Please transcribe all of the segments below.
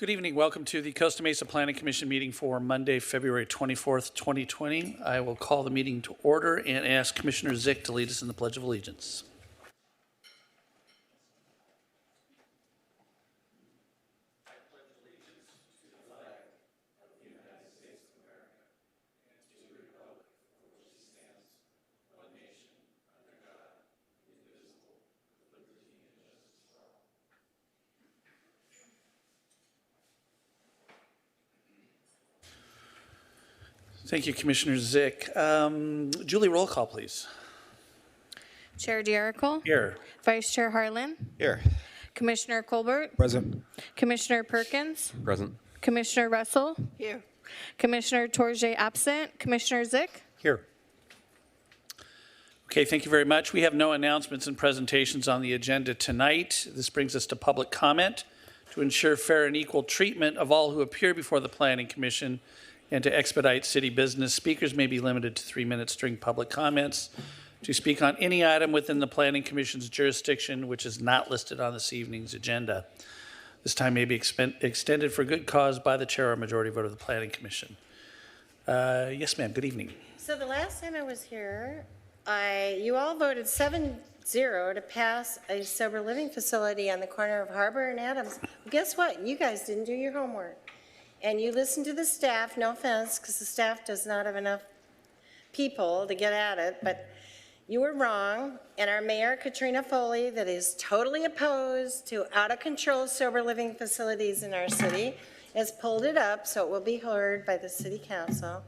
Good evening. Welcome to the Costa Mesa Planning Commission meeting for Monday, February 24th, 2020. I will call the meeting to order and ask Commissioner Zick to lead us in the Pledge of Allegiance. Thank you, Commissioner Zick. Julie, roll call, please. Chair Jericho. Here. Vice Chair Harlan. Here. Commissioner Colbert. Present. Commissioner Perkins. Present. Commissioner Russell. Here. Commissioner Torje absent. Commissioner Zick. Here. Okay, thank you very much. We have no announcements and presentations on the agenda tonight. This brings us to public comment. To ensure fair and equal treatment of all who appear before the Planning Commission and to expedite city business, speakers may be limited to 3 minutes during public comments to speak on any item within the Planning Commission's jurisdiction which is not listed on this evening's agenda. This time may be extended for good cause by the chair or majority vote of the Planning Commission. Yes, ma'am. Good evening. So the last time I was here, you all voted 7-0 to pass a sober living facility on the corner of Harbor and Adams. Guess what? You guys didn't do your homework. And you listened to the staff, no offense, because the staff does not have enough people to get at it, but you were wrong. And our mayor, Katrina Foley, that is totally opposed to out-of-control sober living facilities in our city, has pulled it up so it will be heard by the city council.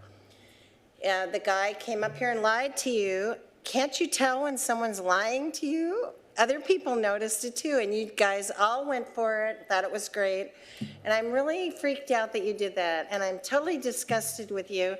The guy came up here and lied to you. Can't you tell when someone's lying to you? Other people noticed it too, and you guys all went for it, thought it was great. And I'm really freaked out that you did that, and I'm totally disgusted with you.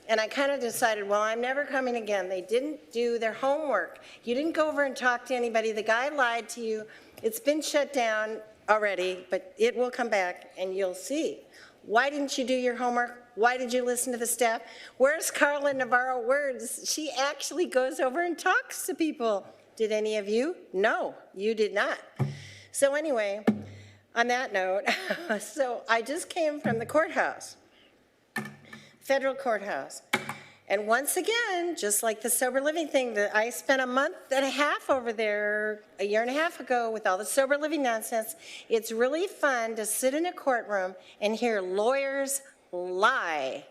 And I kind of decided, well, I'm never coming again. They didn't do their homework. You didn't go over and talk to anybody. The guy lied to you. It's been shut down already, but it will come back, and you'll see. Why didn't you do your homework? Why did you listen to the staff? Where's Carla Navarro Words? She actually goes over and talks to people. Did any of you? No, you did not. So anyway, on that note, so I just came from the courthouse, federal courthouse. And once again, just like the sober living thing, that I spent a month and a half over there a year and a half ago with all the sober living nonsense. It's really fun to sit in a courtroom and hear lawyers lie.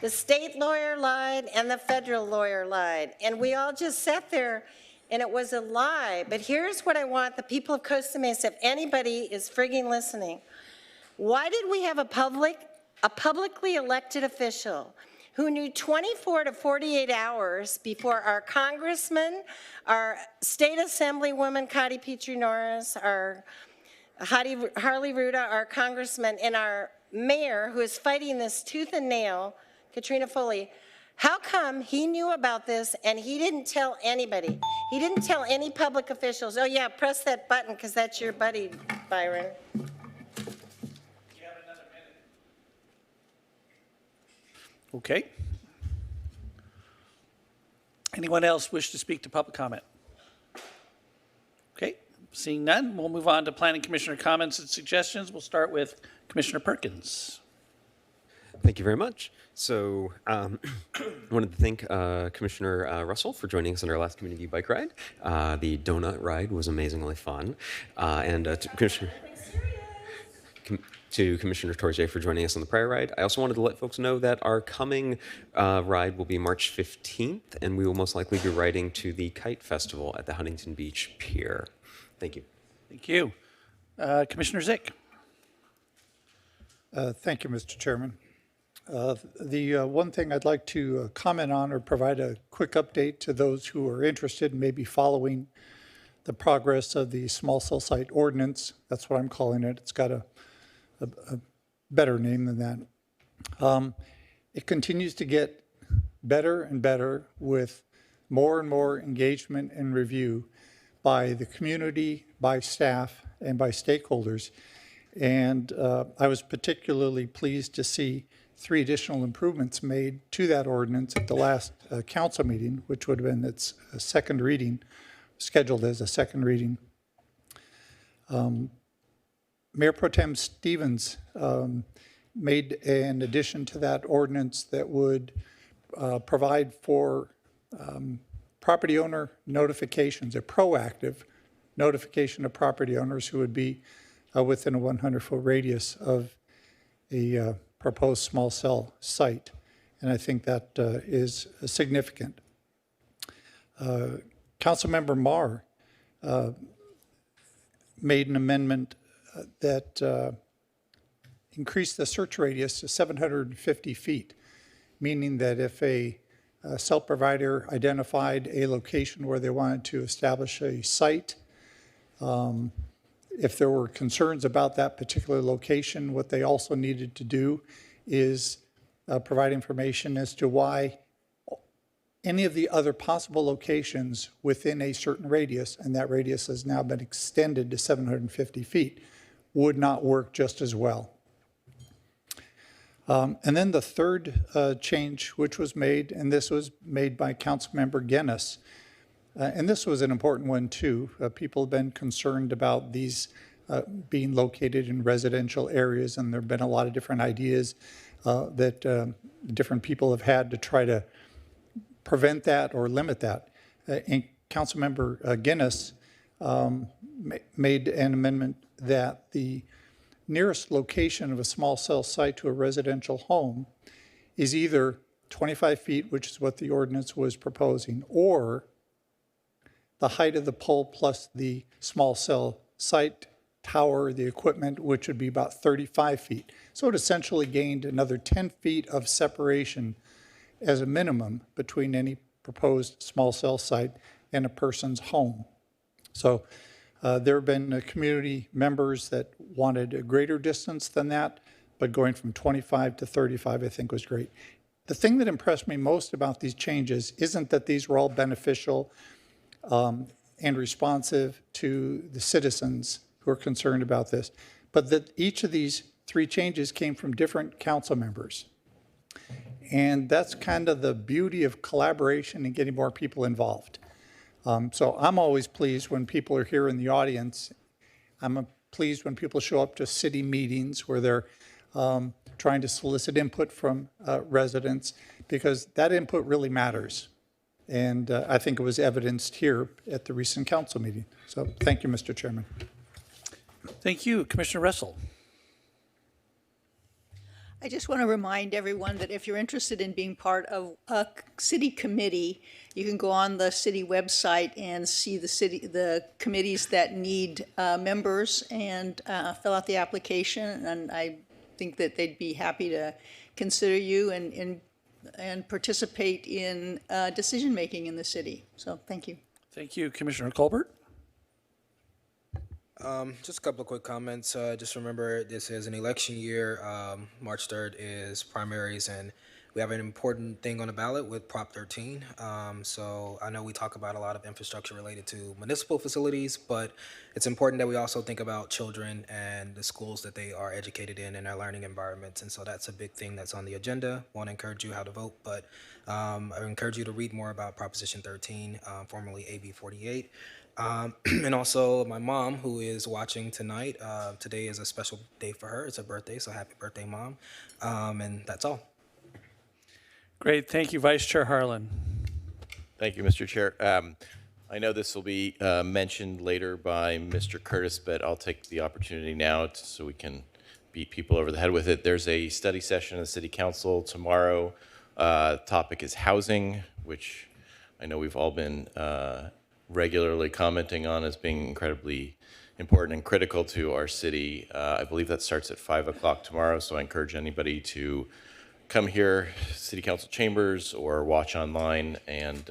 The state lawyer lied and the federal lawyer lied. And we all just sat there and it was a lie. But here's what I want the people of Costa Mesa, if anybody is frigging listening. Why did we have a publicly elected official who knew 24 to 48 hours before our congressman, our state assemblywoman, Cotty Petrie-Norris, our Harley Ruda, our congressman, and our mayor, who is fighting this tooth and nail, Katrina Foley? How come he knew about this and he didn't tell anybody? He didn't tell any public officials. Oh yeah, press that button because that's your buddy, Byron. You have another minute. Okay. Anyone else wish to speak to public comment? Okay, seeing none, we'll move on to Planning Commissioner comments and suggestions. We'll start with Commissioner Perkins. Thank you very much. So I wanted to thank Commissioner Russell for joining us on our last community bike ride. The donut ride was amazingly fun. And to Commissioner Torje for joining us on the prior ride. I also wanted to let folks know that our coming ride will be March 15th, and we will most likely be riding to the Kite Festival at the Huntington Beach Pier. Thank you. Thank you. Commissioner Zick. Thank you, Mr. Chairman. The one thing I'd like to comment on or provide a quick update to those who are interested in maybe following the progress of the small cell site ordinance. That's what I'm calling it. It's got a better name than that. It continues to get better and better with more and more engagement and review by the community, by staff, and by stakeholders. And I was particularly pleased to see 3 additional improvements made to that ordinance at the last council meeting, which would have been its second reading, scheduled as a second reading. Mayor Pro Tem Stevens made an addition to that ordinance that would provide for property owner notifications, a proactive notification of property owners who would be within a 100-foot radius of a proposed small cell site. And I think that is significant. Councilmember Marr made an amendment that increased the search radius to 750 feet, meaning that if a cell provider identified a location where they wanted to establish a site, if there were concerns about that particular location, what they also needed to do is provide information as to why any of the other possible locations within a certain radius, and that radius has now been extended to 750 feet, would not work just as well. And then the third change which was made, and this was made by Councilmember Guinness, and this was an important one too. People have been concerned about these being located in residential areas, and there have been a lot of different ideas that different people have had to try to prevent that or limit that. And Councilmember Guinness made an amendment that the nearest location of a small cell site to a residential home is either 25 feet, which is what the ordinance was proposing, or the height of the pole plus the small cell site tower, the equipment, which would be about 35 feet. So it essentially gained another 10 feet of separation as a minimum between any proposed small cell site and a person's home. So there have been community members that wanted a greater distance than that, but going from 25 to 35 I think was great. The thing that impressed me most about these changes isn't that these were all beneficial and responsive to the citizens who are concerned about this, but that each of these three changes came from different council members. And that's kind of the beauty of collaboration and getting more people involved. So I'm always pleased when people are here in the audience. I'm pleased when people show up to city meetings where they're trying to solicit input from residents, because that input really matters. And I think it was evidenced here at the recent council meeting. So thank you, Mr. Chairman. Thank you. Commissioner Russell. I just want to remind everyone that if you're interested in being part of a city committee, you can go on the city website and see the committees that need members and fill out the application. And I think that they'd be happy to consider you and participate in decision-making in the city. So thank you. Thank you. Commissioner Colbert. Just a couple of quick comments. Just remember, this is an election year. March 3rd is primaries, and we have an important thing on the ballot with Prop 13. So I know we talk about a lot of infrastructure related to municipal facilities, but it's important that we also think about children and the schools that they are educated in and their learning environments. And so that's a big thing that's on the agenda. Want to encourage you how to vote, but I encourage you to read more about Proposition 13, formerly AB 48. And also my mom, who is watching tonight. Today is a special day for her. It's her birthday, so happy birthday, Mom. And that's all. Great. Thank you, Vice Chair Harlan. Thank you, Mr. Chair. I know this will be mentioned later by Mr. Curtis, but I'll take the opportunity now so we can beat people over the head with it. There's a study session in the City Council tomorrow. The topic is housing, which I know we've all been regularly commenting on as being incredibly important and critical to our city. I believe that starts at 5 o'clock tomorrow, so I encourage anybody to come here, City Council chambers, or watch online, and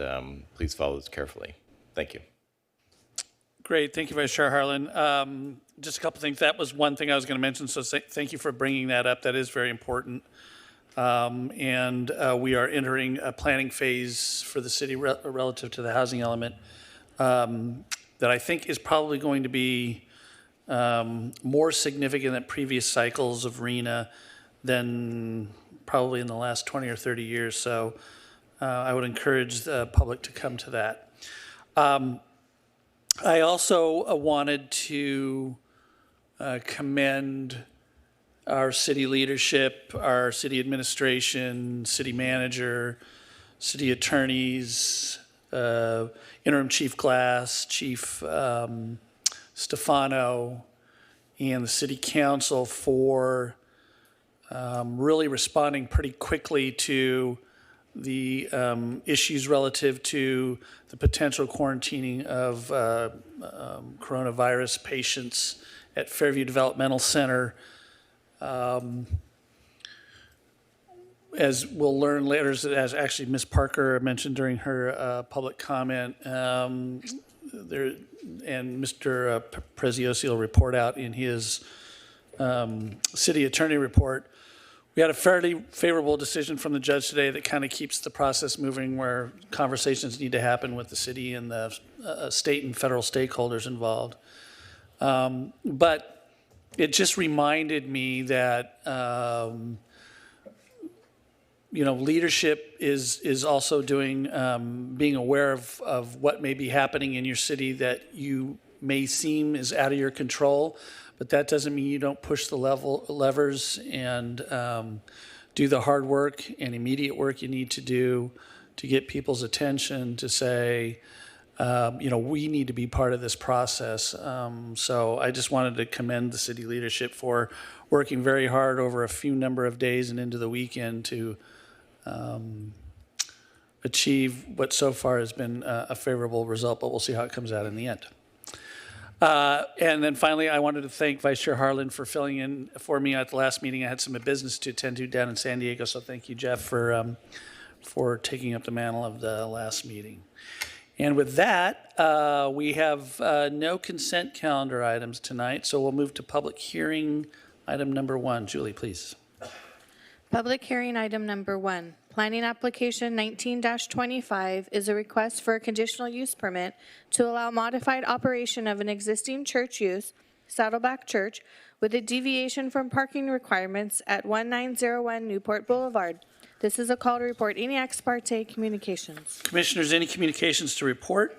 please follow this carefully. Thank you. Great. Thank you, Vice Chair Harlan. Just a couple things. That was one thing I was going to mention, so thank you for bringing that up. That is very important. And we are entering a planning phase for the city relative to the housing element that I think is probably going to be more significant than previous cycles of RENA than probably in the last 20 or 30 years. So I would encourage the public to come to that. I also wanted to commend our city leadership, our city administration, city manager, city attorneys, interim chief Glass, chief Stefano, and the city council for really responding pretty quickly to the issues relative to the potential quarantining of coronavirus patients at Fairview Developmental Center. As we'll learn later, as actually Ms. Parker mentioned during her public comment, and Mr. Preziosi will report out in his city attorney report, we had a fairly favorable decision from the judge today that kind of keeps the process moving, where conversations need to happen with the city and the state and federal stakeholders involved. But it just reminded me that leadership is also doing, being aware of what may be happening in your city that you may seem is out of your control, but that doesn't mean you don't push the levers and do the hard work and immediate work you need to do to get people's attention to say, we need to be part of this process. So I just wanted to commend the city leadership for working very hard over a few number of days and into the weekend to achieve what so far has been a favorable result, but we'll see how it comes out in the end. And then finally, I wanted to thank Vice Chair Harlan for filling in for me at the last meeting. I had some business to attend to down in San Diego, so thank you, Jeff, for taking up the mantle of the last meeting. And with that, we have no consent calendar items tonight, so we'll move to public hearing item number 1. Julie, please. Public hearing item number 1. Planning application 19-25 is a request for a conditional use permit to allow modified operation of an existing church use, Saddleback Church, with a deviation from parking requirements at 1901 Newport Boulevard. This is a call to report any ex parte communications. Commissioners, any communications to report?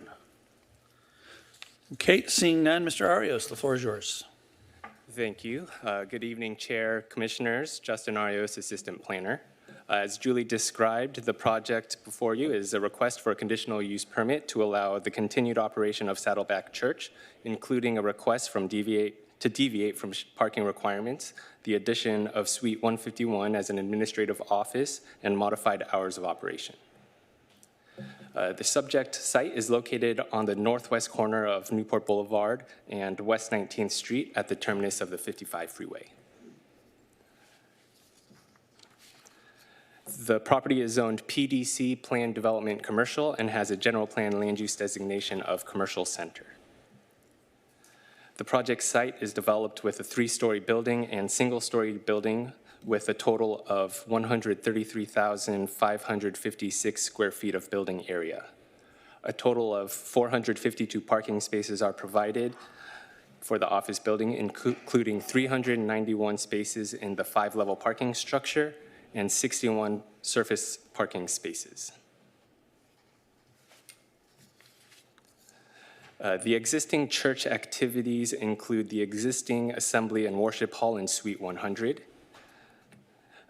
Okay, seeing none, Mr. Arias, the floor is yours. Thank you. Good evening, Chair, Commissioners. Justin Arias, Assistant Planner. As Julie described, the project before you is a request for a conditional use permit to allow the continued operation of Saddleback Church, including a request to deviate from parking requirements, the addition of Suite 151 as an administrative office, and modified hours of operation. The subject site is located on the northwest corner of Newport Boulevard and West 19th Street at the terminus of the 55 freeway. The property is zoned PDC, Planned Development Commercial, and has a general plan land use designation of Commercial Center. The project site is developed with a 3-story building and single-story building with a total of 133,556 square feet of building area. A total of 452 parking spaces are provided for the office building, including 391 spaces in the 5-level parking structure and 61 surface parking spaces. The existing church activities include the existing assembly and worship hall in Suite 100,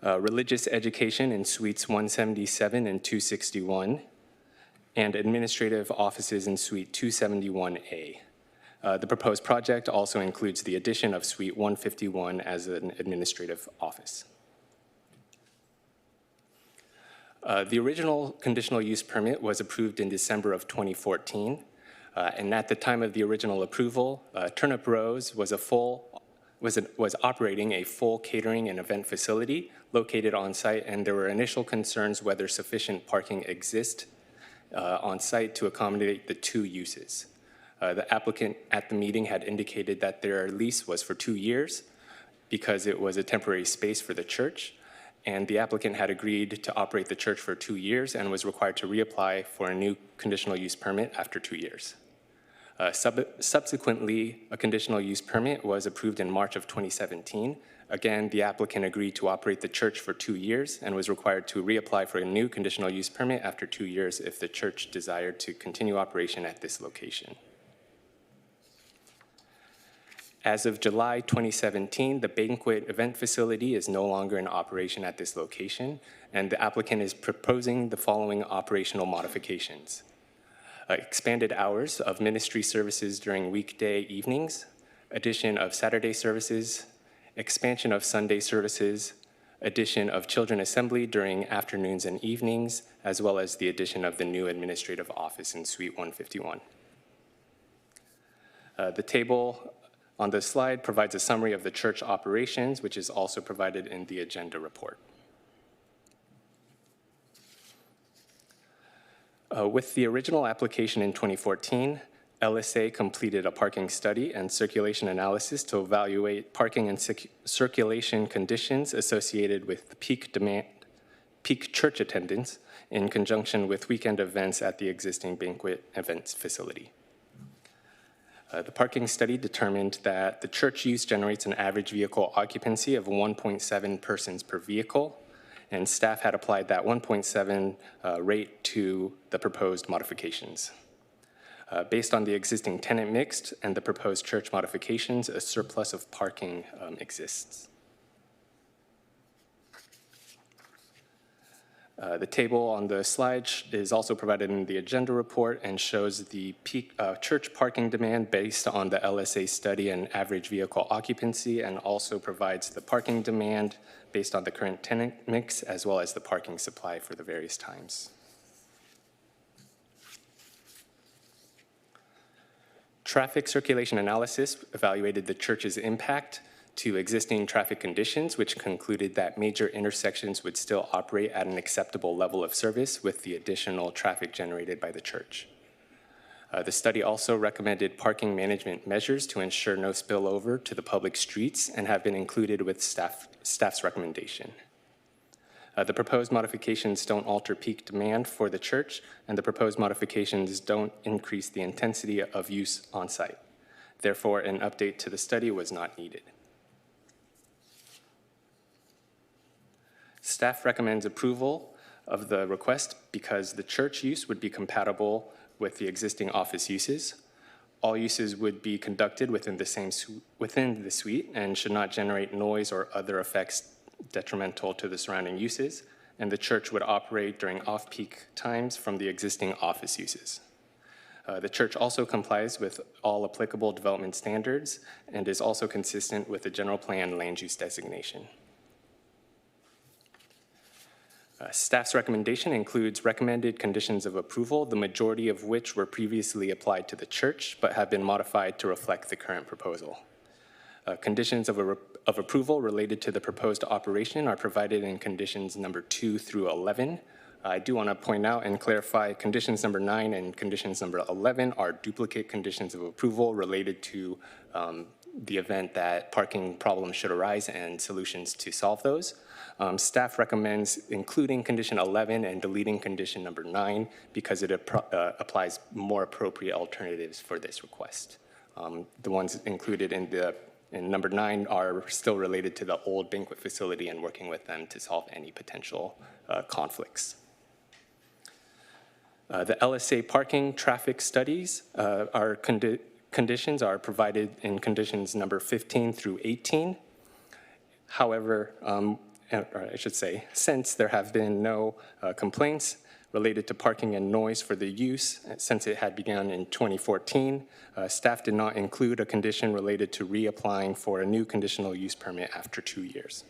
religious education in Suites 177 and 261, and administrative offices in Suite 271A. The proposed project also includes the addition of Suite 151 as an administrative office. The original conditional use permit was approved in December of 2014, and at the time of the original approval, Turnip Rose was operating a full catering and event facility located on site, and there were initial concerns whether sufficient parking exists on site to accommodate the 2 uses. The applicant at the meeting had indicated that their lease was for 2 years because it was a temporary space for the church, and the applicant had agreed to operate the church for 2 years and was required to reapply for a new conditional use permit after 2 years. Subsequently, a conditional use permit was approved in March of 2017. Again, the applicant agreed to operate the church for 2 years and was required to reapply for a new conditional use permit after 2 years if the church desired to continue operation at this location. As of July 2017, the banquet event facility is no longer in operation at this location, and the applicant is proposing the following operational modifications. Expanded hours of ministry services during weekday evenings, addition of Saturday services, expansion of Sunday services, addition of children assembly during afternoons and evenings, as well as the addition of the new administrative office in Suite 151. The table on the slide provides a summary of the church operations, which is also provided in the agenda report. With the original application in 2014, LSA completed a parking study and circulation analysis to evaluate parking and circulation conditions associated with peak church attendance in conjunction with weekend events at the existing banquet events facility. The parking study determined that the church use generates an average vehicle occupancy of 1.7 persons per vehicle, and staff had applied that 1.7 rate to the proposed modifications. Based on the existing tenant mix and the proposed church modifications, a surplus of parking exists. The table on the slide is also provided in the agenda report and shows the peak church parking demand based on the LSA study and average vehicle occupancy, and also provides the parking demand based on the current tenant mix as well as the parking supply for the various times. Traffic circulation analysis evaluated the church's impact to existing traffic conditions, which concluded that major intersections would still operate at an acceptable level of service with the additional traffic generated by the church. The study also recommended parking management measures to ensure no spillover to the public streets and have been included with staff's recommendation. The proposed modifications don't alter peak demand for the church, and the proposed modifications don't increase the intensity of use on site. Therefore, an update to the study was not needed. Staff recommends approval of the request because the church use would be compatible with the existing office uses. All uses would be conducted within the suite and should not generate noise or other effects detrimental to the surrounding uses, and the church would operate during off-peak times from the existing office uses. The church also complies with all applicable development standards and is also consistent with the general plan land use designation. Staff's recommendation includes recommended conditions of approval, the majority of which were previously applied to the church but have been modified to reflect the current proposal. Conditions of approval related to the proposed operation are provided in conditions number 2 through 11. I do want to point out and clarify conditions number 9 and conditions number 11 are duplicate conditions of approval related to the event that parking problems should arise and solutions to solve those. Staff recommends including condition 11 and deleting condition number 9 because it applies more appropriate alternatives for this request. The ones included in number 9 are still related to the old banquet facility and working with them to solve any potential conflicts. The LSA parking traffic studies conditions are provided in conditions number 15 through 18. However, or I should say, since there have been no complaints related to parking and noise for the use since it had begun in 2014, staff did not include a condition related to reapplying for a new conditional use permit after 2 years.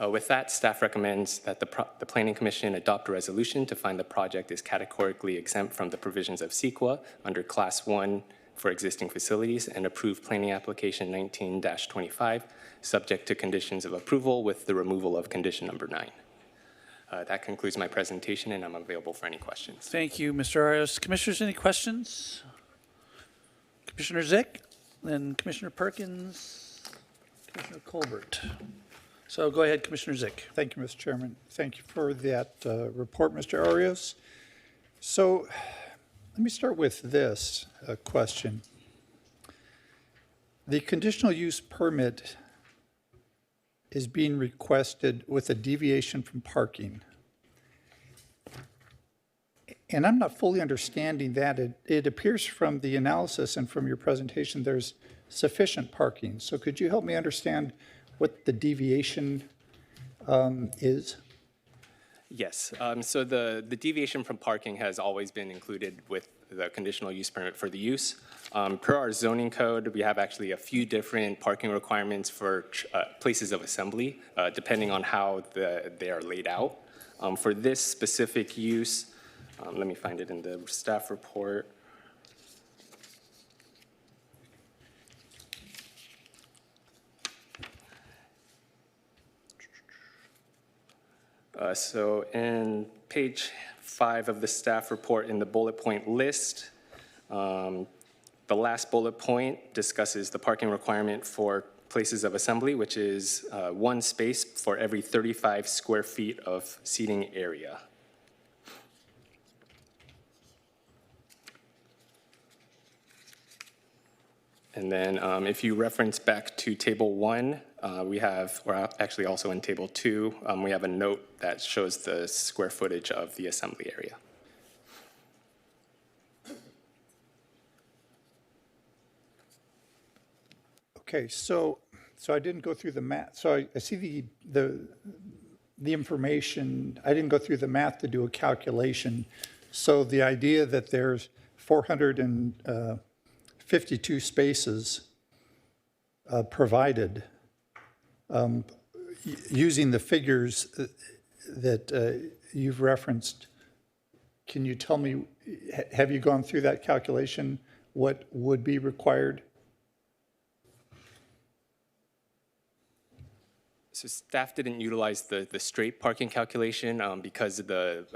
With that, staff recommends that the Planning Commission adopt a resolution to find the project is categorically exempt from the provisions of CEQA under Class 1 for existing facilities and approve planning application 19-25, subject to conditions of approval with the removal of condition number 9. That concludes my presentation, and I'm available for any questions. Thank you, Mr. Arias. Commissioners, any questions? Commissioner Zick, then Commissioner Perkins, Commissioner Colbert. So go ahead, Commissioner Zick. Thank you, Mr. Chairman. Thank you for that report, Mr. Arias. So let me start with this question. The conditional use permit is being requested with a deviation from parking. And I'm not fully understanding that. It appears from the analysis and from your presentation there's sufficient parking. So could you help me understand what the deviation is? Yes, so the deviation from parking has always been included with the conditional use permit for the use. Per our zoning code, we have actually a few different parking requirements for places of assembly, depending on how they are laid out. For this specific use, let me find it in the staff report. So in page 5 of the staff report in the bullet point list, the last bullet point discusses the parking requirement for places of assembly, which is 1 space for every 35 square feet of seating area. And then if you reference back to table 1, we're actually also in table 2, we have a note that shows the square footage of the assembly area. Okay, so I didn't go through the math. So I see the information. I didn't go through the math to do a calculation. So the idea that there's 452 spaces provided, using the figures that you've referenced, can you tell me, have you gone through that calculation, what would be required? So staff didn't utilize the straight parking calculation because the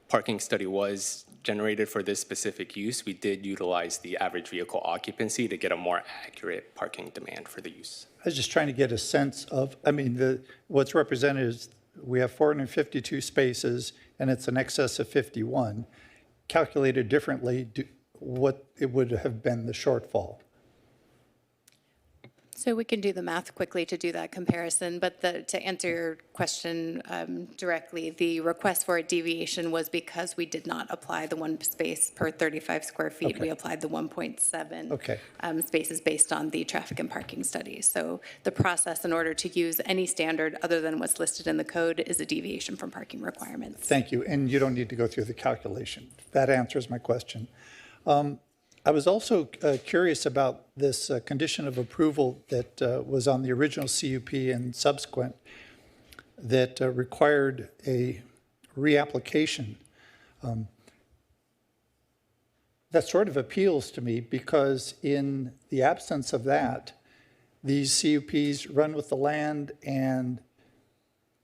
parking study was generated for this specific use. We did utilize the average vehicle occupancy to get a more accurate parking demand for the use. I was just trying to get a sense of, I mean, what's represented is we have 452 spaces and it's an excess of 51. Calculated differently, what it would have been the shortfall. So we can do the math quickly to do that comparison, but to answer your question directly, the request for a deviation was because we did not apply the 1 space per 35 square feet. Okay. We applied the 1.7 Okay. Spaces based on the traffic and parking study. So the process in order to use any standard other than what's listed in the code is a deviation from parking requirements. Thank you, and you don't need to go through the calculation. That answers my question. I was also curious about this condition of approval that was on the original CUP and subsequent that required a reapplication. That sort of appeals to me because in the absence of that, these CUPs run with the land and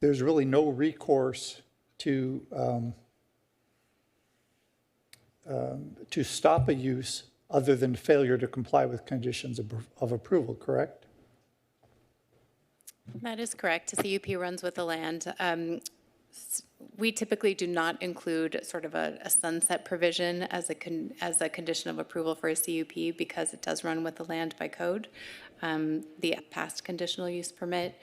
there's really no recourse to stop a use other than failure to comply with conditions of approval, correct? That is correct. The CUP runs with the land. We typically do not include sort of a sunset provision as a condition of approval for a CUP because it does run with the land by code. The past conditional use permit,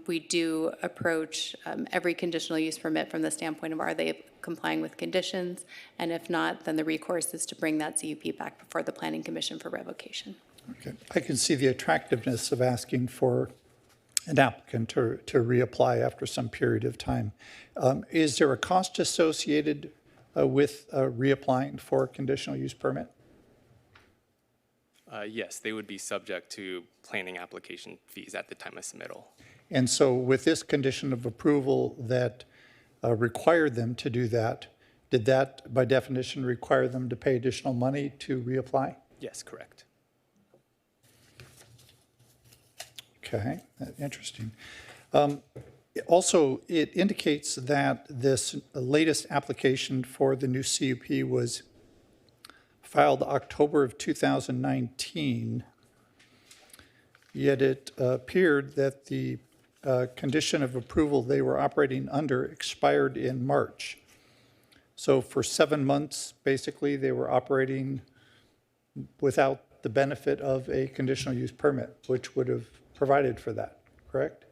we do approach every conditional use permit from the standpoint of are they complying with conditions, and if not, then the recourse is to bring that CUP back before the Planning Commission for revocation. Okay. I can see the attractiveness of asking for an applicant to reapply after some period of time. Is there a cost associated with reapplying for a conditional use permit? Yes, they would be subject to planning application fees at the time of submittal. And so with this condition of approval that required them to do that, did that by definition require them to pay additional money to reapply? Yes, correct. Okay, interesting. Also, it indicates that this latest application for the new CUP was filed October of 2019, yet it appeared that the condition of approval they were operating under expired in March. So for 7 months, basically, they were operating without the benefit of a conditional use permit, which would have provided for that, correct?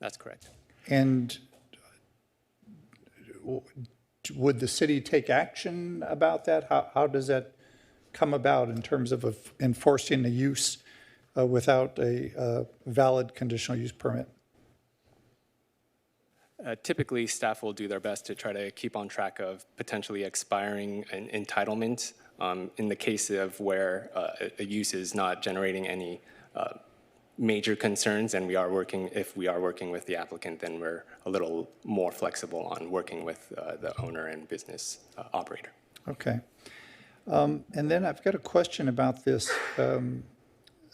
That's correct. And would the city take action about that? How does that come about in terms of enforcing the use without a valid conditional use permit? Typically, staff will do their best to try to keep on track of potentially expiring entitlements in the case of where a use is not generating any major concerns, and if we are working with the applicant, then we're a little more flexible on working with the owner and business operator. Okay. And then I've got a question about this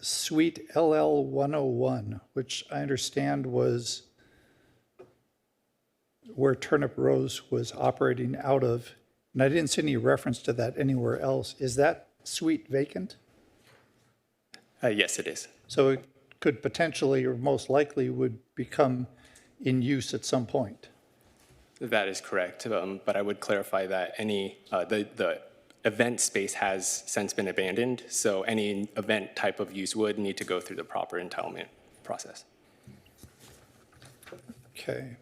Suite LL 101, which I understand was where Turnip Rose was operating out of, and I didn't see any reference to that anywhere else. Is that suite vacant? Yes, it is. So it could potentially, or most likely, would become in use at some point. That is correct, but I would clarify that the event space has since been abandoned, so any event type of use would need to go through the proper entitlement process. Okay.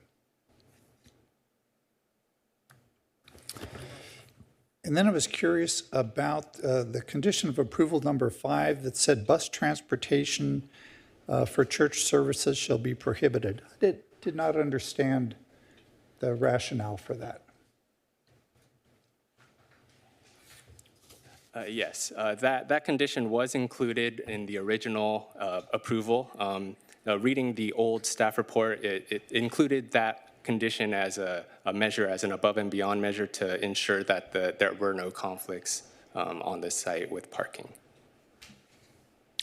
And then I was curious about the condition of approval number 5 that said bus transportation for church services shall be prohibited. I did not understand the rationale for that. Yes, that condition was included in the original approval. Reading the old staff report, it included that condition as a measure, as an above and beyond measure to ensure that there were no conflicts on the site with parking.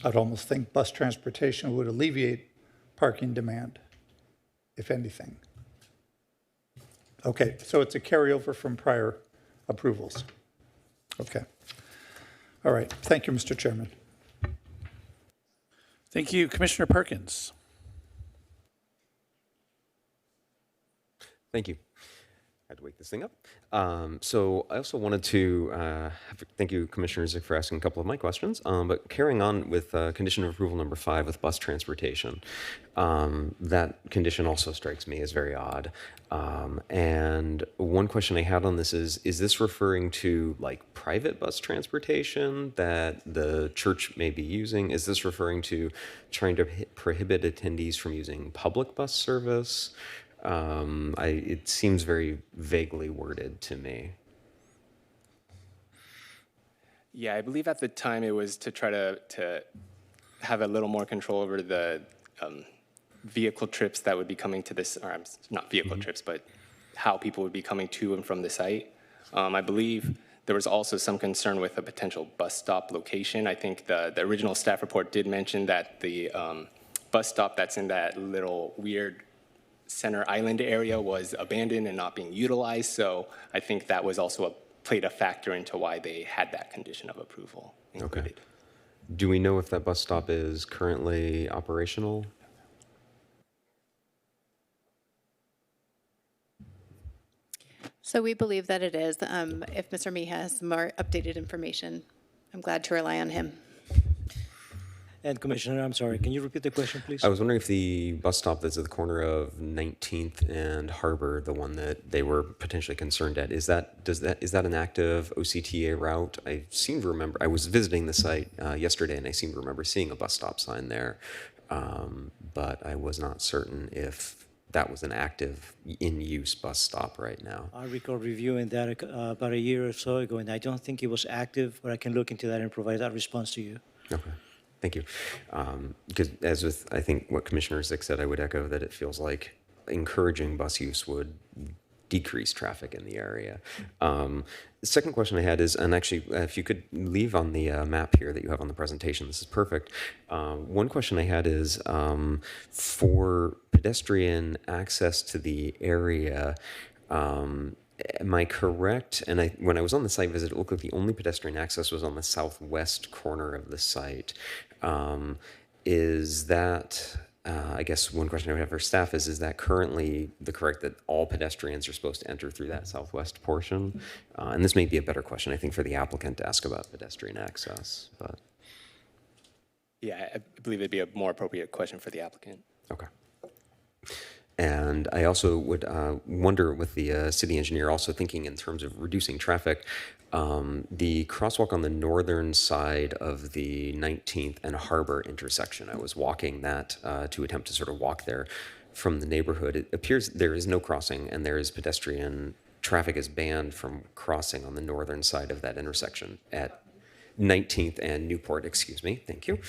I'd almost think bus transportation would alleviate parking demand, if anything. Okay, so it's a carryover from prior approvals. Okay. All right. Thank you, Mr. Chairman. Thank you. Commissioner Perkins. Thank you. I had to wake this thing up. So I also wanted to thank you, Commissioner Zick, for asking a couple of my questions. But carrying on with condition of approval number 5 with bus transportation, that condition also strikes me as very odd. And one question I had on this is this referring to like private bus transportation that the church may be using? Is this referring to trying to prohibit attendees from using public bus service? It seems very vaguely worded to me. Yeah, I believe at the time it was to try to have a little more control over the vehicle trips that would be coming to this, or not vehicle trips, but how people would be coming to and from the site. I believe there was also some concern with a potential bus stop location. I think the original staff report did mention that the bus stop that's in that little weird center island area was abandoned and not being utilized. So I think that was also played a factor into why they had that condition of approval included. Okay. Do we know if that bus stop is currently operational? So we believe that it is. If Mr. Mee has more updated information, I'm glad to rely on him. And Commissioner, I'm sorry, can you repeat the question, please? I was wondering if the bus stop that's at the corner of 19th and Harbor, the one that they were potentially concerned at, is that an active OCTA route? I seem to remember, I was visiting the site yesterday and I seem to remember seeing a bus stop sign there, but I was not certain if that was an active in-use bus stop right now. I recall reviewing that about a year or so ago, and I don't think it was active, but I can look into that and provide that response to you. Okay. Thank you. Because as with, I think what Commissioner Zick said, I would echo that it feels like encouraging bus use would decrease traffic in the area. The second question I had is, and actually, if you could leave on the map here that you have on the presentation, this is perfect. One question I had is, for pedestrian access to the area, am I correct? And when I was on the site visit, it looked like the only pedestrian access was on the southwest corner of the site. Is that, I guess one question I would have for staff is that currently correct that all pedestrians are supposed to enter through that southwest portion? And this may be a better question, I think, for the applicant to ask about pedestrian access, but. Yeah, I believe it'd be a more appropriate question for the applicant. Okay. And I also would wonder with the city engineer also thinking in terms of reducing traffic, the crosswalk on the northern side of the 19th and Harbor intersection. I was walking that to attempt to sort of walk there from the neighborhood. It appears there is no crossing and there is pedestrian traffic is banned from crossing on the northern side of that intersection at 19th and Newport, excuse me, thank you.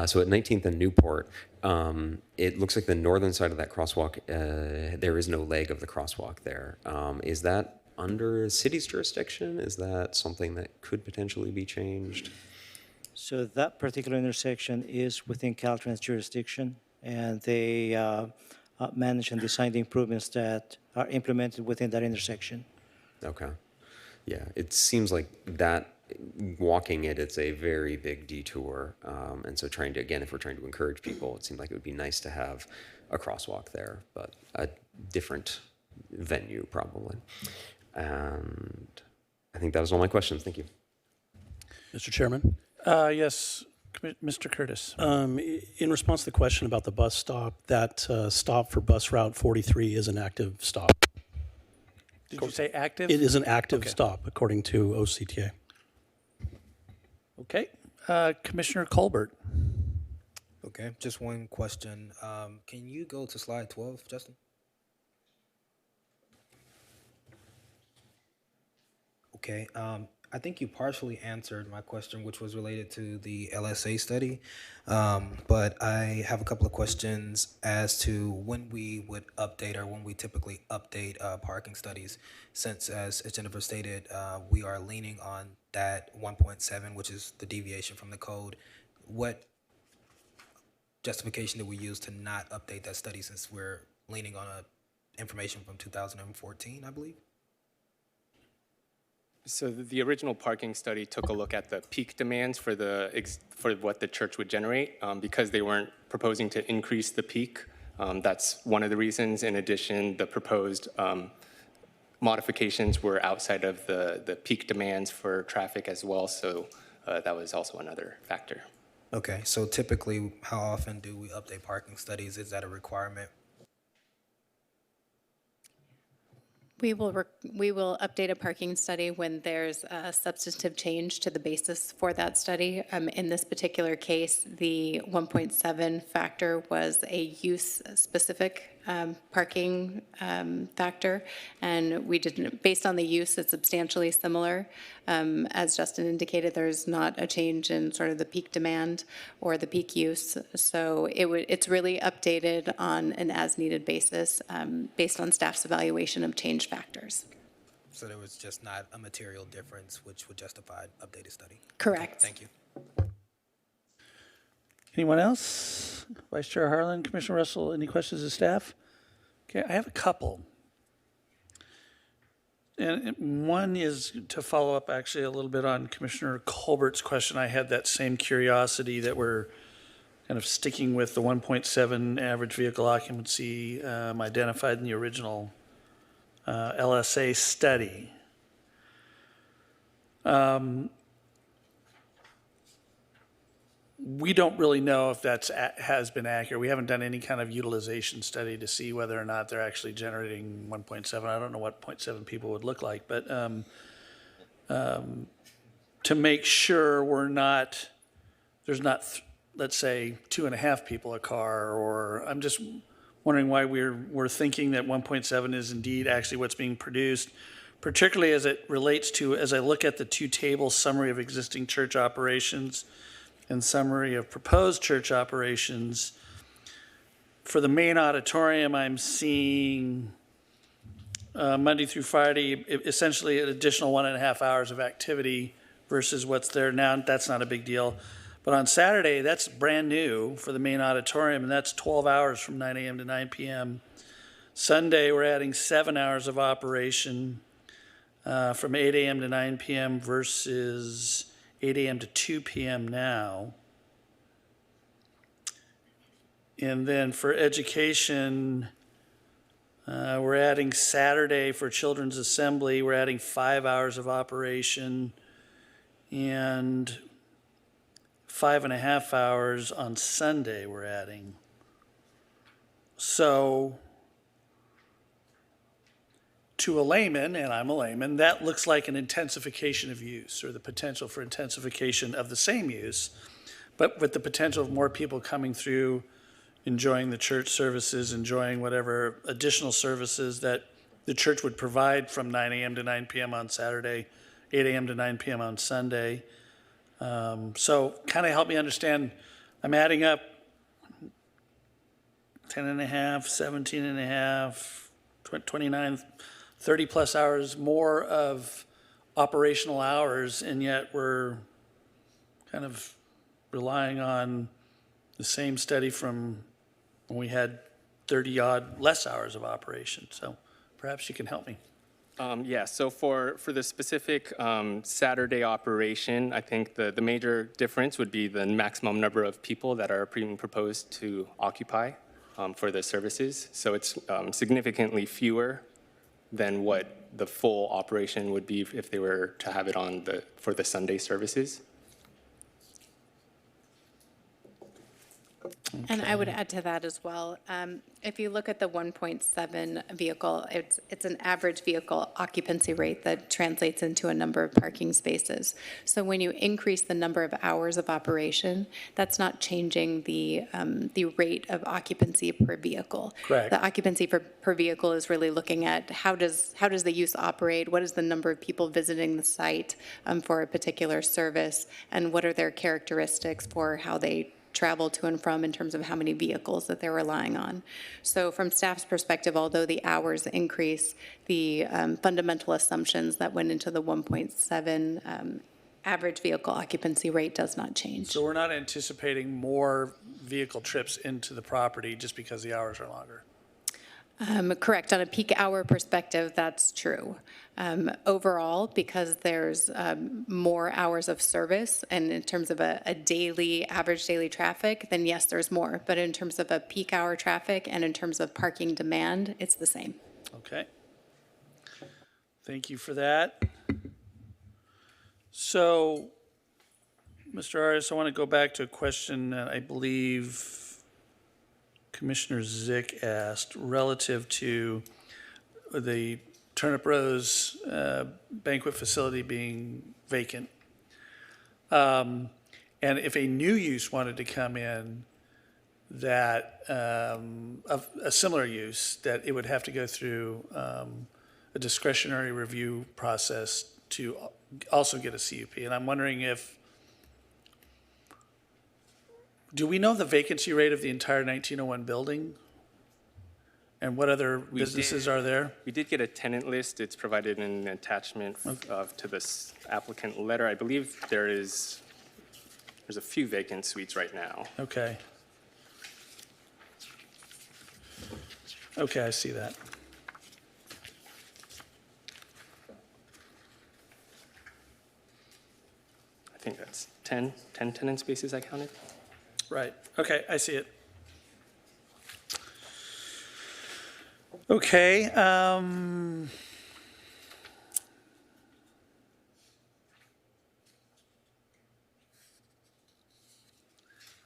So at 19th and Newport, it looks like the northern side of that crosswalk, there is no leg of the crosswalk there. Is that under a city's jurisdiction? Is that something that could potentially be changed? So that particular intersection is within Caltrans jurisdiction, and they manage and design the improvements that are implemented within that intersection. Okay. Yeah, it seems like that walking it, it's a very big detour. And so trying to, again, if we're trying to encourage people, it seemed like it would be nice to have a crosswalk there, but a different venue probably. And I think that was all my questions. Thank you. Mr. Chairman, Yes, Mr. Curtis. in response to the question about the bus stop, that stop for bus route 43 is an active stop. Did you say active? It is an active Okay. stop according to OCTA. Okay. Commissioner Colbert. Okay, just one question. Can you go to slide 12, Justin? Okay, I think you partially answered my question, which was related to the LSA study. But I have a couple of questions as to when we would update or when we typically update parking studies, since as Jennifer stated, we are leaning on that 1.7, which is the deviation from the code. What justification did we use to not update that study since we're leaning on information from 2014, I believe? So the original parking study took a look at the peak demands for for what the church would generate, because they weren't proposing to increase the peak. That's one of the reasons. In addition, the proposed modifications were outside of the peak demands for traffic as well, so that was also another factor. Okay, so typically, how often do we update parking studies? Is that a requirement? We will update a parking study when there's a substantive change to the basis for that study. In this particular case, the 1.7 factor was a use-specific parking factor, and we didn't, based on the use, it's substantially similar. As Justin indicated, there's not a change in sort of the peak demand or the peak use, so it's really updated on an as-needed basis based on staff's evaluation of change factors. So there was just not a material difference which would justify an updated study? Correct. Thank you. Anyone else? Vice Chair Harlan, Commissioner Russell, any questions of staff? Okay, I have a couple. And one is to follow up actually a little bit on Commissioner Colbert's question. I had that same curiosity that we're kind of sticking with the 1.7 average vehicle occupancy identified in the original LSA study. We don't really know if that has been accurate. We haven't done any kind of utilization study to see whether or not they're actually generating 1.7. I don't know what 0.7 people would look like, but to make sure there's not, let's say, 2.5 people a car, or I'm just wondering why we're thinking that 1.7 is indeed actually what's being produced, particularly as it relates to, as I look at the two tables, summary of existing church operations and summary of proposed church operations. For the main auditorium, I'm seeing Monday through Friday, essentially an additional 1.5 hours of activity versus what's there now. That's not a big deal. But on Saturday, that's brand new for the main auditorium, and that's 12 hours from 9 a.m. to 9 p.m. Sunday, we're adding 7 hours of operation from 8 a.m. to 9 p.m. versus 8 a.m. to 2 p.m. now. And then for education, we're adding Saturday for Children's Assembly, we're adding 5 hours of operation and 5.5 hours on Sunday we're adding. So to a layman, and I'm a layman, that looks like an intensification of use or the potential for intensification of the same use, but with the potential of more people coming through, enjoying the church services, enjoying whatever additional services that the church would provide from 9 a.m. to 9 p.m. on Saturday, 8 a.m. to 9 p.m. on Sunday. So kind of help me understand, I'm adding up 10 and a half, 17 and a half, 29, 30 plus hours more of operational hours, and yet we're kind of relying on the same study from when we had 30 odd less hours of operation. So perhaps you can help me. Yeah, so for the specific Saturday operation, I think the major difference would be the maximum number of people that are being proposed to occupy for the services. So it's significantly fewer than what the full operation would be if they were to have it on for the Sunday services. And I would add to that as well. If you look at the 1.7 vehicle, it's an average vehicle occupancy rate that translates into a number of parking spaces. So when you increase the number of hours of operation, that's not changing the rate of occupancy per vehicle. Correct. The occupancy per vehicle is really looking at how does the use operate, what is the number of people visiting the site for a particular service, and what are their characteristics for how they travel to and from in terms of how many vehicles that they're relying on. So from staff's perspective, although the hours increase, the fundamental assumptions that went into the 1.7 average vehicle occupancy rate does not change. So we're not anticipating more vehicle trips into the property just because the hours are longer. Correct. On a peak hour perspective, that's true. Overall, because there's more hours of service, and in terms of a average daily traffic, then yes, there's more. But in terms of a peak hour traffic and in terms of parking demand, it's the same. Okay. Thank you for that. So, Mr. Arias, I want to go back to a question that I believe Commissioner Zick asked relative to the Turnip Rose banquet facility being vacant. And if a new use wanted to come in, that of a similar use, that it would have to go through a discretionary review process to also get a CUP. And I'm wondering do we know the vacancy rate of the entire 1901 building? And what other businesses are there? We did get a tenant list. It's provided in an attachment to this applicant letter. I believe there's a few vacant suites right now. Okay. Okay, I see that. I think that's 10 tenant spaces I counted. Right. Okay, I see it. Okay.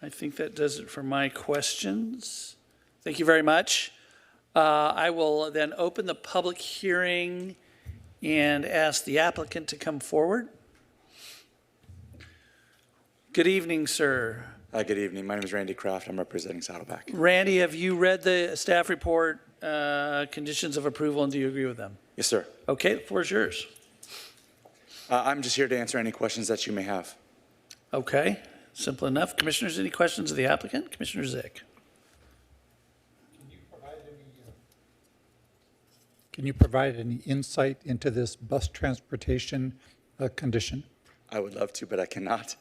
I think that does it for my questions. Thank you very much. I will then open the public hearing and ask the applicant to come forward. Good evening, sir. Good evening. My name is Randy Kraft. I'm representing Saddleback. Randy, have you read the staff report, conditions of approval, and do you agree with them? Yes, sir. Okay, the floor is yours. I'm just here to answer any questions that you may have. Okay, simple enough. Commissioners, any questions of the applicant? Commissioner Zick. Can you provide any insight into this bus transportation condition? I would love to, but I cannot.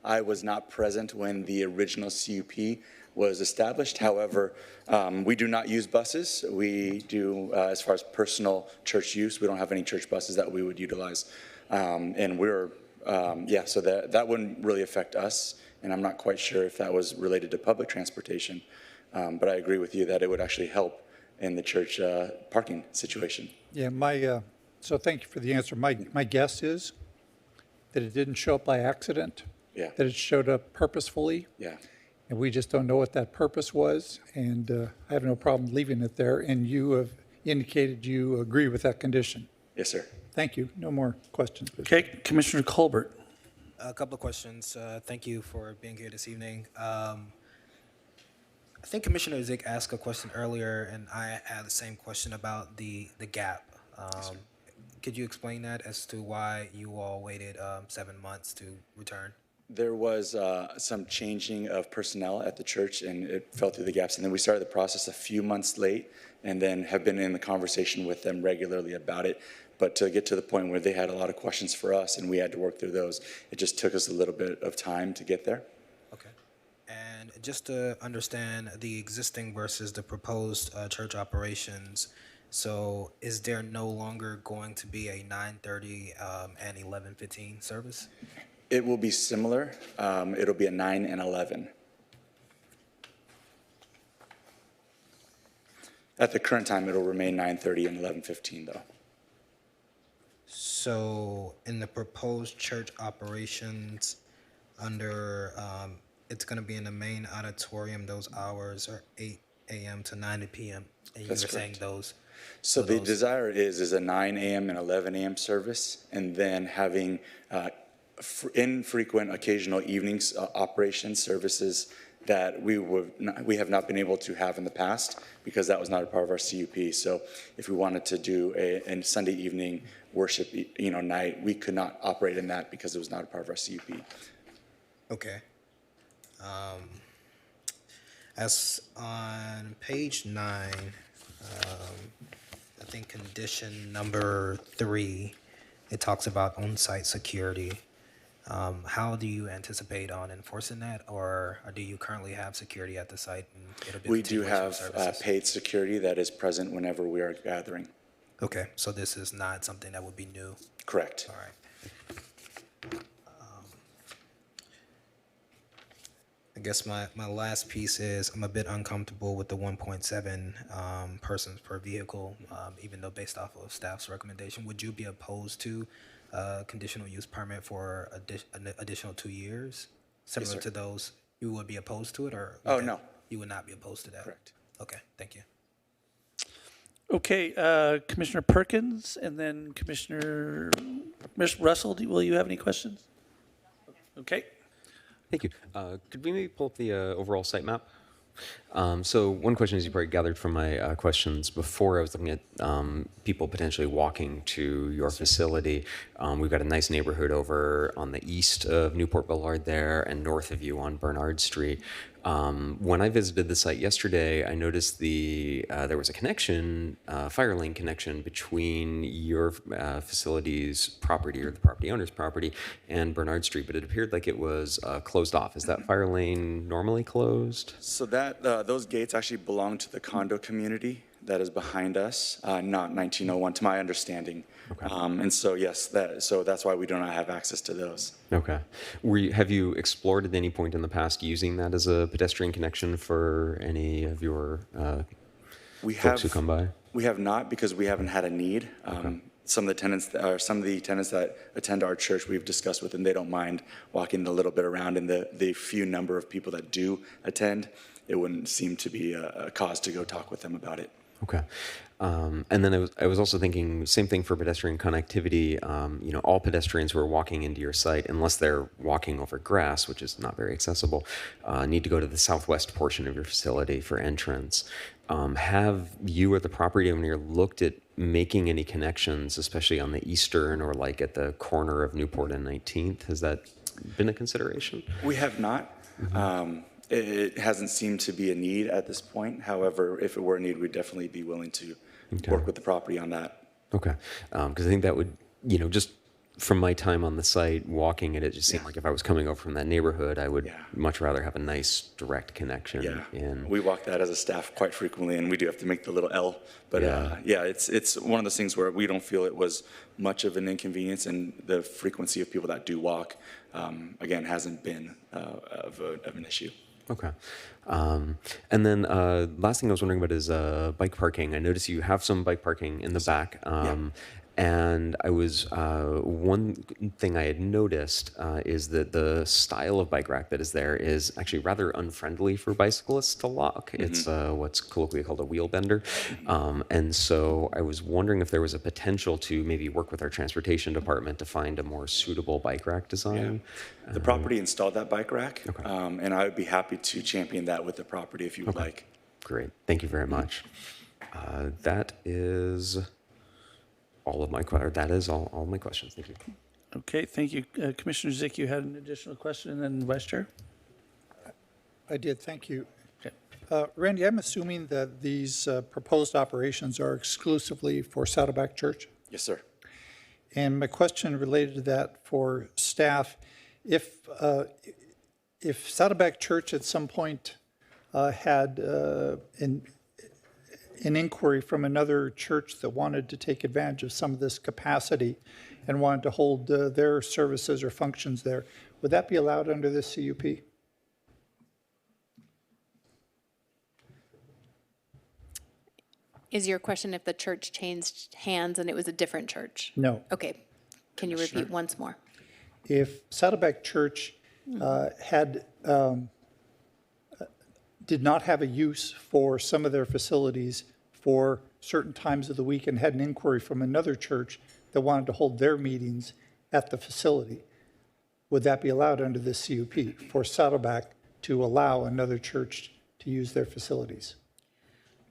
I was not present when the original CUP was established. However, we do not use buses. We do, as far as personal church use, we don't have any church buses that we would utilize. And we're, so that wouldn't really affect us. And I'm not quite sure if that was related to public transportation. But I agree with you that it would actually help in the church parking situation. Yeah, so thank you for the answer. My guess is that it didn't show up by accident. Yeah. That it showed up purposefully. Yeah. And we just don't know what that purpose was. And I have no problem leaving it there. And you have indicated you agree with that condition. Yes, sir. Thank you. No more questions. Okay, Commissioner Colbert. A couple of questions. Thank you for being here this evening. I think Commissioner Zick asked a question earlier, and I had the same question about the gap. Could you explain that as to why you all waited 7 months to return? There was some changing of personnel at the church, and it fell through the gaps. And then we started the process a few months late, and then have been in the conversation with them regularly about it. But to get to the point where they had a lot of questions for us, and we had to work through those, it just took us a little bit of time to get there. Okay. And just to understand the existing versus the proposed church operations, so is there no longer going to be a 9:30 and 11:15 service? It will be similar. It'll be a 9 and 11. At the current time, it'll remain 9:30 and 11:15, though. So in the proposed church operations under, it's going to be in the main auditorium, those hours are 8 a.m. to 9 p.m. And you were That's saying correct. those. So the desire is a 9 a.m. and 11 a.m. service, and then having infrequent, occasional evenings operations services that we have not been able to have in the past because that was not a part of our CUP. So if we wanted to do a Sunday evening worship, night, we could not operate in that because it was not a part of our CUP. Okay. As on page 9, I think condition number 3, it talks about on-site security. How do you anticipate on enforcing that, or do you currently have security at the site? And it'll be a We do continuation have of services? paid security that is present whenever we are gathering. Okay, so this is not something that would be new. Correct. All right. I guess my last piece is I'm a bit uncomfortable with the 1.7 persons per vehicle, even though based off of staff's recommendation. Would you be opposed to conditional use permit for an additional 2 years? Similar sir. to those, you would be opposed to it, or? Oh, no. You would not be opposed to that? Correct. Okay, thank you. Okay, Commissioner Perkins, and then Commissioner Russell, will you have any questions? Okay. Thank you. Could we maybe pull up the overall site map? So one question, as you probably gathered from my questions before, I was looking at people potentially walking to your facility. We've got a nice neighborhood over on the east of Newport Boulevard there and north of you on Bernard Street. When I visited the site yesterday, I noticed there was a connection, fire lane connection between your facility's property or the property owner's property and Bernard Street, but it appeared like it was closed off. Is that fire lane normally closed? So those gates actually belong to the condo community that is behind us, not 1901, to my understanding. Okay. And so yes, that's why we do not have access to those. Okay. Have you explored at any point in the past using that as a pedestrian connection for any of your folks who come by? We have not, because we haven't had a need. Some of the tenants that attend our church, we've discussed with them, they don't mind walking a little bit around, and the few number of people that do attend, it wouldn't seem to be a cause to go talk with them about it. Okay. And then I was also thinking, same thing for pedestrian connectivity. All pedestrians who are walking into your site, unless they're walking over grass, which is not very accessible, need to go to the southwest portion of your facility for entrance. Have you or the property owner looked at making any connections, especially on the eastern or like at the corner of Newport and 19th? Has that been a consideration? We have not. It hasn't seemed to be a need at this point. However, if it were a need, we'd definitely be willing to work with the property on that. Okay. Because I think that would, just from my time on the site, walking it just seemed like if I was coming over from that neighborhood, I would much rather have a nice direct connection. We walk that as a staff quite frequently, and we do have to make the little L. But it's one of those things where we don't feel it was much of an inconvenience, and the frequency of people that do walk, again, hasn't been of an issue. Okay. And then last thing I was wondering about is bike parking. I noticed you have some bike parking in the back. And I was, one thing I had noticed is that the style of bike rack that is there is actually rather unfriendly for bicyclists to lock. It's what's colloquially called a wheel bender. And so I was wondering if there was a potential to maybe work with our transportation department to find a more suitable bike rack design. The property installed that bike rack, and I would be happy to champion that with the property if you would like. Great. Thank you very much. That is all of my all my questions. Thank you. Okay, thank you. Commissioner Zick, you had an additional question, and then Vice Chair? I did, thank you. Okay. Randy, I'm assuming that these proposed operations are exclusively for Saddleback Church? Yes, sir. And my question related to that for staff, if Saddleback Church at some point had an inquiry from another church that wanted to take advantage of some of this capacity and wanted to hold their services or functions there, would that be allowed under this CUP? Is your question if the church changed hands and it was a different church? No. Okay. Can you repeat once more? If Saddleback Church did not have a use for some of their facilities for certain times of the week and had an inquiry from another church that wanted to hold their meetings at the facility, would that be allowed under this CUP for Saddleback to allow another church to use their facilities?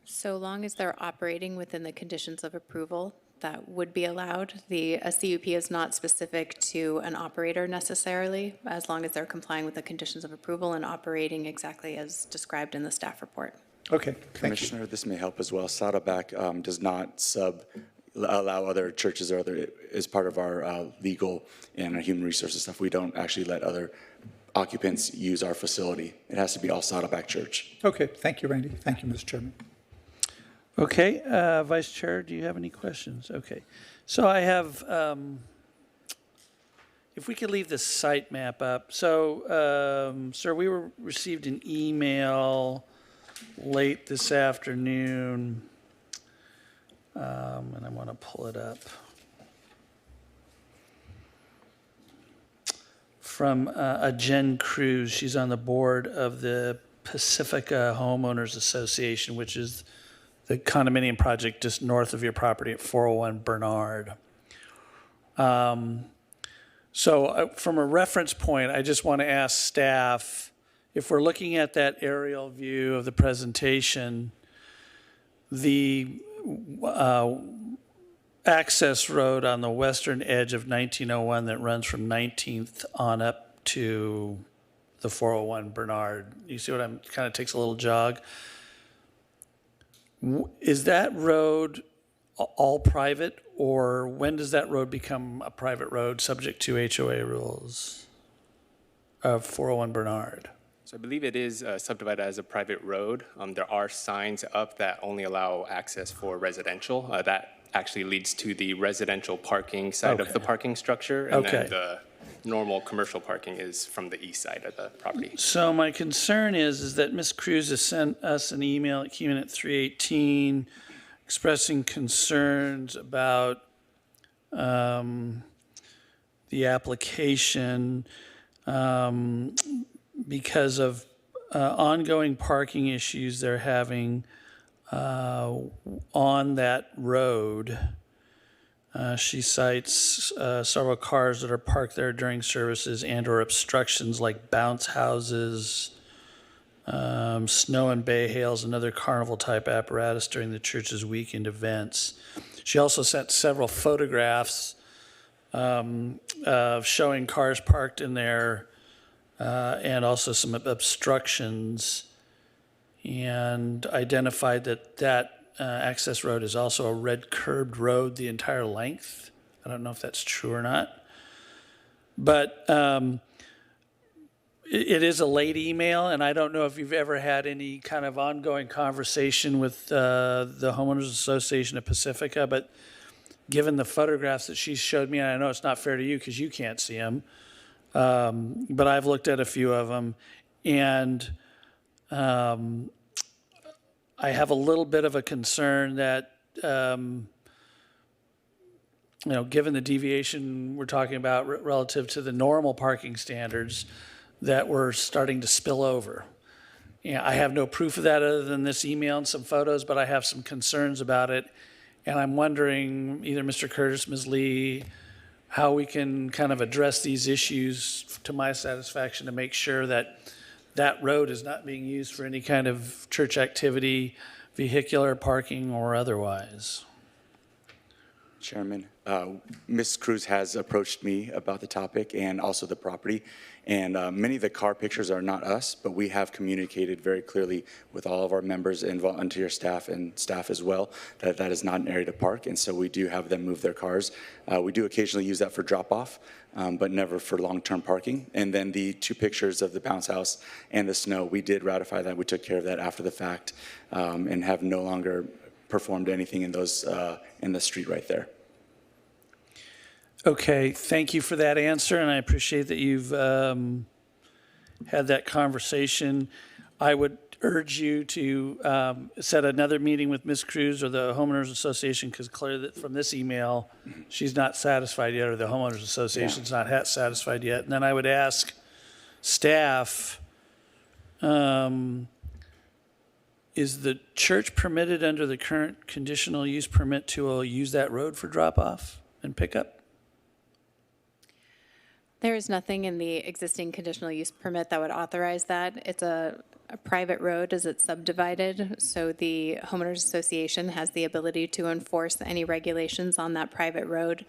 So long as they're operating within the conditions of approval, that would be allowed. A CUP is not specific to an operator necessarily, as long as they're complying with the conditions of approval and operating exactly as described in the staff report. Okay, thank you. Commissioner, this may help as well. Saddleback does not allow other churches or as part of our legal and our human resources stuff. We don't actually let other occupants use our facility. It has to be all Saddleback Church. Okay, thank you, Randy. Thank you, Mr. Chairman. Okay, Vice Chair, do you have any questions? Okay, so I have, if we could leave the site map up. So, sir, we received an email late this afternoon, and I want to pull it up, from a Jen Cruz. She's on the board of the Pacifica Homeowners Association, which is the condominium project just north of your property at 401 Bernard. So from a reference point, I just want to ask staff, if we're looking at that aerial view of the presentation, the access road on the western edge of 1901 that runs from 19th on up to the 401 Bernard, you see what I'm, kind of takes a little jog. Is that road all private, or when does that road become a private road subject to HOA rules of 401 Bernard? So I believe it is subdivided as a private road. There are signs up that only allow access for residential. That actually leads to the residential parking side of the parking structure, and then the normal commercial parking is from the east side of the property. So my concern is that Ms. Cruz has sent us an email that came in at 3:18 expressing concerns about the application because of ongoing parking issues they're having on that road. She cites several cars that are parked there during services and or obstructions like bounce houses, snow and bay hails, and other carnival type apparatus during the church's weekend events. She also sent several photographs of showing cars parked in there and also some obstructions, and identified that access road is also a red curbed road the entire length. I don't know if that's true or not. But it is a late email, and I don't know if you've ever had any kind of ongoing conversation with the Homeowners Association of Pacifica, but given the photographs that she showed me, and I know it's not fair to you because you can't see them, but I've looked at a few of them, and I have a little bit of a concern that given the deviation we're talking about relative to the normal parking standards, that we're starting to spill over. I have no proof of that other than this email and some photos, but I have some concerns about it. And I'm wondering, either Mr. Curtis, Ms. Lee, how we can kind of address these issues to my satisfaction to make sure that that road is not being used for any kind of church activity, vehicular parking or otherwise. Chairman, Ms. Cruz has approached me about the topic and also the property. And many of the car pictures are not us, but we have communicated very clearly with all of our members and volunteer staff and staff as well that that is not an area to park. And so we do have them move their cars. We do occasionally use that for drop-off, but never for long-term parking. And then the 2 pictures of the bounce house and the snow, we did ratify that. We took care of that after the fact and have no longer performed anything in those in the street right there. Okay, thank you for that answer, and I appreciate that you've had that conversation. I would urge you to set another meeting with Ms. Cruz or the Homeowners Association, because clearly that from this email, she's not satisfied yet, or the Homeowners Association's not satisfied yet. And then I would ask staff, is the church permitted under the current conditional use permit to use that road for drop-off and pickup? There is nothing in the existing conditional use permit that would authorize that. It's a private road as it's subdivided, so the homeowners association has the ability to enforce any regulations on that private road.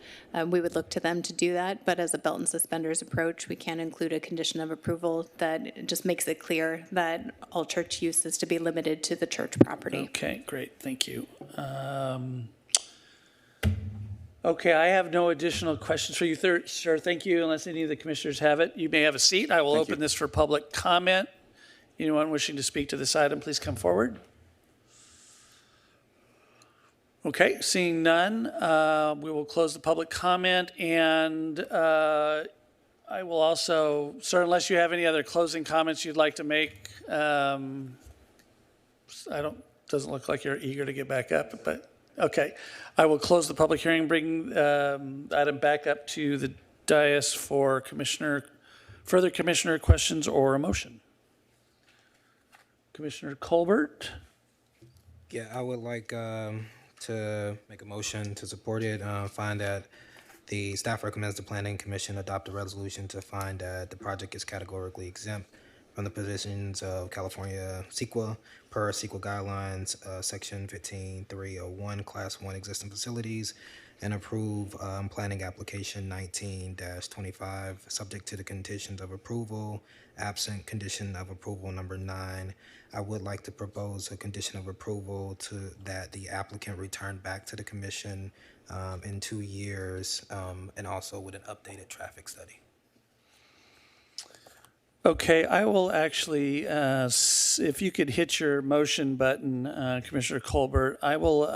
We would look to them to do that, but as a belt and suspenders approach, we can include a condition of approval that just makes it clear that all church use is to be limited to the church property. Okay, great, thank you. Okay, I have no additional questions for you, sir. Thank you, unless any of the commissioners have it. You may have a seat. I will open this for public comment. Anyone wishing to speak to this item, please come forward. Okay, seeing none, we will close the public comment, and I will also, sir, unless you have any other closing comments you'd like to make, doesn't look like you're eager to get back up, but okay. I will close the public hearing, bring the item back up to the dais for further commissioner questions or a motion. Commissioner Colbert? Yeah, I would like to make a motion to support it. Find that the staff recommends the Planning Commission adopt a resolution to find that the project is categorically exempt from the provisions of California CEQA per CEQA guidelines, section 15.301, class 1 existing facilities, and approve planning application 19-25, subject to the conditions of approval, absent condition of approval number 9. I would like to propose a condition of approval that the applicant return back to the commission in 2 years, and also with an updated traffic study. Okay, I will actually, if you could hit your motion button, Commissioner Colbert, I will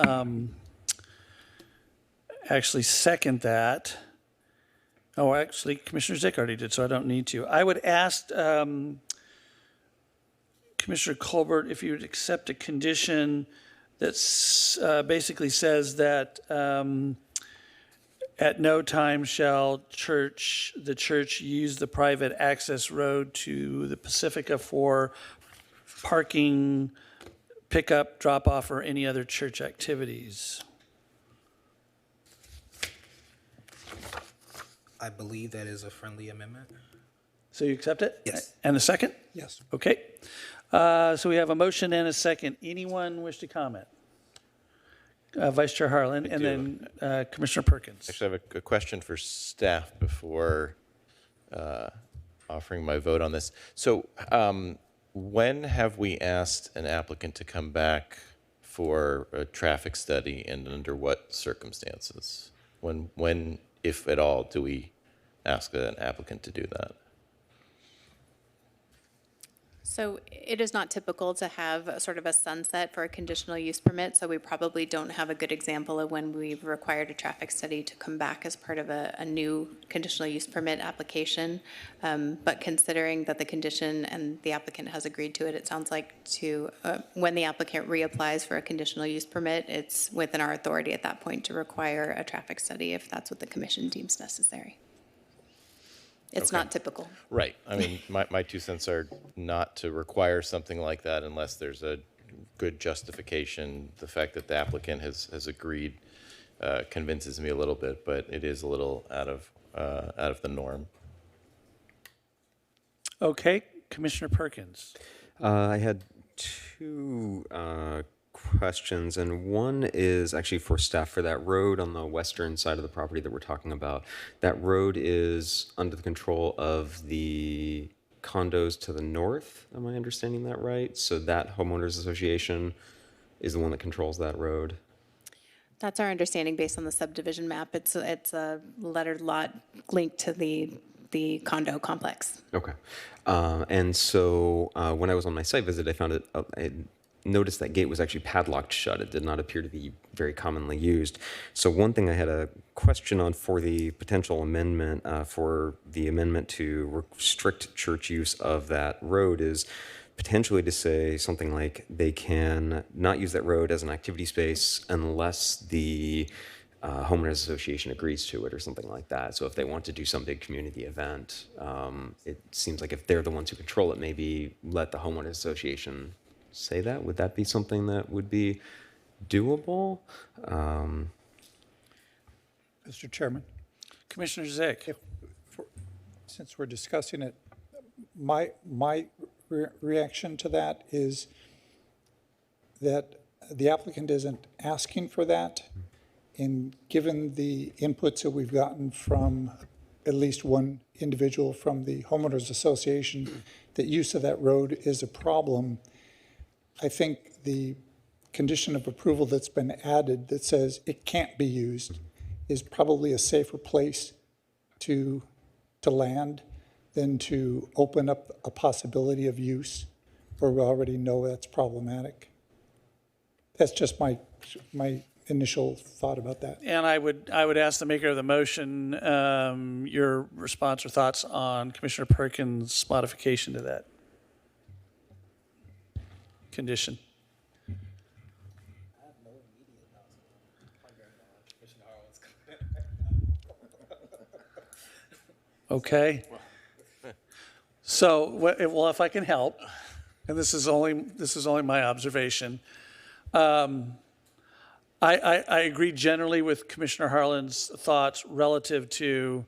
actually second that. Oh, actually, Commissioner Zick already did, so I don't need to. I would ask Commissioner Colbert if you would accept a condition that basically says that at no time shall the church use the private access road to the Pacifica for parking, pickup, drop-off, or any other church activities. I believe that is a friendly amendment. So you accept it? Yes. And the second? Yes. Okay. So we have a motion and a second. Anyone wish to comment? Vice Chair Harlan, and then Commissioner Perkins. Actually, I have a question for staff before offering my vote on this. So when have we asked an applicant to come back for a traffic study, and under what circumstances? When, if at all, do we ask an applicant to do that? So it is not typical to have a sort of a sunset for a conditional use permit, so we probably don't have a good example of when we've required a traffic study to come back as part of a new conditional use permit application. But considering that the condition and the applicant has agreed to it, it sounds like when the applicant reapplies for a conditional use permit, it's within our authority at that point to require a traffic study if that's what the commission deems necessary. It's not typical. Right. I mean, my 2 cents are not to require something like that unless there's a good justification. The fact that the applicant has agreed convinces me a little bit, but it is a little out of the norm. Okay, Commissioner Perkins. I had two questions, and one is actually for staff for that road on the western side of the property that we're talking about. That road is under the control of the condos to the north. Am I understanding that right? So that homeowners association is the one that controls that road. That's our understanding based on the subdivision map. It's a lettered lot linked to the condo complex. Okay. And so when I was on my site visit, I found it. I noticed that gate was actually padlocked shut. It did not appear to be very commonly used. So one thing I had a question on for the potential amendment, for the amendment to restrict church use of that road is potentially to say something like they can not use that road as an activity space unless the homeowners association agrees to it or something like that. So if they want to do some big community event, it seems like if they're the ones who control it, maybe let the homeowners association say that. Would that be something that would be doable? Mr. Chairman, Commissioner Zick. since we're discussing it, my reaction to that is that the applicant isn't asking for that. And given the inputs that we've gotten from at least one individual from the homeowners association, that use of that road is a problem, I think the condition of approval that's been added that says it can't be used is probably a safer place to land than to open up a possibility of use where we already know that's problematic. That's just my initial thought about that. And I would ask the maker of the motion your response or thoughts on Commissioner Perkins' modification to that condition. Okay. So, well, if I can help, and this is only my observation. I agree generally with Commissioner Harlan's thoughts relative to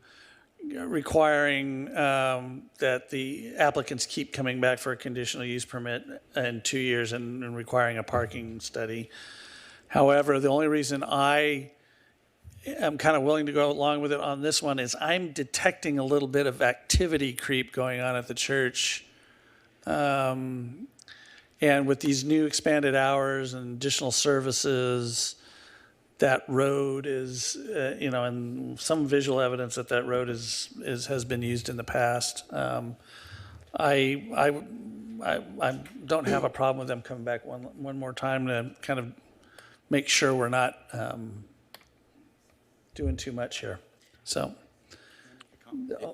requiring that the applicants keep coming back for a conditional use permit in 2 years and requiring a parking study. However, the only reason I am kind of willing to go along with it on this one is I'm detecting a little bit of activity creep going on at the church. And with these new expanded hours and additional services, that road is, and some visual evidence that that road has been used in the past. I don't have a problem with them coming back one more time to kind of make sure we're not doing too much here. So,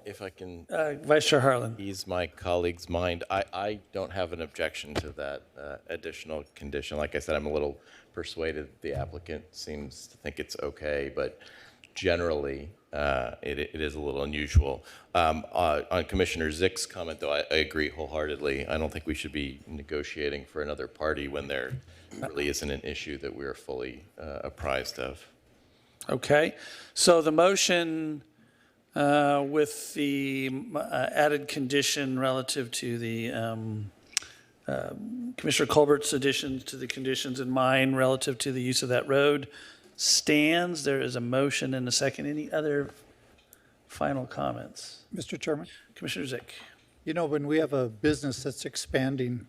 If I can Vice Chair Harlan. ease my colleague's mind, I don't have an objection to that additional condition. Like I said, I'm a little persuaded the applicant seems to think it's okay, but generally it is a little unusual. On Commissioner Zick's comment, though, I agree wholeheartedly. I don't think we should be negotiating for another party when there really isn't an issue that we are fully apprised of. Okay, so the motion with the added condition relative to the Commissioner Colbert's additions to the conditions in mind relative to the use of that road stands. There is a motion and a second. Any other final comments? Mr. Chairman? Commissioner Zick. You know, when we have a business that's expanding,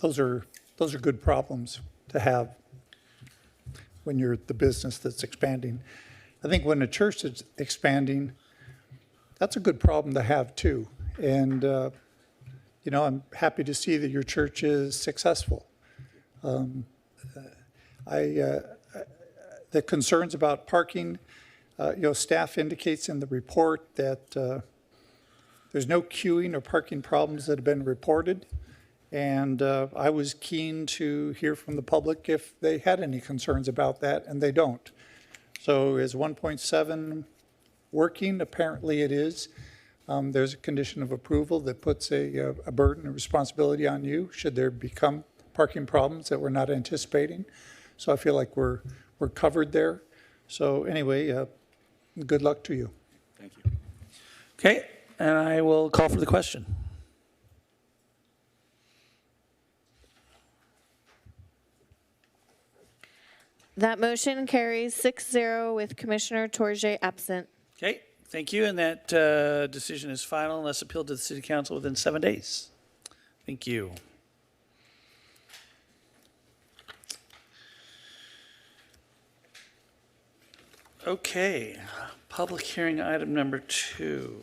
those are good problems to have when you're the business that's expanding. I think when a church is expanding, that's a good problem to have too. And, I'm happy to see that your church is successful. The concerns about parking, staff indicates in the report that there's no queuing or parking problems that have been reported. And I was keen to hear from the public if they had any concerns about that, and they don't. So is 1.7 working? Apparently it is. There's a condition of approval that puts a burden and responsibility on you should there become parking problems that we're not anticipating. So I feel like we're covered there. So anyway, good luck to you. Thank you. Okay, and I will call for the question. That motion carries 6-0 with Commissioner Torje absent. Okay, thank you, and that decision is final unless appealed to the City Council within 7 days. Thank you. Okay, public hearing item number 2.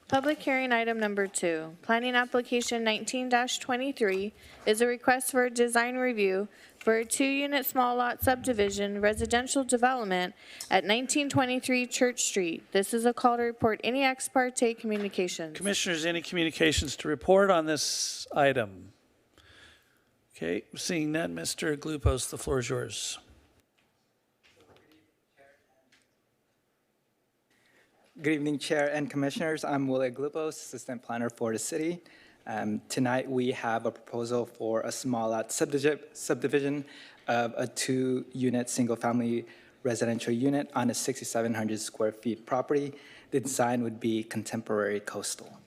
Public hearing item number 2, planning application 19-23 is a request for a design review for a 2-unit small lot subdivision residential development at 1923 Church Street. This is a call to report any ex parte communications. Commissioners, any communications to report on this item? Okay, seeing none, Mr. Glupos, the floor is yours. Good evening, Chair and Commissioners. I'm Willie Glupos, Assistant Planner for the City. Tonight we have a proposal for a small lot subdivision of a 2-unit single-family residential unit on a 6,700 square feet property. The design would be contemporary coastal.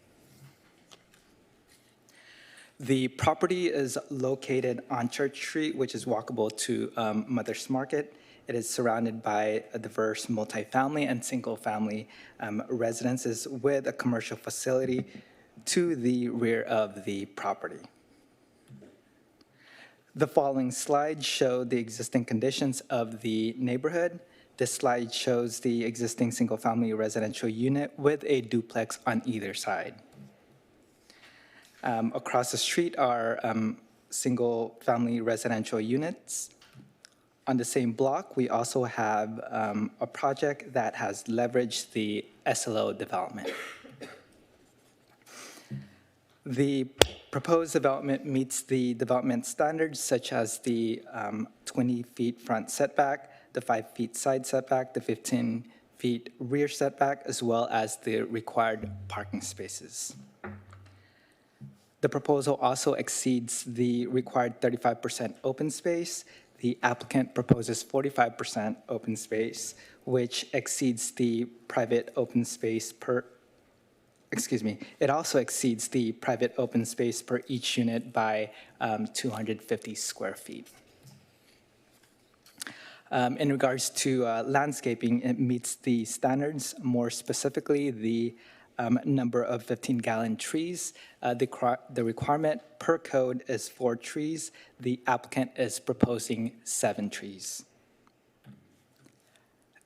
The property is located on Church Street, which is walkable to Mother's Market. It is surrounded by a diverse multifamily and single-family residences with a commercial facility to the rear of the property. The following slides show the existing conditions of the neighborhood. This slide shows the existing single-family residential unit with a duplex on either side. Across the street are single-family residential units. On the same block, we also have a project that has leveraged the SLO development. The proposed development meets the development standards such as the 20 feet front setback, the 5 feet side setback, the 15 feet rear setback, as well as the required parking spaces. The proposal also exceeds the required 35% open space. The applicant proposes 45% open space, which exceeds the private open space it also exceeds the private open space per each unit by 250 square feet. In regards to landscaping, it meets the standards, more specifically the number of 15-gallon trees. The requirement per code is 4 trees. The applicant is proposing 7 trees.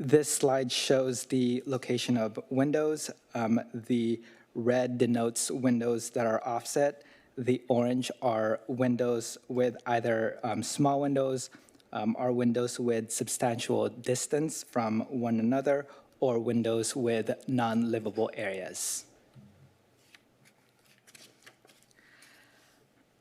This slide shows the location of windows. The red denotes windows that are offset. The orange are windows with either small windows or windows with substantial distance from one another, or windows with non-livable areas.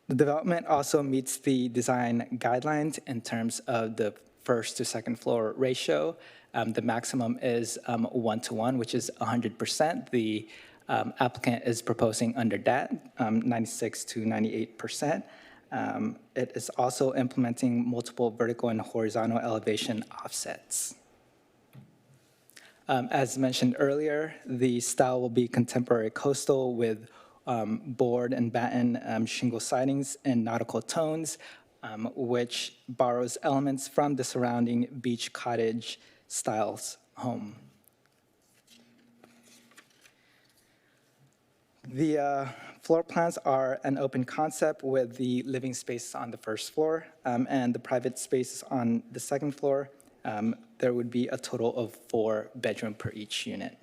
The development also meets the design guidelines in terms of the first to second floor ratio. The maximum is 1-to-1, which is 100%. The applicant is proposing under that, 96 to 98%. It is also implementing multiple vertical and horizontal elevation offsets. As mentioned earlier, the style will be contemporary coastal with board and batten shingle sidings in nautical tones, which borrows elements from the surrounding beach cottage styles home. The floor plans are an open concept with the living space on the first floor and the private spaces on the second floor. There would be a total of 4 bedrooms per each unit.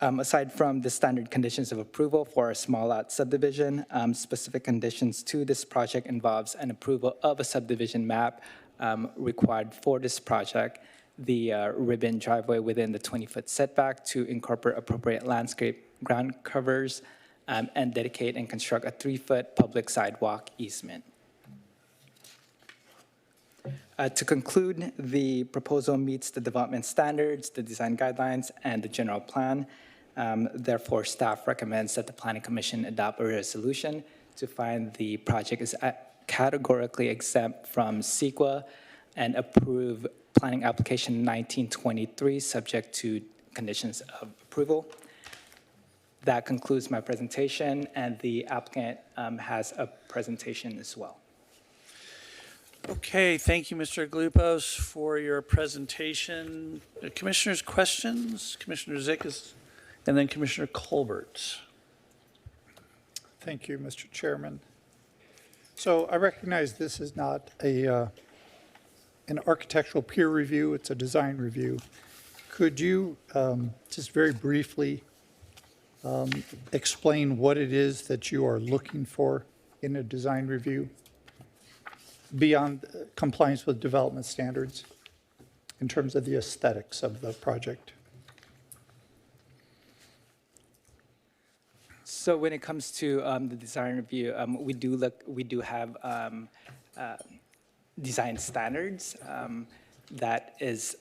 Aside from the standard conditions of approval for a small lot subdivision, specific conditions to this project involves an approval of a subdivision map required for this project, the ribbon driveway within the 20-foot setback to incorporate appropriate landscape ground covers, and dedicate and construct a 3-foot public sidewalk easement. To conclude, the proposal meets the development standards, the design guidelines, and the general plan. Therefore, staff recommends that the Planning Commission adopt a resolution to find the project is categorically exempt from CEQA and approve Planning Application 1923, subject to conditions of approval. That concludes my presentation, and the applicant has a presentation as well. Okay, thank you, Mr. Glupos, for your presentation. Commissioners, questions? Commissioner Zikas, and then Commissioner Colbert. Thank you, Mr. Chairman. So I recognize this is not an architectural peer review, it's a design review. Could you just very briefly explain what it is that you are looking for in a design review beyond compliance with development standards in terms of the aesthetics of the project? So when it comes to the design review, we do have design standards that is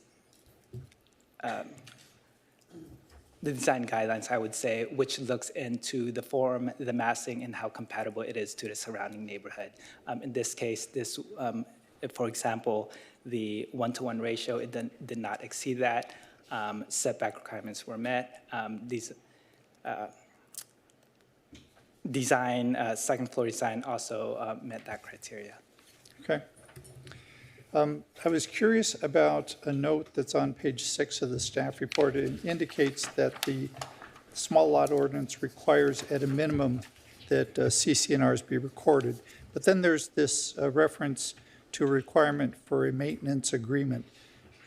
the design guidelines, I would say, which looks into the form, the massing, and how compatible it is to the surrounding neighborhood. In this case, if, for example, the 1-to-1 ratio, it did not exceed that. Setback requirements were met. These second floor design also met that criteria. Okay. I was curious about a note that's on page 6 of the staff report. It indicates that the small lot ordinance requires at a minimum that CC&Rs be recorded. But then there's this reference to a requirement for a maintenance agreement.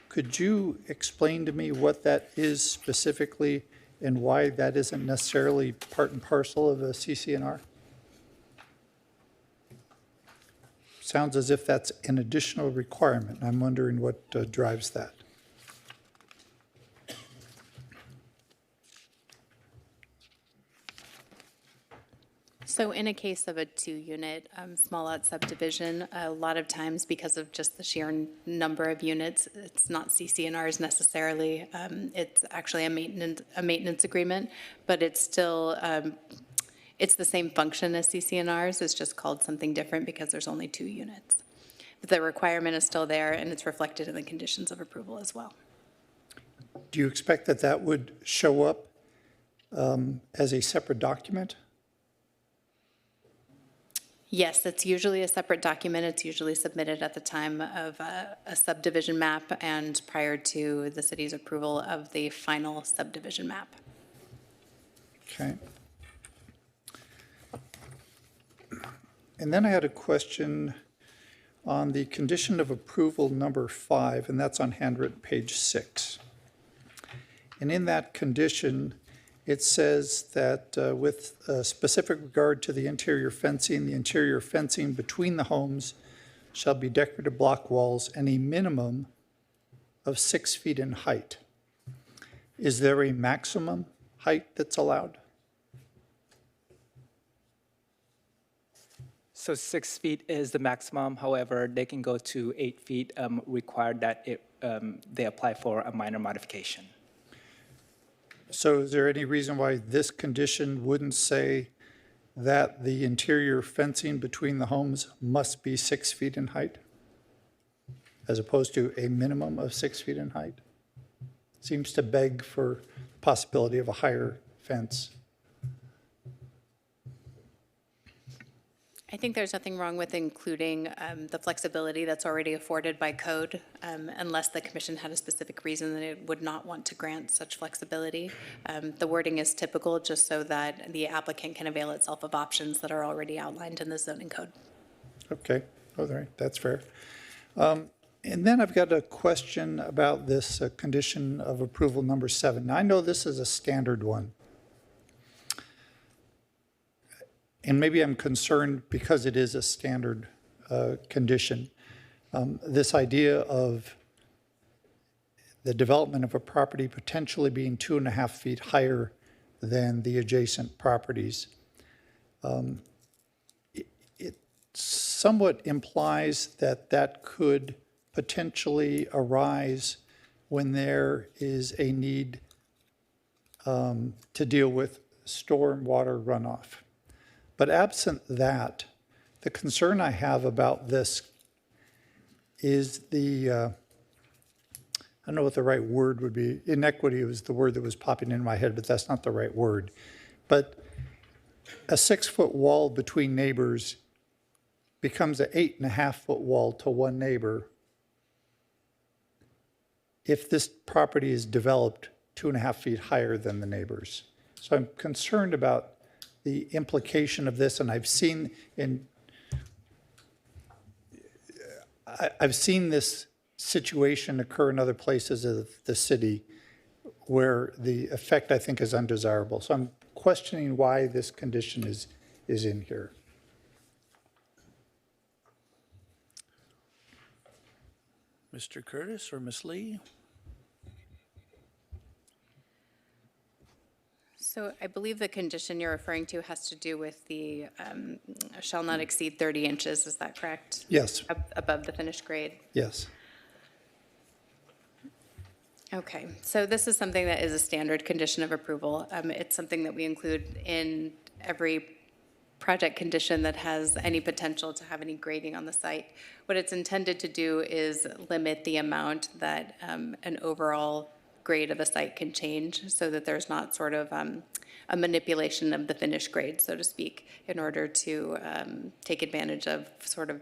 Could you explain to me what that is specifically and why that isn't necessarily part and parcel of a CC&R? Sounds as if that's an additional requirement. I'm wondering what drives that. So in a case of a 2-unit small lot subdivision, a lot of times because of just the sheer number of units, it's not CC&Rs necessarily. It's actually a maintenance agreement, but it's still it's the same function as CC&Rs. It's just called something different because there's only 2 units. But the requirement is still there, and it's reflected in the conditions of approval as well. Do you expect that that would show up as a separate document? Yes, it's usually a separate document. It's usually submitted at the time of a subdivision map and prior to the city's approval of the final subdivision map. Okay. And then I had a question on the condition of approval number 5, and that's on handwritten page 6. And in that condition, it says that with specific regard to the interior fencing between the homes shall be decorative block walls and a minimum of 6 feet in height. Is there a maximum height that's allowed? So 6 feet is the maximum. However, they can go to 8 feet, required that they apply for a minor modification. So is there any reason why this condition wouldn't say that the interior fencing between the homes must be 6 feet in height, as opposed to a minimum of 6 feet in height? Seems to beg for the possibility of a higher fence. I think there's nothing wrong with including the flexibility that's already afforded by code, unless the commission had a specific reason that it would not want to grant such flexibility. The wording is typical just so that the applicant can avail itself of options that are already outlined in the zoning code. Okay, all right, that's fair. And then I've got a question about this condition of approval number 7. Now, I know this is a standard one. And maybe I'm concerned because it is a standard condition. This idea of the development of a property potentially being 2.5 feet higher than the adjacent properties. It somewhat implies that that could potentially arise when there is a need to deal with stormwater runoff. But absent that, the concern I have about this is the, I don't know what the right word would be. Inequity was the word that was popping in my head, but that's not the right word. But a 6-foot wall between neighbors becomes an 8.5-foot wall to one neighbor if this property is developed 2.5 feet higher than the neighbors. So I'm concerned about the implication of this, and I've seen this situation occur in other places of the city where the effect, I think, is undesirable. So I'm questioning why this condition is in here. Mr. Curtis or Ms. Lee? So I believe the condition you're referring to has to do with the shall not exceed 30 inches, is that correct? Yes. Above the finished grade? Yes. Okay, so this is something that is a standard condition of approval. It's something that we include in every project condition that has any potential to have any grading on the site. What it's intended to do is limit the amount that an overall grade of a site can change so that there's not sort of a manipulation of the finished grade, so to speak, in order to take advantage of sort of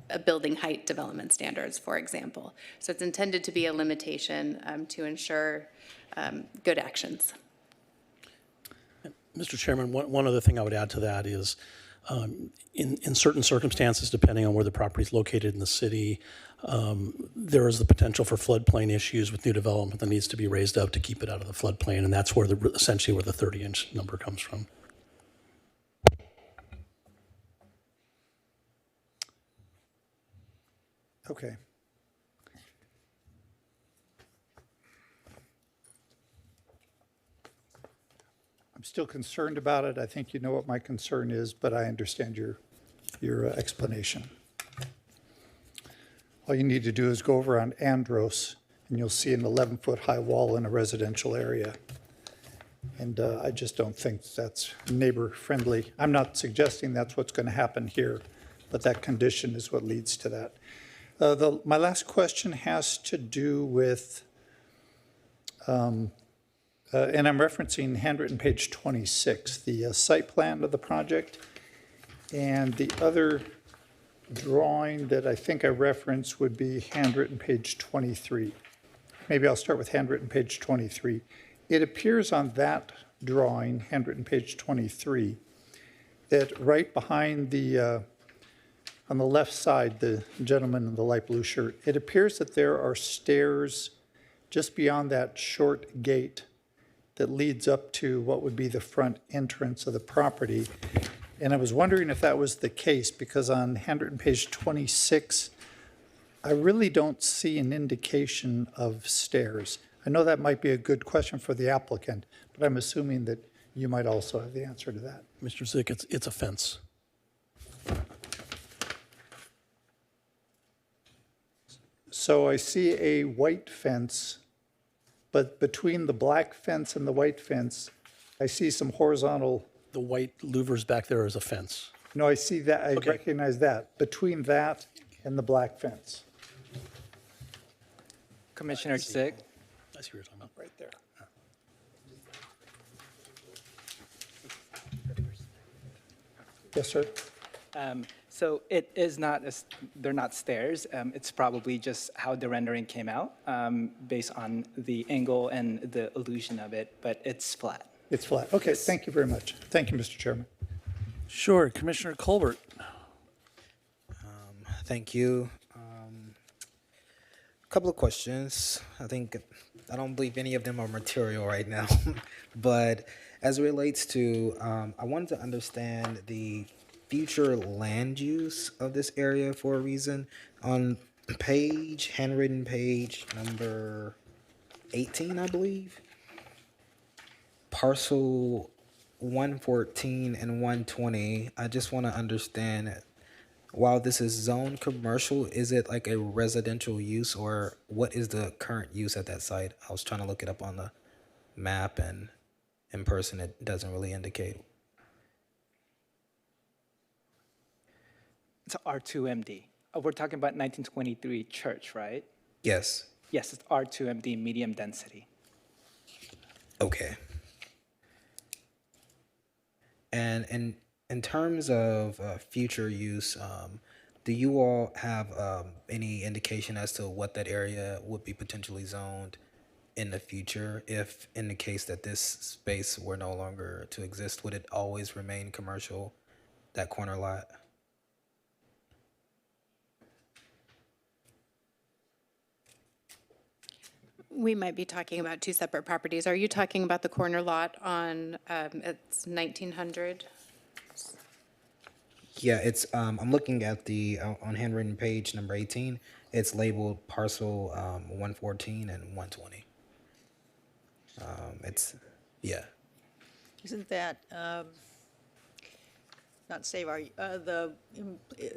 a building height development standards, for example. So it's intended to be a limitation to ensure good actions. Mr. Chairman, one other thing I would add to that is in certain circumstances, depending on where the property is located in the city, there is the potential for floodplain issues with new development that needs to be raised up to keep it out of the floodplain, and that's where essentially where the 30-inch number comes from. Okay. I'm still concerned about it. I think you know what my concern is, but I understand your explanation. All you need to do is go over on Andros, and you'll see an 11-foot high wall in a residential area. And I just don't think that's neighbor-friendly. I'm not suggesting that's what's going to happen here, but that condition is what leads to that. My last question has to do with, and I'm referencing handwritten page 26, the site plan of the project. And the other drawing that I think I referenced would be handwritten page 23. Maybe I'll start with handwritten page 23. It appears on that drawing, handwritten page 23, that right behind the, on the left side, the gentleman in the light blue shirt, it appears that there are stairs just beyond that short gate that leads up to what would be the front entrance of the property. And I was wondering if that was the case, because on handwritten page 26, I really don't see an indication of stairs. I know that might be a good question for the applicant, but I'm assuming that you might also have the answer to that. Mr. Zick, it's a fence. So I see a white fence, but between the black fence and the white fence, I see some horizontal. The white louvers back there is a fence. No, I see that, I Okay. recognize that, between that and the black fence. Commissioner Sick. I see what you're talking about. Right there. Yes, sir? So it is not, they're not stairs. It's probably just how the rendering came out based on the angle and the illusion of it, but it's flat. It's flat. Okay, thank you very much. Thank you, Mr. Chairman. Sure, Commissioner Colbert. Thank you. Couple of questions. I don't believe any of them are material right now, but as it relates to, I wanted to understand the future land use of this area for a reason. On handwritten page number 18, I believe, parcel 114 and 120, I just want to understand, while this is zone commercial, is it like a residential use, or what is the current use at that site? I was trying to look it up on the map, and in person it doesn't really indicate. It's R2MD. We're talking about 1923 church, right? Yes. Yes, it's R2MD, medium density. Okay. And in terms of future use, do you all have any indication as to what that area would be potentially zoned in the future? If in the case that this space were no longer to exist, would it always remain commercial, that corner lot? We might be talking about two separate properties. Are you talking about the corner lot on, it's 1900? Yeah, it's, I'm looking at the, on handwritten page number 18, it's labeled parcel 114 and 120. Yeah. Isn't that, not Save Our, the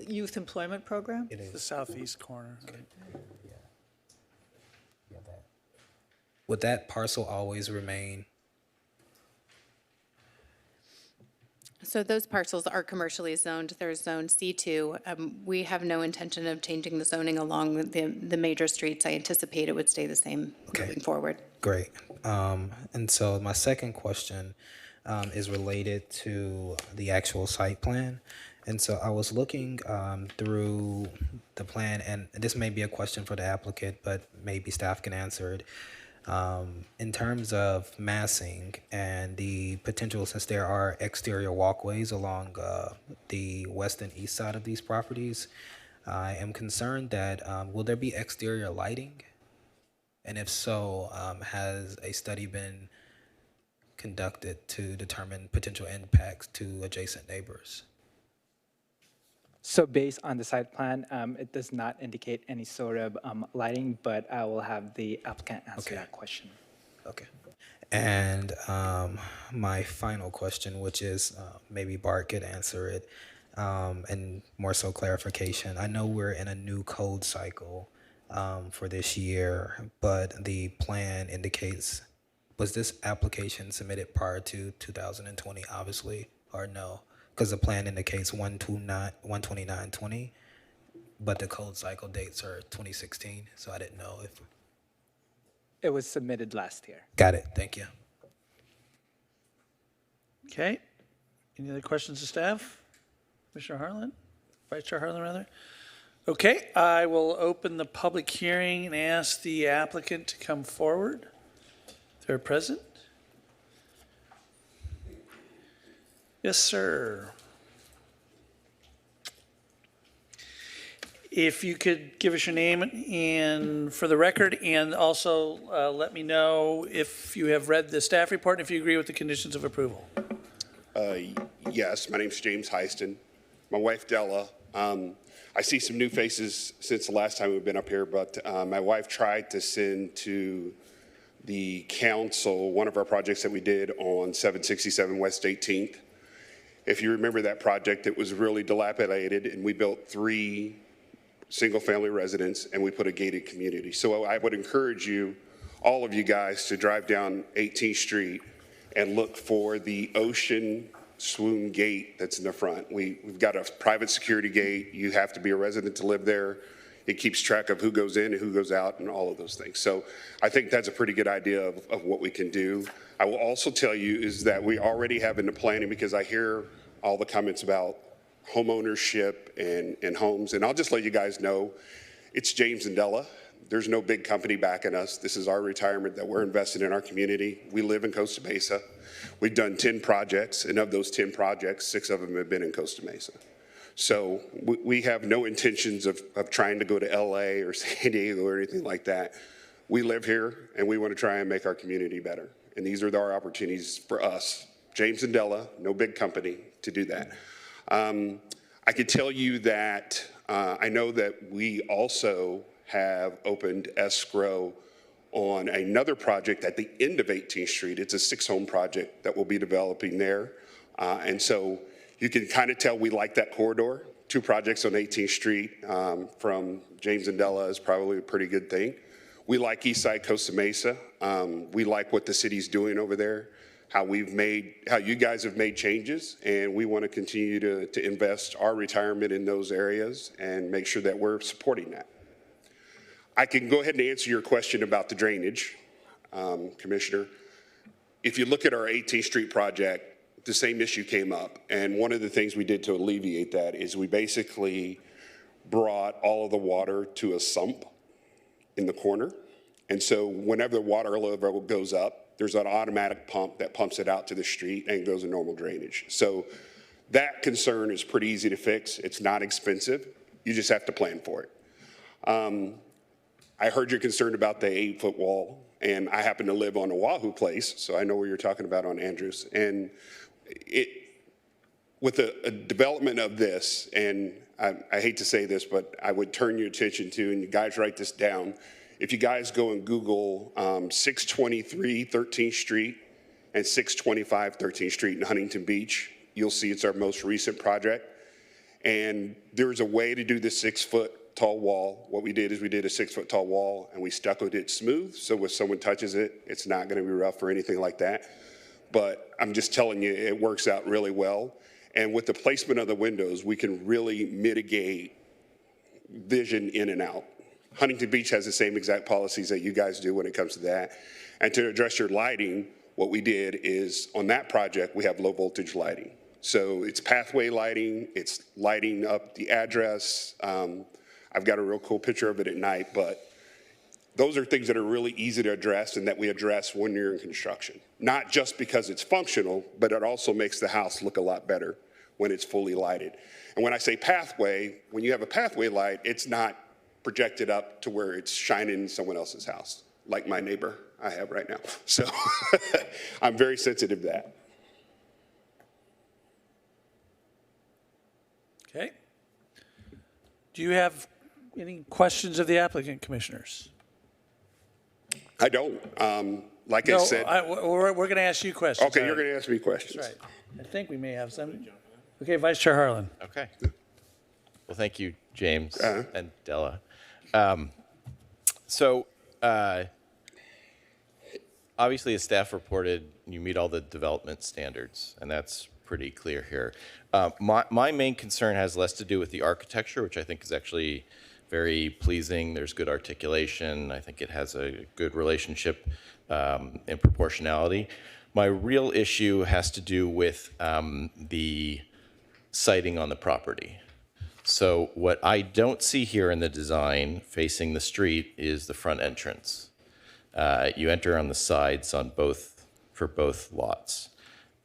youth employment program? It is. The southeast corner. Would that parcel always remain? So those parcels are commercially zoned. They're zone C2. We have no intention of changing the zoning along the major streets. I anticipate it would stay the same moving forward. Great. And so my second question is related to the actual site plan. And so I was looking through the plan, and this may be a question for the applicant, but maybe staff can answer it. In terms of massing and the potential, since there are exterior walkways along the west and east side of these properties, I am concerned that will there be exterior lighting? And if so, has a study been conducted to determine potential impacts to adjacent neighbors? So based on the site plan, it does not indicate any sort of lighting, but I will have the applicant answer that question. Okay. And my final question, which is maybe Bart could answer it, and more so clarification. I know we're in a new code cycle for this year, but the plan indicates, was this application submitted prior to 2020, obviously, or no? Because the plan indicates 129/20, but the code cycle dates are 2016, so I didn't know if. It was submitted last year. Got it, thank you. Okay. Any other questions to staff? Commissioner Harlan? Vice Chair Harlan, rather? Okay, I will open the public hearing and ask the applicant to come forward. If they're present. Yes, sir. If you could give us your name and for the record, and also let me know if you have read the staff report and if you agree with the conditions of approval. Yes, my name's James Heiston. My wife, Della. I see some new faces since the last time we've been up here, but my wife tried to send to the council one of our projects that we did on 767 West 18th. If you remember that project, it was really dilapidated, and we built 3 single-family residents, and we put a gated community. So I would encourage you, all of you guys, to drive down 18th Street and look for the Ocean Swoon gate that's in the front. We've got a private security gate. You have to be a resident to live there. It keeps track of who goes in and who goes out and all of those things. So I think that's a pretty good idea of what we can do. I will also tell you is that we already have in the planning, because I hear all the comments about home ownership and homes. And I'll just let you guys know, it's James and Della. There's no big company backing us. This is our retirement that we're invested in our community. We live in Costa Mesa. We've done 10 projects, and of those 10 projects, 6 of them have been in Costa Mesa. So we have no intentions of trying to go to LA or San Diego or anything like that. We live here and we want to try and make our community better. And these are our opportunities for us, James and Della, no big company, to do that. I can tell you that I know that we also have opened escrow on another project at the end of 18th Street. It's a 6-home project that we'll be developing there. And so you can kind of tell we like that corridor. 2 projects on 18th Street from James and Della is probably a pretty good thing. We like Eastside Costa Mesa. We like what the city's doing over there, how you guys have made changes, and we want to continue to invest our retirement in those areas and make sure that we're supporting that. I can go ahead and answer your question about the drainage, Commissioner. If you look at our 18th Street project, the same issue came up, and one of the things we did to alleviate that is we basically brought all of the water to a sump in the corner. And so whenever the water level goes up, there's an automatic pump that pumps it out to the street and goes in normal drainage. So that concern is pretty easy to fix. It's not expensive. You just have to plan for it. I heard you're concerned about the 8-foot wall, and I happen to live on Oahu Place, so I know where you're talking about on Andrews. And with a development of this, and I hate to say this, but I would turn your attention to, and you guys write this down, if you guys go and Google 623 13th Street and 625 13th Street in Huntington Beach, you'll see it's our most recent project. And there's a way to do the 6-foot tall wall. What we did is we did a 6-foot tall wall and we stuccoed it smooth, so when someone touches it, it's not gonna be rough or anything like that. But I'm just telling you, it works out really well. And with the placement of the windows, we can really mitigate vision in and out. Huntington Beach has the same exact policies that you guys do when it comes to that. And to address your lighting, what we did is on that project, we have low voltage lighting. So it's pathway lighting, it's lighting up the address. I've got a real cool picture of it at night, but those are things that are really easy to address and that we address when you're in construction. Not just because it's functional, but it also makes the house look a lot better when it's fully lighted. And when I say pathway, when you have a pathway light, it's not projected up to where it's shining in someone else's house, like my neighbor I have right now. So I'm very sensitive to that. Okay. Do you have any questions of the applicant, commissioners? I don't. Like I No, said. we're going to ask you questions. Okay, you're going to ask me questions. That's right. I think we may have some. Okay, Vice Chair Harlan. Okay. Well, thank you, James and Della. Obviously, as staff reported, you meet all the development standards, and that's pretty clear here. My main concern has less to do with the architecture, which I think is actually very pleasing. There's good articulation. I think it has a good relationship and proportionality. My real issue has to do with the siting on the property. So what I don't see here in the design facing the street is the front entrance. You enter on the sides for both lots.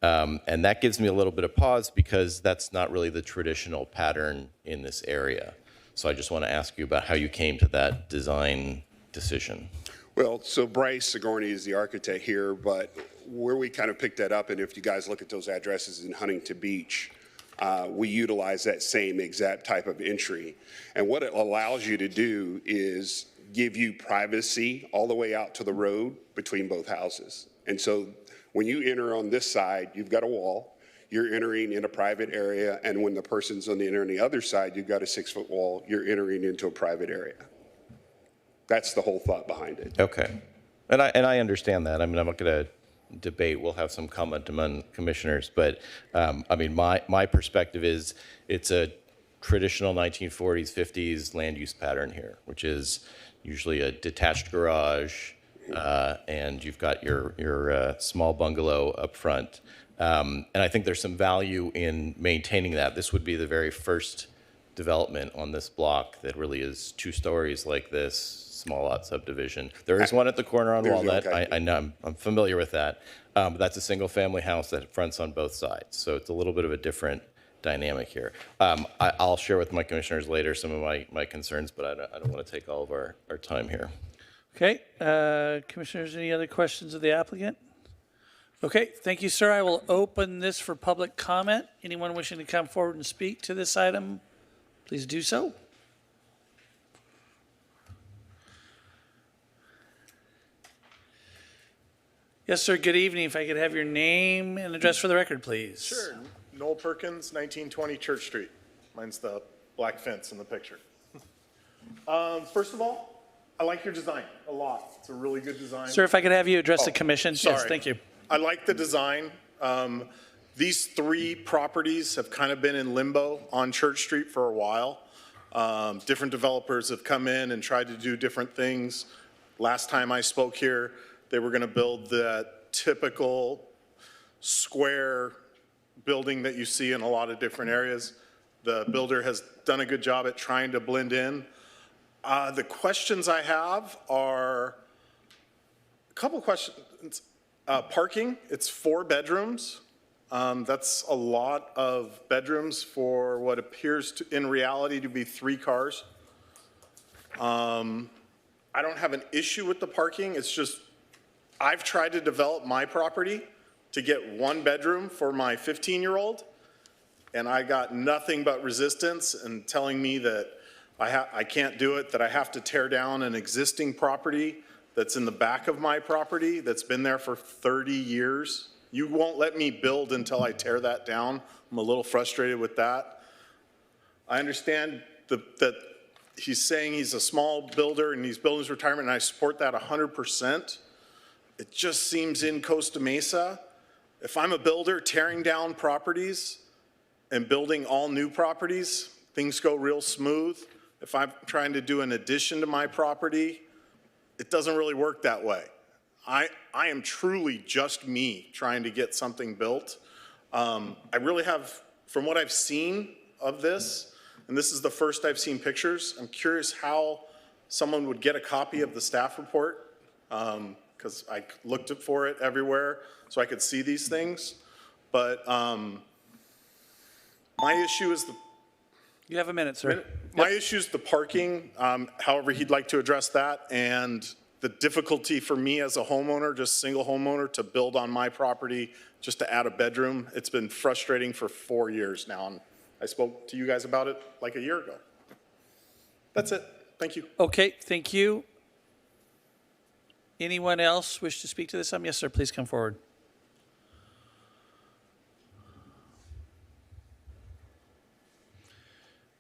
And that gives me a little bit of pause because that's not really the traditional pattern in this area. So I just want to ask you about how you came to that design decision. Well, so Bryce Sigourney is the architect here, but where we kind of picked that up, and if you guys look at those addresses in Huntington Beach, we utilize that same exact type of entry. And what it allows you to do is give you privacy all the way out to the road between both houses. And so when you enter on this side, you've got a wall. You're entering in a private area, and when the person's on the other side, you've got a 6-foot wall. You're entering into a private area. That's the whole thought behind it. Okay, and I understand that. I mean, I'm not going to debate. We'll have some comment among commissioners, but I mean, my perspective is it's a traditional 1940s, 50s land use pattern here, which is usually a detached garage, and you've got your small bungalow up front. And I think there's some value in maintaining that. This would be the very first development on this block that really is 2 stories like this, small lot subdivision. There is one at the corner on Walnut. I know, I'm familiar with that. But that's a single family house that fronts on both sides. So it's a little bit of a different dynamic here. I'll share with my commissioners later some of my concerns, but I don't want to take all of our time here. Okay, commissioners, any other questions of the applicant? Okay, thank you, sir. I will open this for public comment. Anyone wishing to come forward and speak to this item, please do so. Yes, sir, good evening. If I could have your name and address for the record, please. Sure. Noel Perkins, 1920 Church Street. Mine's the black fence in the picture. First of all, I like your design a lot. It's a really good design. Sir, if I could have you address the Oh, commission. sorry. Yes, thank you. I like the design. These three properties have kind of been in limbo on Church Street for a while. Different developers have come in and tried to do different things. Last time I spoke here, they were going to build that typical square building that you see in a lot of different areas. The builder has done a good job at trying to blend in. The questions I have are a couple questions. Parking, it's 4 bedrooms. That's a lot of bedrooms for what appears to, in reality, to be 3 cars. I don't have an issue with the parking. It's just, I've tried to develop my property to get 1 bedroom for my 15-year-old, and I got nothing but resistance and telling me that I can't do it, that I have to tear down an existing property that's in the back of my property that's been there for 30 years. You won't let me build until I tear that down. I'm a little frustrated with that. I understand that he's saying he's a small builder and he's building his retirement, and I support that 100%. It just seems in Costa Mesa, if I'm a builder tearing down properties and building all new properties, things go real smooth. If I'm trying to do an addition to my property, it doesn't really work that way. I am truly just me trying to get something built. I really have, from what I've seen of this, and this is the first I've seen pictures, I'm curious how someone would get a copy of the staff report, because I looked for it everywhere so I could see these things. But my issue is You have a minute, sir. my issue is the parking, however he'd like to address that, and the difficulty for me as a homeowner, just single homeowner, to build on my property just to add a bedroom. It's been frustrating for 4 years now, and I spoke to you guys about it like a year ago. That's it. Thank you. Okay, thank you. Anyone else wish to speak to this item? Yes, sir, please come forward.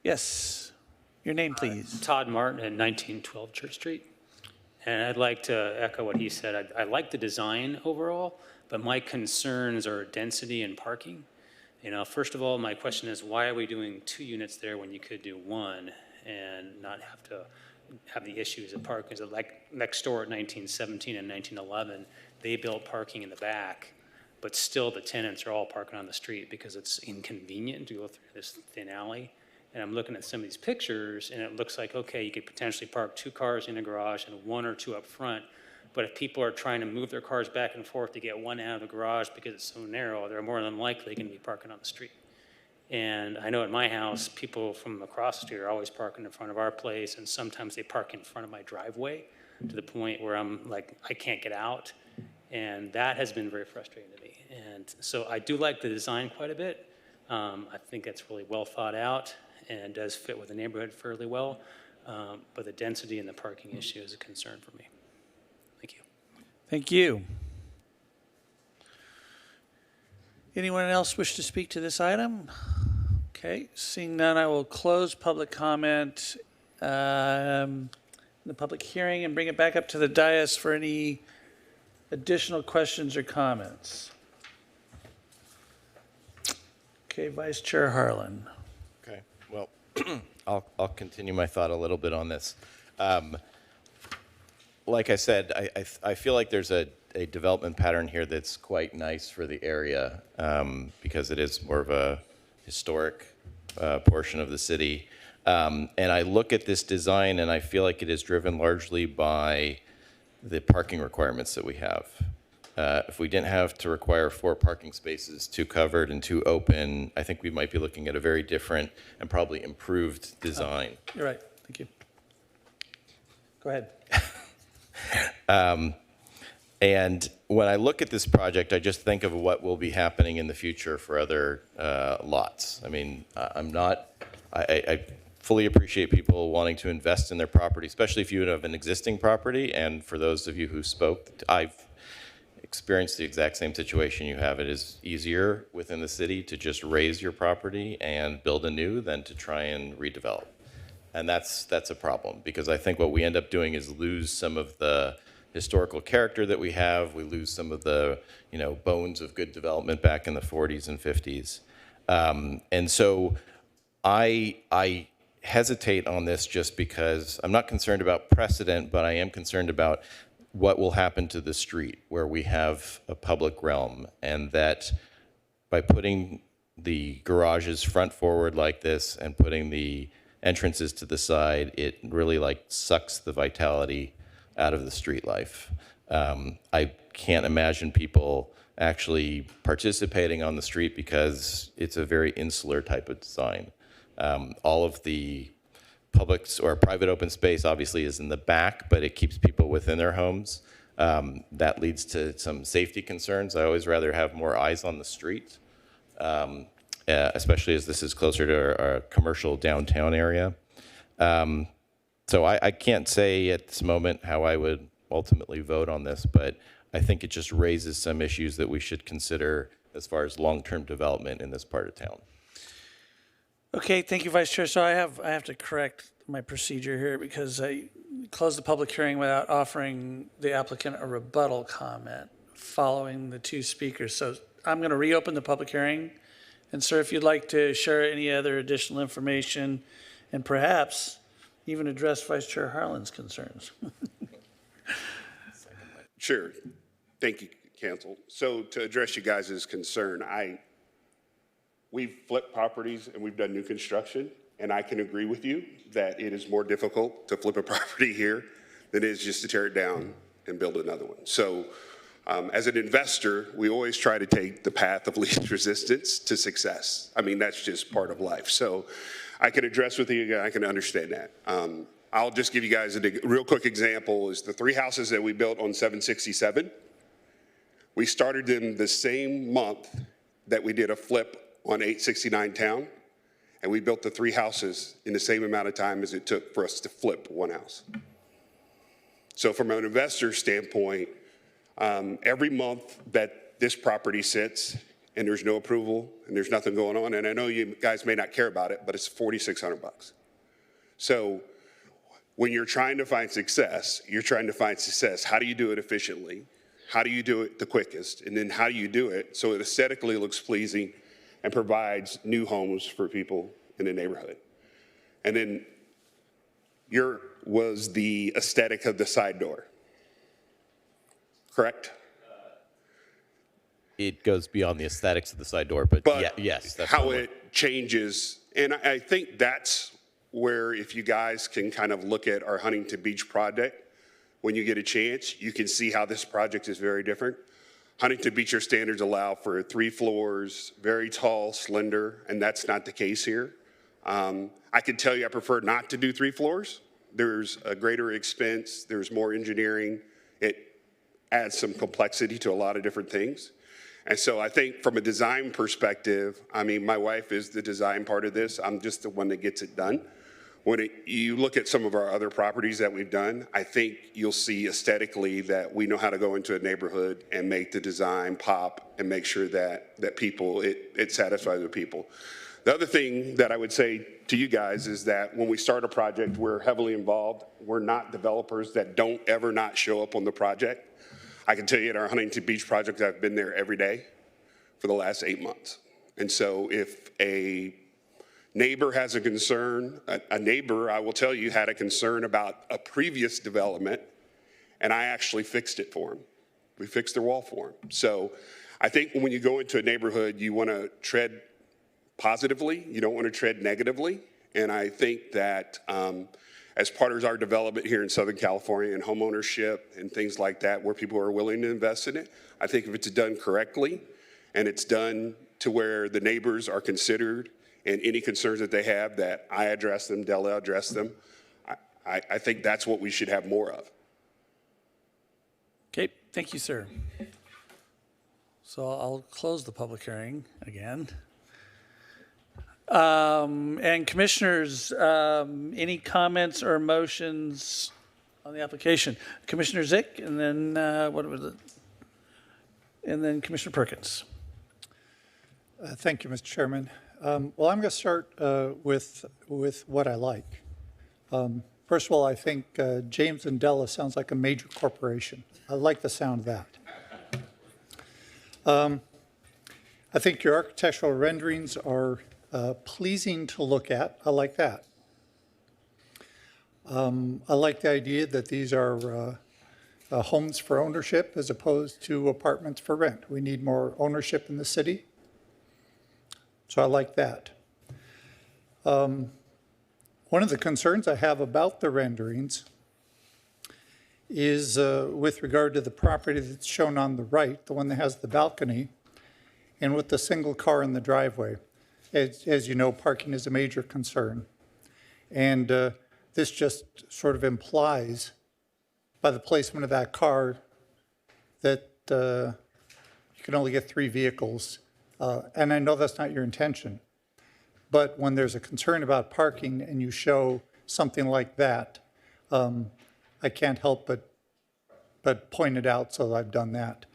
Yes, your name, please. Todd Martin at 1912 Church Street. And I'd like to echo what he said. I like the design overall, but my concerns are density and parking. You know, first of all, my question is, why are we doing 2 units there when you could do 1 and not have to have the issues of parking? So like next door at 1917 and 1911, they built parking in the back, but still the tenants are all parking on the street because it's inconvenient to go through this thin alley. And I'm looking at some of these pictures, and it looks like, okay, you could potentially park 2 cars in a garage and 1 or 2 up front. But if people are trying to move their cars back and forth to get 1 out of the garage because it's so narrow, they're more than likely going to be parking on the street. And I know at my house, people from across the street are always parking in front of our place, and sometimes they park in front of my driveway to the point where I'm like, I can't get out. And that has been very frustrating to me. And so I do like the design quite a bit. I think it's really well thought out and does fit with the neighborhood fairly well, but the density and the parking issue is a concern for me. Thank you. Thank you. Anyone else wish to speak to this item? Okay, seeing none, I will close public comment, the public hearing, and bring it back up to the dais for any additional questions or comments. Okay, Vice Chair Harlan. Okay, well, I'll continue my thought a little bit on this. Like I said, I feel like there's a development pattern here that's quite nice for the area because it is more of a historic portion of the city. And I look at this design and I feel like it is driven largely by the parking requirements that we have. if we didn't have to require 4 parking spaces, 2 covered and 2 open, I think we might be looking at a very different and probably improved design. You're right. Thank you. Go ahead. And when I look at this project, I just think of what will be happening in the future for other lots. I mean, I fully appreciate people wanting to invest in their property, especially if you have an existing property. And for those of you who spoke, I've experienced the exact same situation you have. It is easier within the city to just raise your property and build anew than to try and redevelop. And that's a problem, because I think what we end up doing is lose some of the historical character that we have. We lose some of the, bones of good development back in the 40s and 50s. And so I hesitate on this just because I'm not concerned about precedent, but I am concerned about what will happen to the street where we have a public realm, and that by putting the garages front forward like this and putting the entrances to the side, it really sucks the vitality out of the street life. I can't imagine people actually participating on the street because it's a very insular type of design. All of the public or private open space obviously is in the back, but it keeps people within their homes. That leads to some safety concerns. I always rather have more eyes on the street, especially as this is closer to our commercial downtown area. So I can't say at this moment how I would ultimately vote on this, but I think it just raises some issues that we should consider as far as long-term development in this part of town. Okay, thank you, Vice Chair. So I have to correct my procedure here because I closed the public hearing without offering the applicant a rebuttal comment following the 2 speakers. So I'm going to reopen the public hearing. And sir, if you'd like to share any other additional information and perhaps even address Vice Chair Harlan's concerns. Sure. Thank you, Council. So to address you guys' concern, we've flipped properties and we've done new construction, and I can agree with you that it is more difficult to flip a property here than it is just to tear it down and build another one. So as an investor, we always try to take the path of least resistance to success. I mean, that's just part of life. So I can address with you, I can understand that. I'll just give you guys a real quick example is the 3 houses that we built on 767. We started them the same month that we did a flip on 869 Town, and we built the 3 houses in the same amount of time as it took for us to flip 1 house. So from an investor standpoint, every month that this property sits and there's no approval and there's nothing going on, and I know you guys may not care about it, but it's $4,600. So when you're trying to find success, you're trying to find success. How do you do it efficiently? How do you do it the quickest? And then how do you do it so it aesthetically looks pleasing and provides new homes for people in the neighborhood? And then was the aesthetic of the side door, correct? It goes beyond the aesthetics of the side door, but yes. That's how it changes. And I think that's where, if you guys can kind of look at our Huntington Beach project, when you get a chance, you can see how this project is very different. Huntington Beach standards allow for 3 floors, very tall, slender, and that's not the case here. I can tell you I prefer not to do 3 floors. There's a greater expense, there's more engineering. It adds some complexity to a lot of different things. And so I think from a design perspective, I mean, my wife is the design part of this. I'm just the one that gets it done. When you look at some of our other properties that we've done, I think you'll see aesthetically that we know how to go into a neighborhood and make the design pop and make sure that people, it satisfies the people. The other thing that I would say to you guys is that when we start a project, we're heavily involved. We're not developers that don't ever not show up on the project. I can tell you at our Huntington Beach project, I've been there every day for the last 8 months. And so if a neighbor has a concern, a neighbor, I will tell you, had a concern about a previous development, and I actually fixed it for him. We fixed their wall for him. So I think when you go into a neighborhood, you want to tread positively. You don't want to tread negatively. And I think that as part of our development here in Southern California and homeownership and things like that, where people are willing to invest in it. I think if it's done correctly and it's done to where the neighbors are considered and any concerns that they have, that I address them, Della address them, I think that's what we should have more of. Okay, thank you, sir. So I'll close the public hearing again. And commissioners, any comments or motions on the application? Commissioner Zick, and then what was it? And then Commissioner Perkins. Thank you, Mr. Chairman. Well, I'm going to start with what I like. First of all, I think James and Della sounds like a major corporation. I like the sound of that. I think your architectural renderings are pleasing to look at. I like that. I like the idea that these are homes for ownership as opposed to apartments for rent. We need more ownership in the city. So I like that. One of the concerns I have about the renderings is with regard to the property that's shown on the right, the one that has the balcony, and with the single car in the driveway. As you know, parking is a major concern. And this just sort of implies, by the placement of that car, that you can only get 3 vehicles. And I know that's not your intention. But when there's a concern about parking and you show something like that, I can't help but point it out, so I've done that.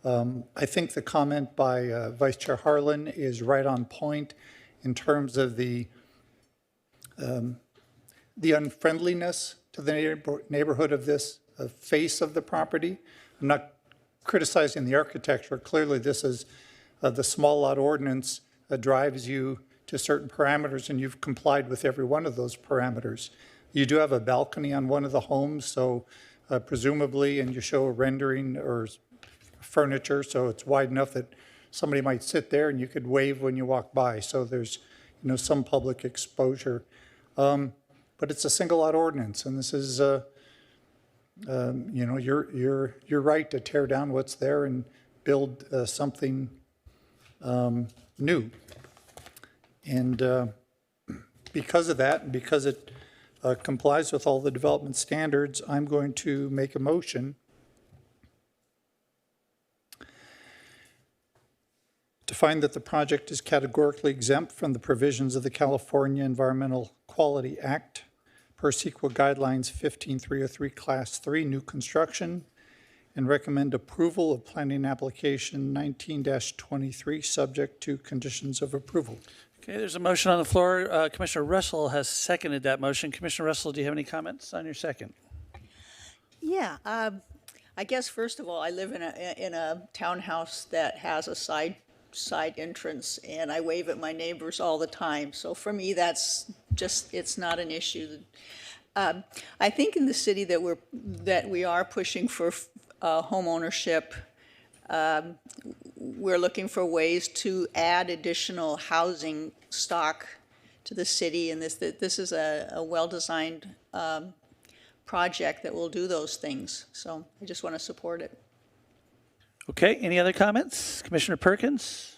I think the comment by Vice Chair Harlan is right on point in terms of the unfriendliness to the neighborhood of this face of the property. I'm not criticizing the architecture. Clearly, this is the small lot ordinance drives you to certain parameters, and you've complied with every one of those parameters. You do have a balcony on one of the homes, so presumably, and you show a rendering or furniture, so it's wide enough that somebody might sit there and you could wave when you walk by. So there's, some public exposure. But it's a single lot ordinance, and this is, you're right to tear down what's there and build something new. And because of that, and because it complies with all the development standards, I'm going to make a motion to find that the project is categorically exempt from the provisions of the California Environmental Quality Act per CEQA Guidelines 15303 Class 3 new construction, and recommend approval of planning application 19-23 subject to conditions of approval. Okay, there's a motion on the floor. Commissioner Russell has seconded that motion. Commissioner Russell, do you have any comments on your second? Yeah, I guess first of all, I live in a townhouse that has a side entrance, and I wave at my neighbors all the time. So for me, that's just, it's not an issue. I think in the city that we are pushing for home ownership. We're looking for ways to add additional housing stock to the city, and this is a well-designed project that will do those things. So I just want to support it. Okay, any other comments? Commissioner Perkins?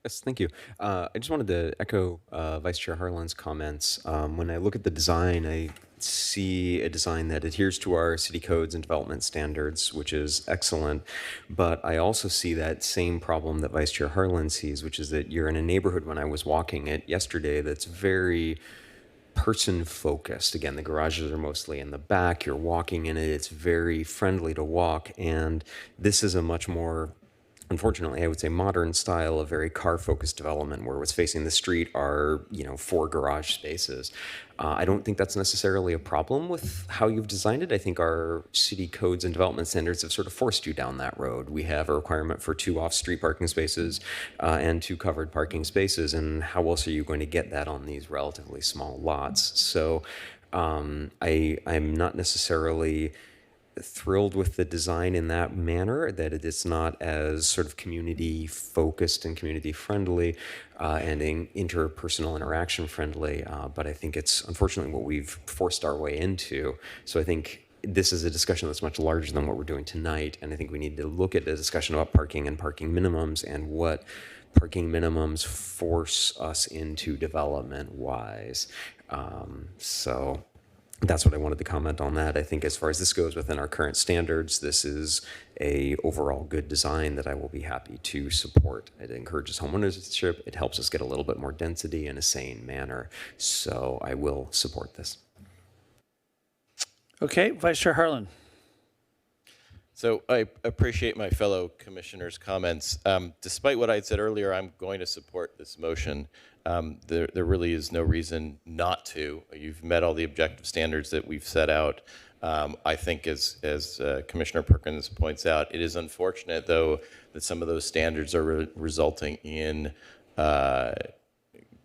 Yes, thank you. I just wanted to echo Vice Chair Harlan's comments. When I look at the design, I see a design that adheres to our city codes and development standards, which is excellent. But I also see that same problem that Vice Chair Harlan sees, which is that you're in a neighborhood, when I was walking it yesterday, that's very person focused. Again, the garages are mostly in the back. You're walking in it. It's very friendly to walk. And this is a much more, unfortunately, I would say modern style of very car-focused development, where what's facing the street are, 4 garage spaces. I don't think that's necessarily a problem with how you've designed it. I think our city codes and development standards have sort of forced you down that road. We have a requirement for 2 off-street parking spaces and 2 covered parking spaces, and how else are you going to get that on these relatively small lots? So I'm not necessarily thrilled with the design in that manner, that it is not as sort of community focused and community friendly and interpersonal interaction friendly. But I think it's unfortunately what we've forced our way into. So I think this is a discussion that's much larger than what we're doing tonight. And I think we need to look at the discussion about parking and parking minimums and what parking minimums force us into development wise. So that's what I wanted to comment on that. I think as far as this goes within our current standards, this is a overall good design that I will be happy to support. It encourages homeownership. It helps us get a little bit more density in a sane manner. So I will support this. Okay, Vice Chair Harlan. So I appreciate my fellow commissioners' comments. Despite what I had said earlier, I'm going to support this motion. There really is no reason not to. You've met all the objective standards that we've set out. I think as Commissioner Perkins points out, it is unfortunate, though, that some of those standards are resulting in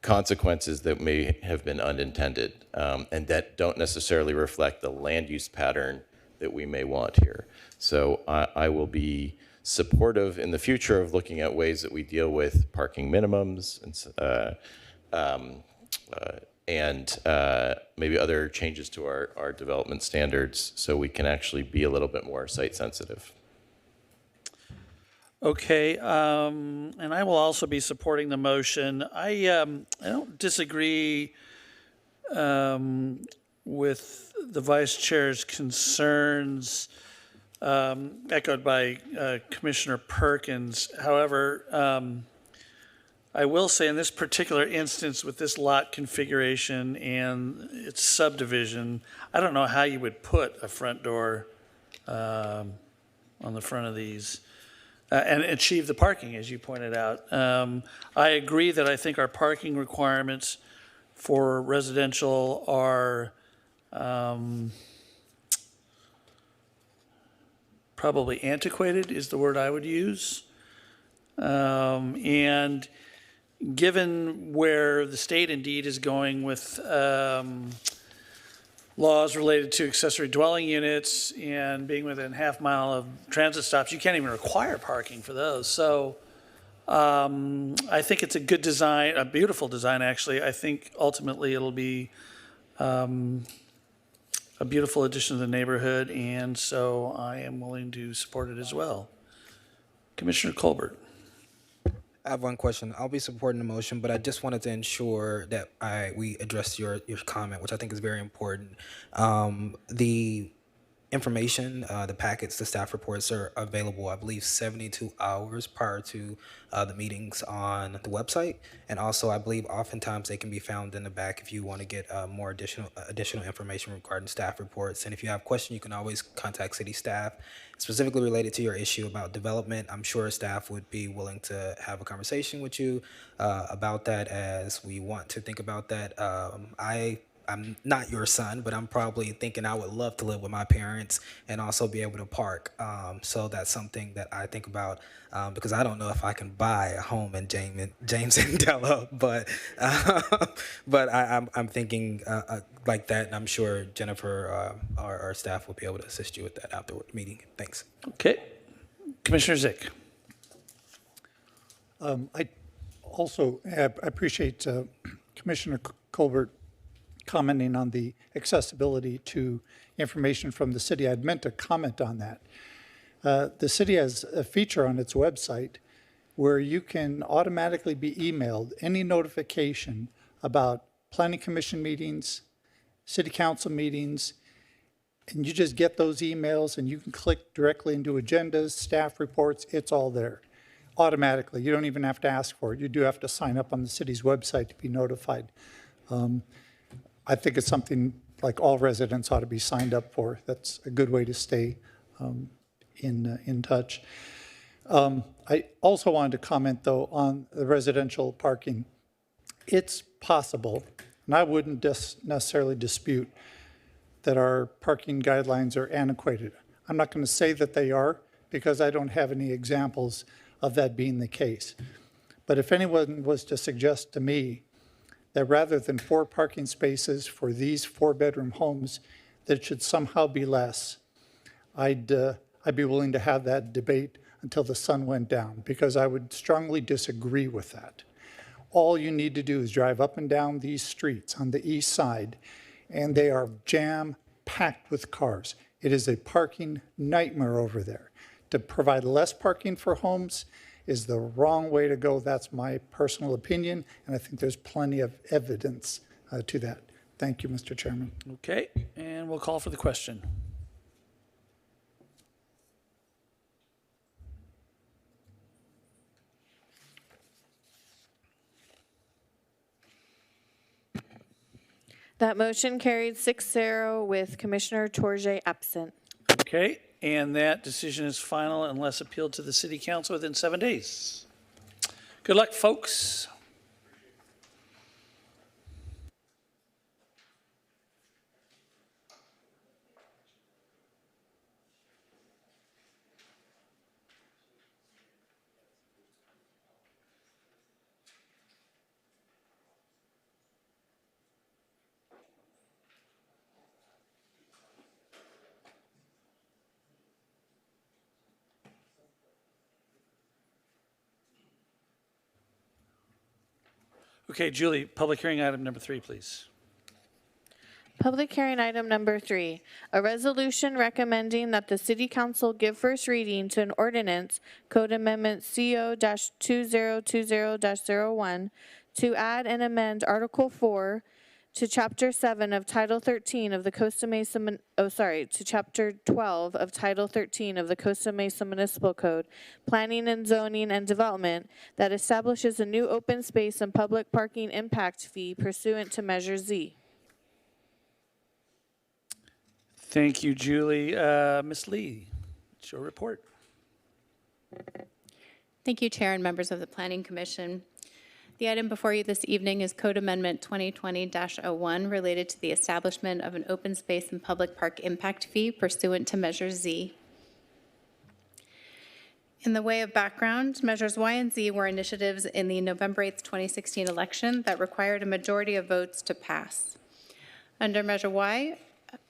consequences that may have been unintended and that don't necessarily reflect the land use pattern that we may want here. So I will be supportive in the future of looking at ways that we deal with parking minimums and maybe other changes to our development standards so we can actually be a little bit more site sensitive. Okay, and I will also be supporting the motion. I don't disagree with the Vice Chair's concerns echoed by Commissioner Perkins. However, I will say in this particular instance with this lot configuration and its subdivision, I don't know how you would put a front door on the front of these and achieve the parking, as you pointed out. I agree that I think our parking requirements for residential are probably antiquated is the word I would use. And given where the state indeed is going with laws related to accessory dwelling units and being within half mile of transit stops, you can't even require parking for those. So I think it's a good design, a beautiful design actually. I think ultimately it'll be a beautiful addition to the neighborhood, and so I am willing to support it as well. Commissioner Colbert. I have one question. I'll be supporting the motion, but I just wanted to ensure that we address your comment, which I think is very important. The information, the packets, the staff reports are available, I believe, 72 hours prior to the meetings on the website. And also, I believe oftentimes they can be found in the back if you want to get more additional information regarding staff reports. And if you have questions, you can always contact city staff, specifically related to your issue about development. I'm sure staff would be willing to have a conversation with you about that as we want to think about that. I'm not your son, but I'm probably thinking I would love to live with my parents and also be able to park. So that's something that I think about because I don't know if I can buy a home in James and Della, but I'm thinking like that, and I'm sure Jennifer, our staff, will be able to assist you with that after the meeting. Thanks. Okay. Commissioner Zick. I also appreciate Commissioner Colbert commenting on the accessibility to information from the city. I'd meant to comment on that. The city has a feature on its website where you can automatically be emailed any notification about planning commission meetings, city council meetings, and you just get those emails and you can click directly into agendas, staff reports, it's all there automatically. You don't even have to ask for it. You do have to sign up on the city's website to be notified. I think it's something like all residents ought to be signed up for. That's a good way to stay in touch. I also wanted to comment, though, on the residential parking. It's possible, and I wouldn't necessarily dispute that our parking guidelines are antiquated. I'm not going to say that they are because I don't have any examples of that being the case. But if anyone was to suggest to me that rather than 4 parking spaces for these 4-bedroom homes, that it should somehow be less, I'd be willing to have that debate until the sun went down, because I would strongly disagree with that. All you need to do is drive up and down these streets on the east side, and they are jam-packed with cars. It is a parking nightmare over there. To provide less parking for homes is the wrong way to go. That's my personal opinion, and I think there's plenty of evidence to that. Thank you, Mr. Chairman. Okay, and we'll call for the question. That motion carried 6-0 with Commissioner Torje absent. Okay, and that decision is final unless appealed to the City Council within 7 days. Good luck, folks. Okay, Julie, public hearing item number 3, please. Public hearing item number 3, a resolution recommending that the City Council give first reading to an ordinance, Code Amendment CO-2020-01, to add and amend Article 4 to Chapter 7 of Title 13 of the Costa Mesa, to Chapter 12 of Title 13 of the Costa Mesa Municipal Code, Planning and Zoning and Development, that establishes a new open space and public parking impact fee pursuant to Measure Z. Thank you, Julie. Ms. Lee, it's your report. Thank you, Chair and members of the Planning Commission. The item before you this evening is Code Amendment 2020-01 related to the establishment of an open space and public park impact fee pursuant to Measure Z. In the way of background, Measures Y and Z were initiatives in the November 8, 2016 election that required a majority of votes to pass. Under Measure Y,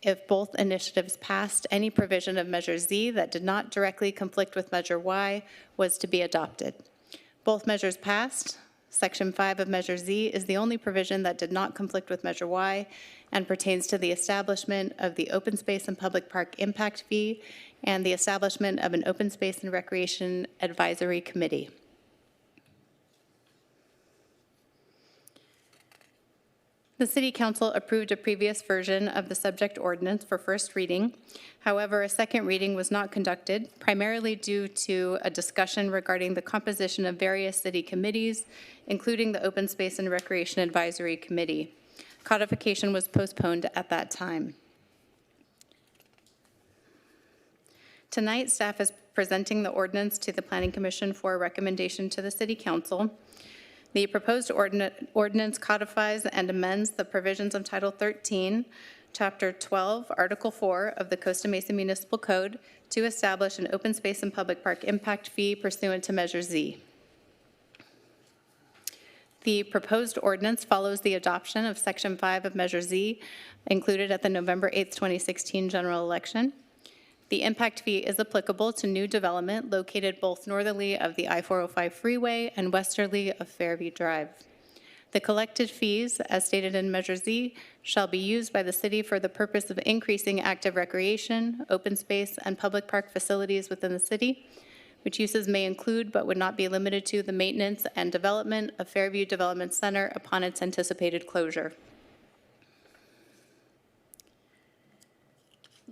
if both initiatives passed, any provision of Measure Z that did not directly conflict with Measure Y was to be adopted. Both measures passed. Section 5 of Measure Z is the only provision that did not conflict with Measure Y and pertains to the establishment of the Open Space and Public Park Impact Fee and the establishment of an Open Space and Recreation Advisory Committee. The City Council approved a previous version of the subject ordinance for first reading. However, a second reading was not conducted, primarily due to a discussion regarding the composition of various city committees, including the Open Space and Recreation Advisory Committee. Codification was postponed at that time. Tonight, staff is presenting the ordinance to the Planning Commission for recommendation to the City Council. The proposed ordinance codifies and amends the provisions of Title 13, Chapter 12, Article 4 of the Costa Mesa Municipal Code to establish an open space and public park impact fee pursuant to Measure Z. The proposed ordinance follows the adoption of Section 5 of Measure Z included at the November 8, 2016 general election. The impact fee is applicable to new development located both northerly of the I-405 freeway and westerly of Fairview Drive. The collected fees, as stated in Measure Z, shall be used by the city for the purpose of increasing active recreation, open space, and public park facilities within the city, which uses may include but would not be limited to the maintenance and development of Fairview Development Center upon its anticipated closure.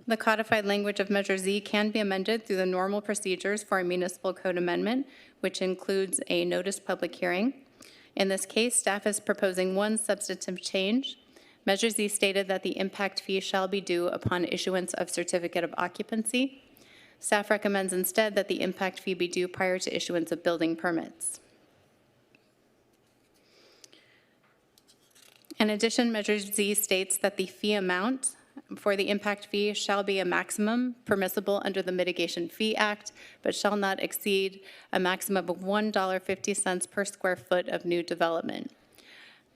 The codified language of Measure Z can be amended through the normal procedures for a municipal code amendment, which includes a notice public hearing. In this case, staff is proposing one substantive change. Measure Z stated that the impact fee shall be due upon issuance of certificate of occupancy. Staff recommends instead that the impact fee be due prior to issuance of building permits. In addition, Measure Z states that the fee amount for the impact fee shall be a maximum permissible under the Mitigation Fee Act, but shall not exceed a maximum of $1.50 per square foot of new development.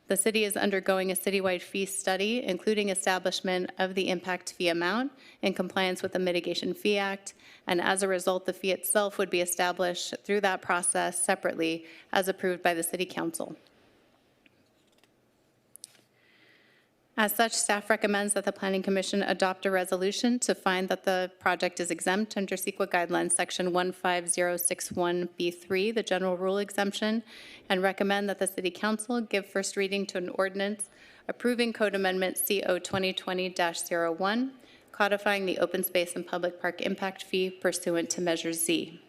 The city is undergoing a citywide fee study, including establishment of the impact fee amount in compliance with the Mitigation Fee Act, and as a result, the fee itself would be established through that process separately as approved by the City Council. As such, staff recommends that the Planning Commission adopt a resolution to find that the project is exempt under CEQA guidelines section 15061B3, the general rule exemption, and recommend that the City Council give first reading to an ordinance approving Code Amendment CO 2020-01, codifying the open space and public park impact fee pursuant to Measure Z.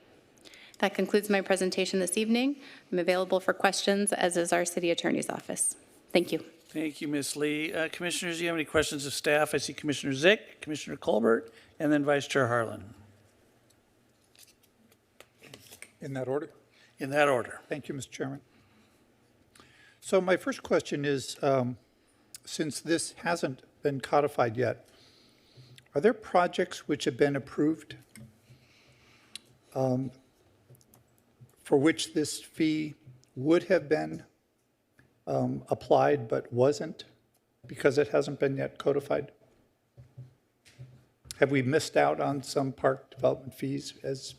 That concludes my presentation this evening. I'm available for questions, as is our City Attorney's Office. Thank you. Thank you, Ms. Lee. Commissioners, do you have any questions of staff? I see Commissioner Zick, Commissioner Colbert, and then Vice Chair Harlan. In that order? In that order. Thank you, Mr. Chairman. So my first question is, since this hasn't been codified yet, are there projects which have been approved for which this fee would have been applied but wasn't because it hasn't been yet codified? Have we missed out on some park development fees as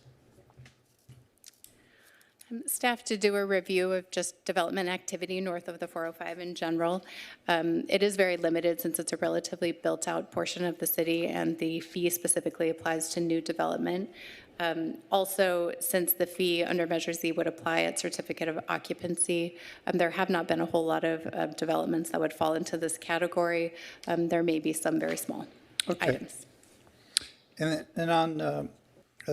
Staff to do a review of just development activity north of the 405 in general. It is very limited since it's a relatively built-out portion of the city, and the fee specifically applies to new development. Also, since the fee under Measure Z would apply at certificate of occupancy, there have not been a whole lot of developments that would fall into this category. There may be some very small items. And on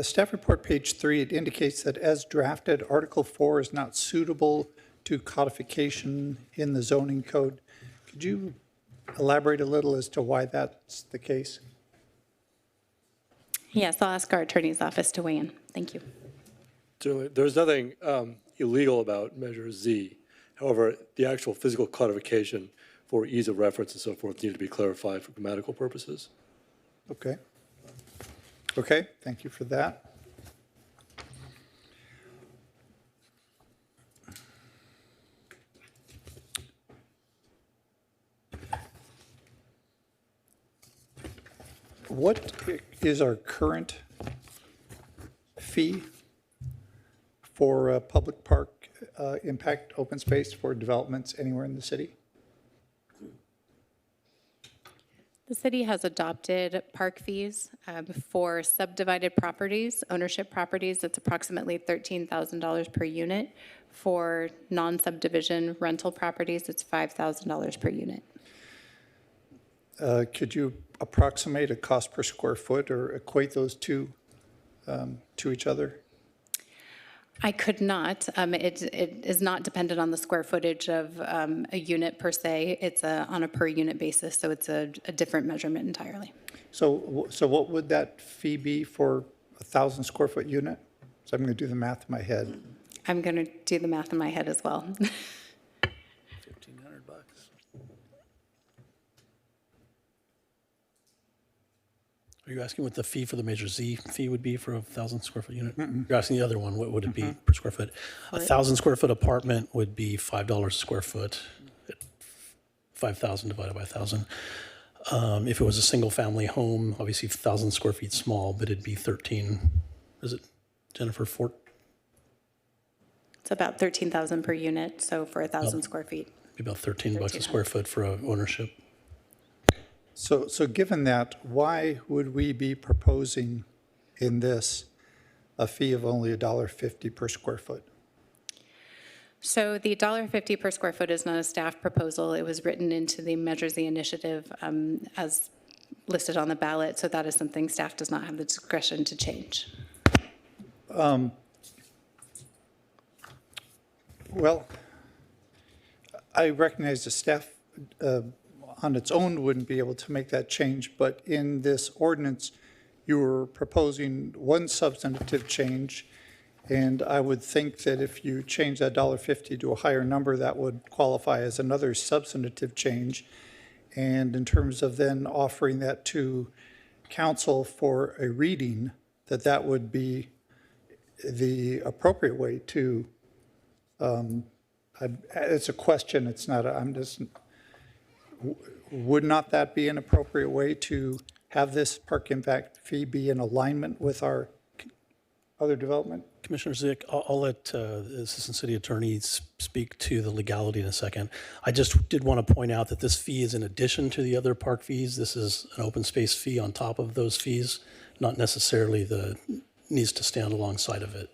staff report page 3, it indicates that as drafted, Article 4 is not suitable to codification in the zoning code. Could you elaborate a little as to why that's the case? Yes, I'll ask our attorney's office to weigh in. Thank you. Certainly, there's nothing illegal about Measure Z. However, the actual physical codification for ease of reference and so forth need to be clarified for grammatical purposes. Okay. Okay, thank you for that. What is our current fee for public park impact open space for developments anywhere in the city? The city has adopted park fees for subdivided properties, ownership properties. It's approximately $13,000 per unit. For non-subdivision rental properties, it's $5,000 per unit. Could you approximate a cost per square foot or equate those two to each other? I could not. It is not dependent on the square footage of a unit per se. It's on a per unit basis, so it's a different measurement entirely. So what would that fee be for a 1,000 square foot unit? So I'm going to do the math in my head. I'm going to do the math in my head as well. $1,500. Are you asking what the fee for the Measure Z fee would be for a 1,000 square foot unit? You're asking the other one, what would it be per square foot? A 1,000 square foot apartment would be $5 a square foot, 5,000 divided by 1,000. If it was a single family home, obviously 1,000 square feet small, but it'd be 13, is it, Jennifer, It's about $13,000 per unit, so for 1,000 square feet. Be about 13 bucks a square foot for ownership. So given that, why would we be proposing in this a fee of only $1.50 per square foot? So the $1.50 per square foot is not a staff proposal. It was written into the Measure Z initiative as listed on the ballot, so that is something staff does not have the discretion to change. Well, I recognize the staff on its own wouldn't be able to make that change, but in this ordinance, you were proposing one substantive change, and I would think that if you change that $1.50 to a higher number, that would qualify as another substantive change. And in terms of then offering that to council for a reading, that would be the appropriate way to it's a question, it's not, would not that be an appropriate way to have this park impact fee be in alignment with our other development? Commissioner Zick, I'll let the Assistant City Attorney speak to the legality in a second. I just did want to point out that this fee is in addition to the other park fees. This is an open space fee on top of those fees, not necessarily needs to stand alongside of it.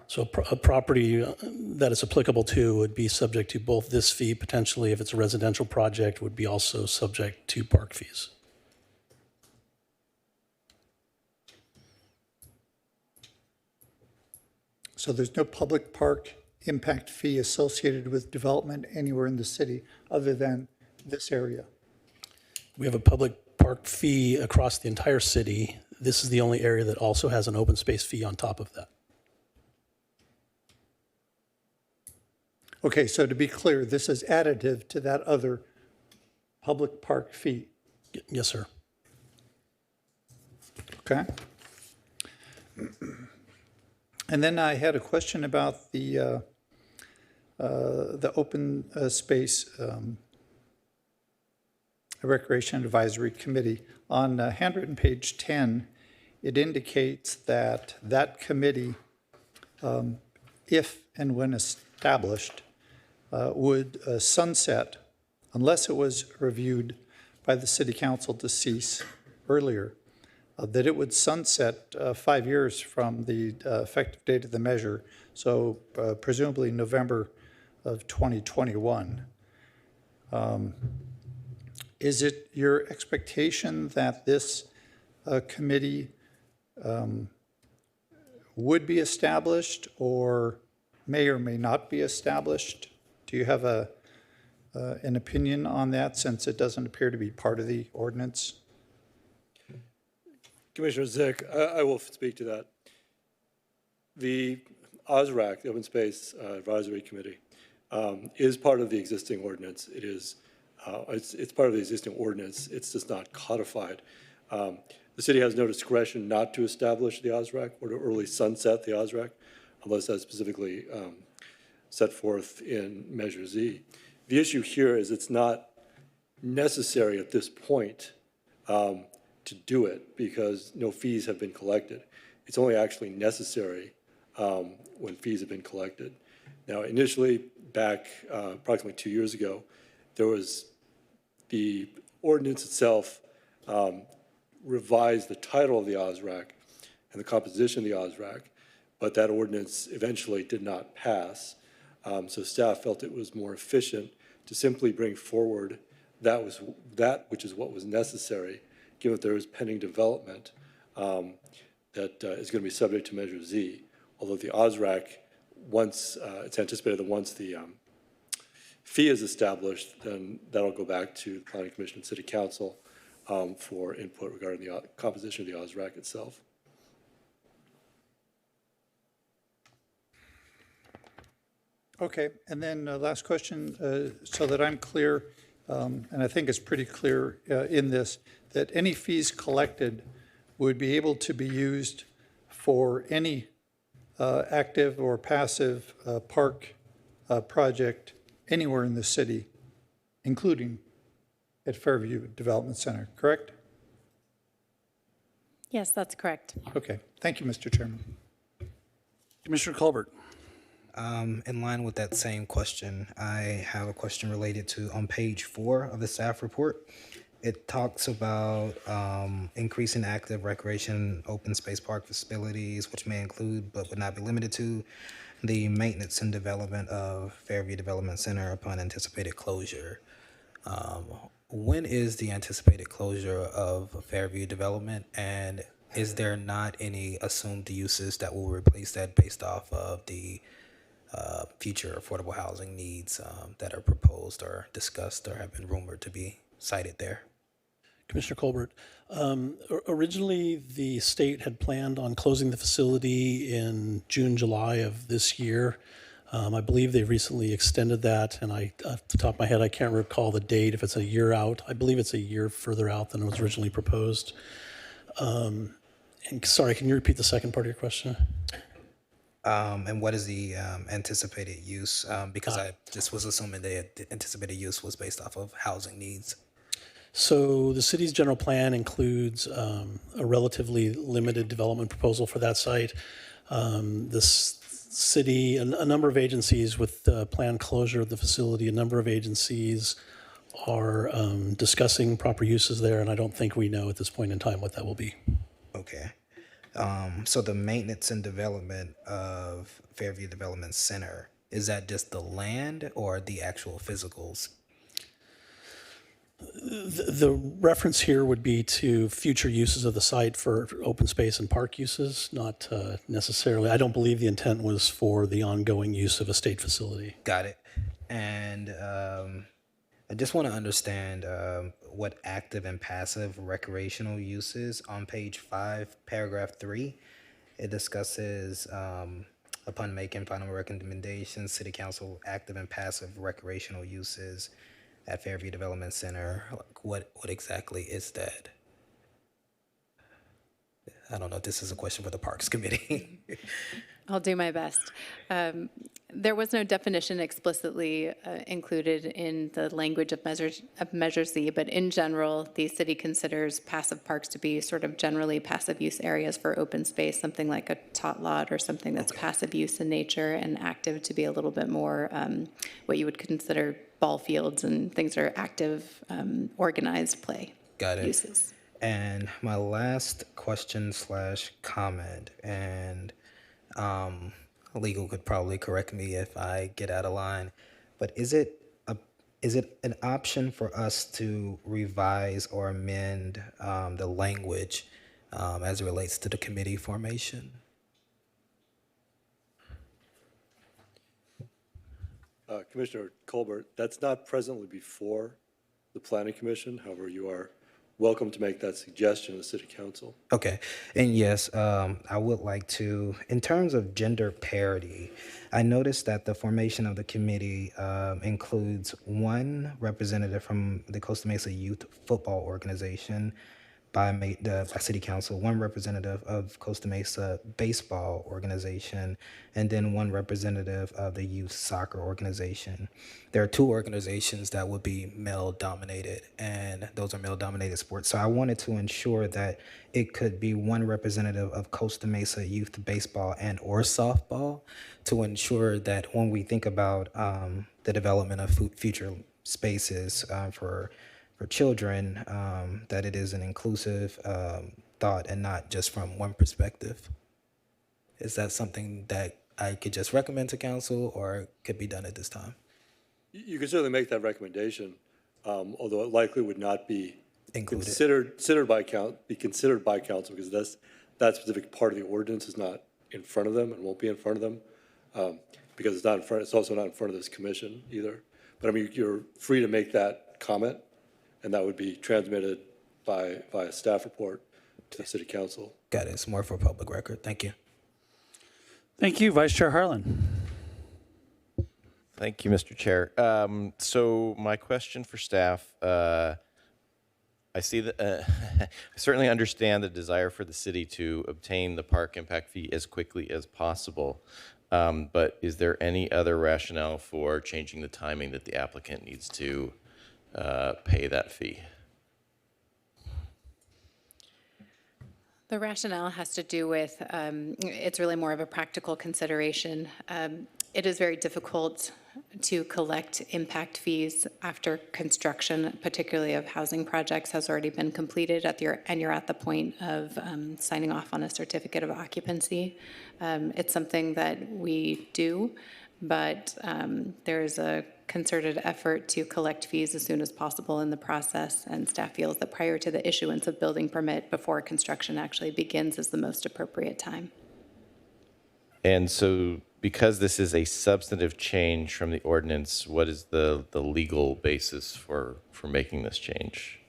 So a property that it's applicable to would be subject to both this fee, potentially if it's a residential project, would be also subject to park fees. So there's no public park impact fee associated with development anywhere in the city other than this area? We have a public park fee across the entire city. This is the only area that also has an open space fee on top of that. Okay, so to be clear, this is additive to that other public park fee? Yes, sir. Okay. And then I had a question about the open space Recreation Advisory Committee. On handwritten page 10, it indicates that that committee, if and when established, would sunset unless it was reviewed by the City Council to cease earlier, that it would sunset 5 years from the effective date of the measure, so presumably November of 2021. Is it your expectation that this committee would be established or may not be established? Do you have an opinion on that, since it doesn't appear to be part of the ordinance? Commissioner Zick, I will speak to that. The OSRAC, the Open Space Advisory Committee, is part of the existing ordinance. It is, it's part of the existing ordinance. It's just not codified. The city has no discretion not to establish the OSRAC or to early sunset the OSRAC, unless that's specifically set forth in Measure Z. The issue here is it's not necessary at this point to do it because no fees have been collected. It's only actually necessary when fees have been collected. Now, initially, back approximately 2 years ago, there was the ordinance itself revised the title of the OSRAC and the composition of the OSRAC, but that ordinance eventually did not pass. So staff felt it was more efficient to simply bring forward that which is what was necessary, given that there is pending development that is going to be subject to Measure Z. Although the OSRAC, once it's anticipated that once the fee is established, then that'll go back to the Planning Commission and City Council for input regarding the composition of the OSRAC itself. Okay, and then last question, so that I'm clear, and I think it's pretty clear in this, that any fees collected would be able to be used for any active or passive park project anywhere in the city, including at Fairview Development Center, correct? Yes, that's correct. Okay, thank you, Mr. Chairman. Commissioner Colbert. In line with that same question, I have a question related to on page 4 of the staff report. It talks about increasing active recreation open space park facilities, which may include but would not be limited to the maintenance and development of Fairview Development Center upon anticipated closure. When is the anticipated closure of Fairview Development, and is there not any assumed uses that will replace that based off of the future affordable housing needs that are proposed or discussed or have been rumored to be cited there? Commissioner Colbert, originally the state had planned on closing the facility in June, July of this year. I believe they recently extended that, and off the top of my head, I can't recall the date, if it's a year out. I believe it's a year further out than was originally proposed. And sorry, can you repeat the second part of your question? And what is the anticipated use? Because I just was assuming the anticipated use was based off of housing needs. So the city's general plan includes a relatively limited development proposal for that site. This city, a number of agencies with the planned closure of the facility, a number of agencies are discussing proper uses there, and I don't think we know at this point in time what that will be. Okay. So the maintenance and development of Fairview Development Center, is that just the land or the actual physicals? The reference here would be to future uses of the site for open space and park uses, not necessarily. I don't believe the intent was for the ongoing use of a state facility. Got it. And I just want to understand what active and passive recreational uses on page 5, paragraph 3. It discusses upon making final recommendations, City Council active and passive recreational uses at Fairview Development Center. What exactly is that? I don't know if this is a question for the Parks Committee. I'll do my best. There was no definition explicitly included in the language of Measure Z, but in general, the city considers passive parks to be sort of generally passive use areas for open space, something like a tot lot or something that's passive use in nature, and active to be a little bit more what you would consider ball fields and things that are active, organized play Got it. uses. And my last question / comment, and legal could probably correct me if I get out of line, but is it an option for us to revise or amend the language as it relates to the committee formation? Commissioner Colbert, that's not presently before the Planning Commission. However, you are welcome to make that suggestion to the City Council. Okay, and yes, I would like to, in terms of gender parity, I noticed that the formation of the committee includes one representative from the Costa Mesa Youth Football Organization by City Council, one representative of Costa Mesa Baseball Organization, and then one representative of the Youth Soccer Organization. There are two organizations that would be male-dominated, and those are male-dominated sports. So I wanted to ensure that it could be one representative of Costa Mesa Youth Baseball and or softball to ensure that when we think about the development of future spaces for children, that it is an inclusive thought and not just from one perspective. Is that something that I could just recommend to council or could be done at this time? You can certainly make that recommendation, although it likely would not be Included. considered by council because that specific part of the ordinance is not in front of them and won't be in front of them because it's not in front. It's also not in front of this commission either. But I mean, you're free to make that comment, and that would be transmitted by a staff report to the City Council. Got it. It's more for public record. Thank you. Thank you, Vice Chair Harlan. Thank you, Mr. Chair. So my question for staff, I see that I certainly understand the desire for the city to obtain the park impact fee as quickly as possible. But is there any other rationale for changing the timing that the applicant needs to pay that fee? The rationale has to do with, it's really more of a practical consideration. It is very difficult to collect impact fees after construction, particularly of housing projects, has already been completed and you're at the point of signing off on a certificate of occupancy. It's something that we do, but there's a concerted effort to collect fees as soon as possible in the process, and staff feels that prior to the issuance of building permit before construction actually begins is the most appropriate time. And so because this is a substantive change from the ordinance, what is the legal basis for making this change?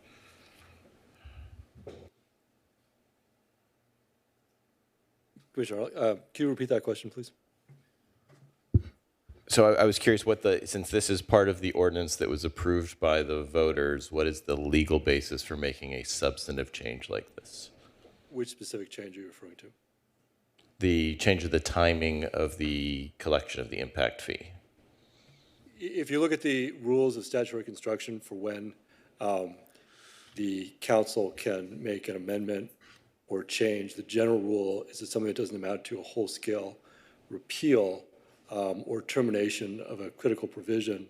Commissioner, can you repeat that question, please? So I was curious since this is part of the ordinance that was approved by the voters, what is the legal basis for making a substantive change like this? Which specific change are you referring to? the change of the timing of the collection of the impact fee? If you look at the rules of statutory construction for when the council can make an amendment or change, the general rule is that something that doesn't amount to a whole-scale repeal or termination of a critical provision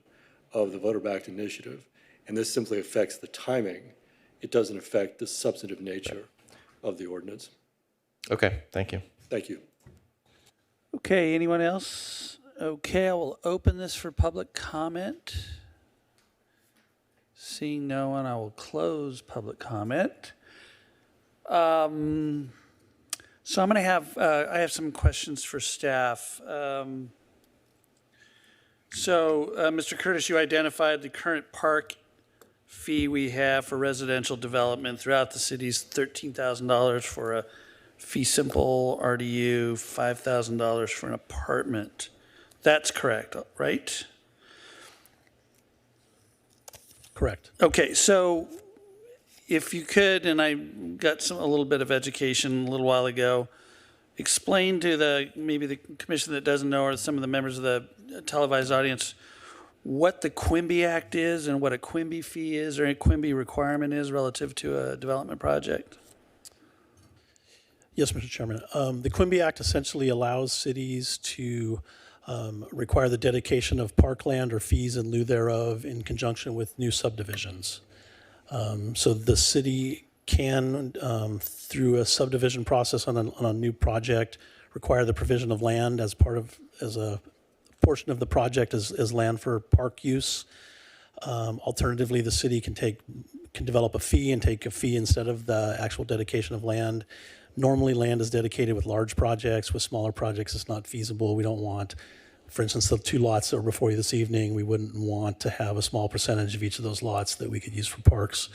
of the voter-backed initiative. And this simply affects the timing. It doesn't affect the substantive nature of the ordinance. Okay, thank you. Thank you. Okay, anyone else? Okay, I will open this for public comment. Seeing no one, I will close public comment. So I'm going to have, I have some questions for staff. Mr. Curtis, you identified the current park fee we have for residential development throughout the city's $13,000 for a fee simple RDU, $5,000 for an apartment. That's correct, right? Correct. Okay, so if you could, and I got a little bit of education a little while ago, explain to maybe the commission that doesn't know, or some of the members of the televised audience, what the Quimby Act is and what a Quimby fee is or a Quimby requirement is relative to a development project. Yes, Mr. Chairman. The Quimby Act essentially allows cities to require the dedication of parkland or fees in lieu thereof in conjunction with new subdivisions. So the city can, through a subdivision process on a new project, require the provision of land as a portion of the project as land for park use. Alternatively, the city can develop a fee and take a fee instead of the actual dedication of land. Normally, land is dedicated with large projects. With smaller projects, it's not feasible. We don't want, for instance, the 2 lots that are before you this evening, we wouldn't want to have a small percentage of each of those lots that we could use for parks.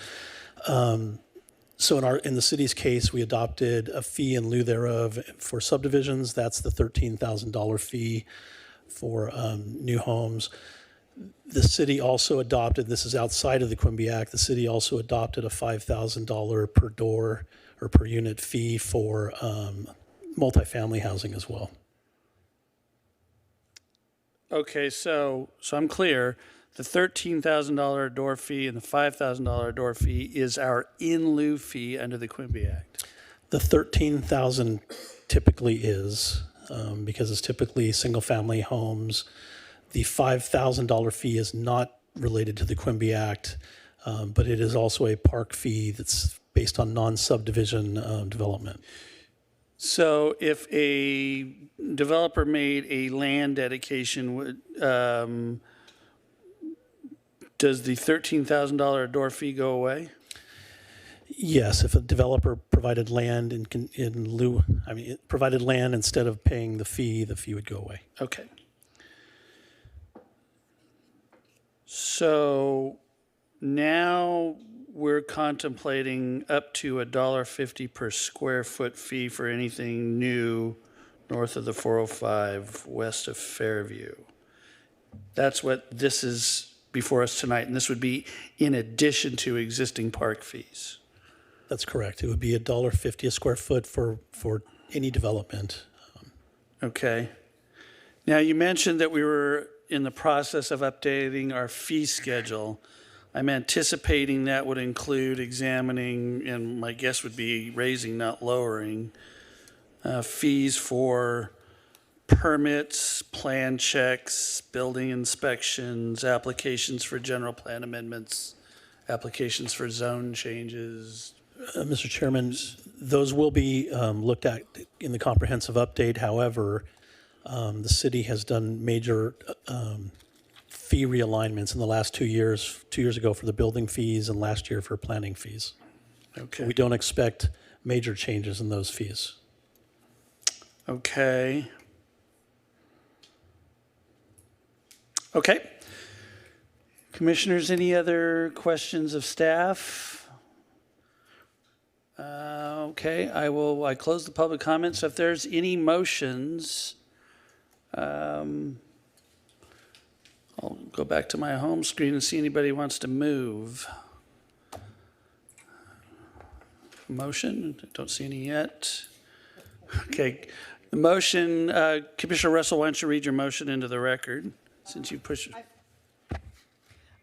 So in the city's case, we adopted a fee in lieu thereof for subdivisions. That's the $13,000 fee for new homes. The city also adopted, this is outside of the Quimby Act, the city also adopted a $5,000 per door or per unit fee for multifamily housing as well. Okay, so I'm clear. The $13,000 door fee and the $5,000 door fee is our in lieu fee under the Quimby Act. The $13,000 typically is, because it's typically single-family homes. The $5,000 fee is not related to the Quimby Act, but it is also a park fee that's based on non-subdivision development. So if a developer made a land dedication, does the $13,000 door fee go away? Yes, if a developer provided land provided land instead of paying the fee would go away. Okay. So now we're contemplating up to $1.50 per square foot fee for anything new north of the 405, west of Fairview. That's what this is before us tonight, and this would be in addition to existing park fees. That's correct. It would be $1.50 a square foot for any development. Okay. Now, you mentioned that we were in the process of updating our fee schedule. I'm anticipating that would include examining, and my guess would be raising, not lowering, fees for permits, plan checks, building inspections, applications for general plan amendments, applications for zone changes. Mr. Chairman, those will be looked at in the comprehensive update. However, the city has done major fee realignments in the last 2 years, 2 years ago for the building fees and last year for planning fees. Okay. We don't expect major changes in those fees. Okay. Okay. Commissioners, any other questions of staff? Okay, I close the public comments. So if there's any motions, I'll go back to my home screen and see anybody wants to move. Motion, don't see any yet. Okay, The motion, Commissioner Russell, why don't you read your motion into the record, since you pushed it?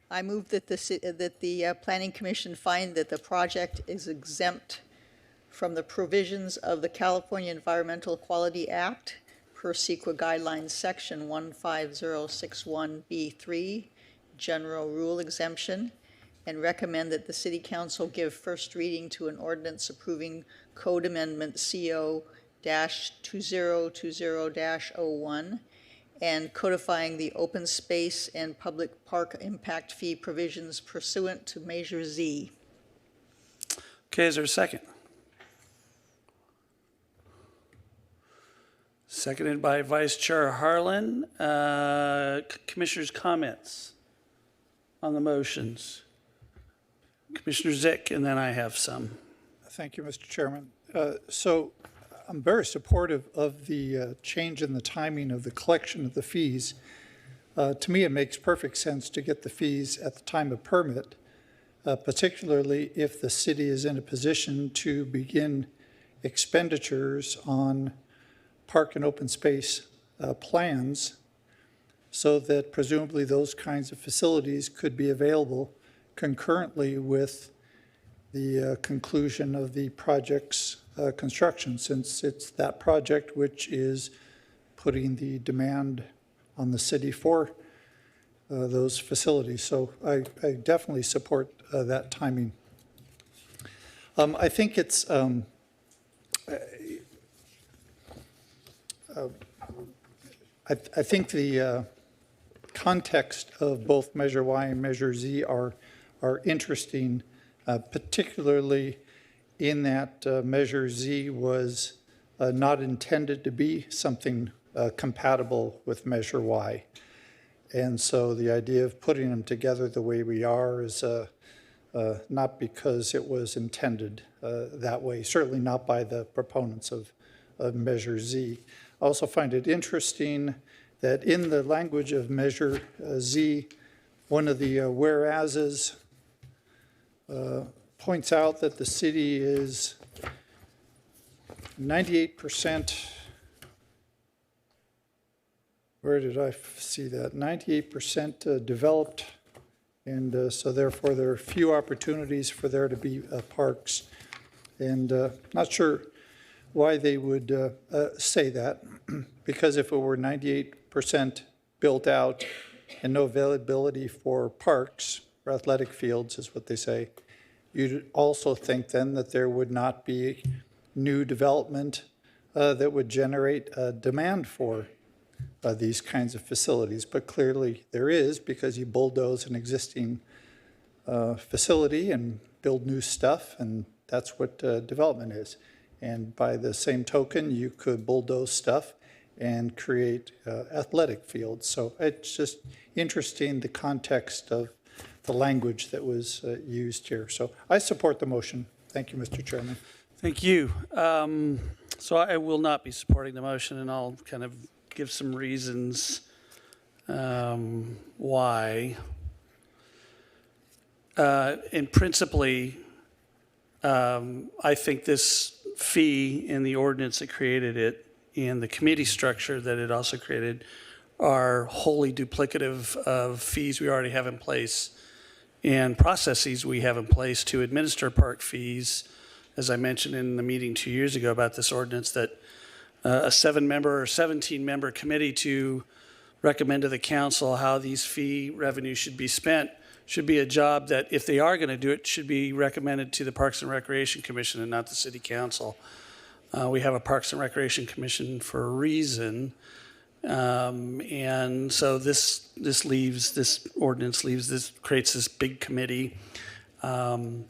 I move that the Planning Commission find that the project is exempt from the provisions of the California Environmental Quality Act per CEQA Guidelines Section 15061B3, General Rule Exemption, and recommend that the City Council give first reading to an ordinance approving Code Amendment CO-2020-01 and codifying the open space and public park impact fee provisions pursuant to Measure Z. Okay, is there a second? Seconded by Vice Chair Harlan. Commissioners' comments on the motions. Commissioner Zick, and then I have some. Thank you, Mr. Chairman. So I'm very supportive of the change in the timing of the collection of the fees. To me, it makes perfect sense to get the fees at the time of permit, particularly if the city is in a position to begin expenditures on park and open space plans, so that presumably those kinds of facilities could be available concurrently with the conclusion of the project's construction, since it's that project which is putting the demand on the city for those facilities. So I definitely support that timing. I think it's I think the context of both Measure Y and Measure Z are interesting, particularly in that Measure Z was not intended to be something compatible with Measure Y. And so the idea of putting them together the way we are is not because it was intended that way, certainly not by the proponents of Measure Z. I also find it interesting that in the language of Measure Z, one of the whereases points out that the city is 98%, where did I see that? 98% developed, and so therefore there are few opportunities for there to be parks. And not sure why they would say that, because if it were 98% built out and no availability for parks, or athletic fields is what they say, you'd also think then that there would not be new development that would generate a demand for these kinds of facilities. But clearly there is, because you bulldoze an existing facility and build new stuff, and that's what development is. And by the same token, you could bulldoze stuff and create athletic fields. So it's just interesting, the context of the language that was used here. So I support the motion. Thank you, Mr. Chairman. Thank you. So I will not be supporting the motion, and I'll kind of give some reasons why. And principally, I think this fee in the ordinance that created it and the committee structure that it also created are wholly duplicative of fees we already have in place and processes we have in place to administer park fees. As I mentioned in the meeting 2 years ago about this ordinance, that a 7-member or 17-member committee to recommend to the council how these fee revenues should be spent should be a job that, if they are going to do it, should be recommended to the Parks and Recreation Commission and not the City Council. We have a Parks and Recreation Commission for a reason, and so this ordinance creates this big committee, and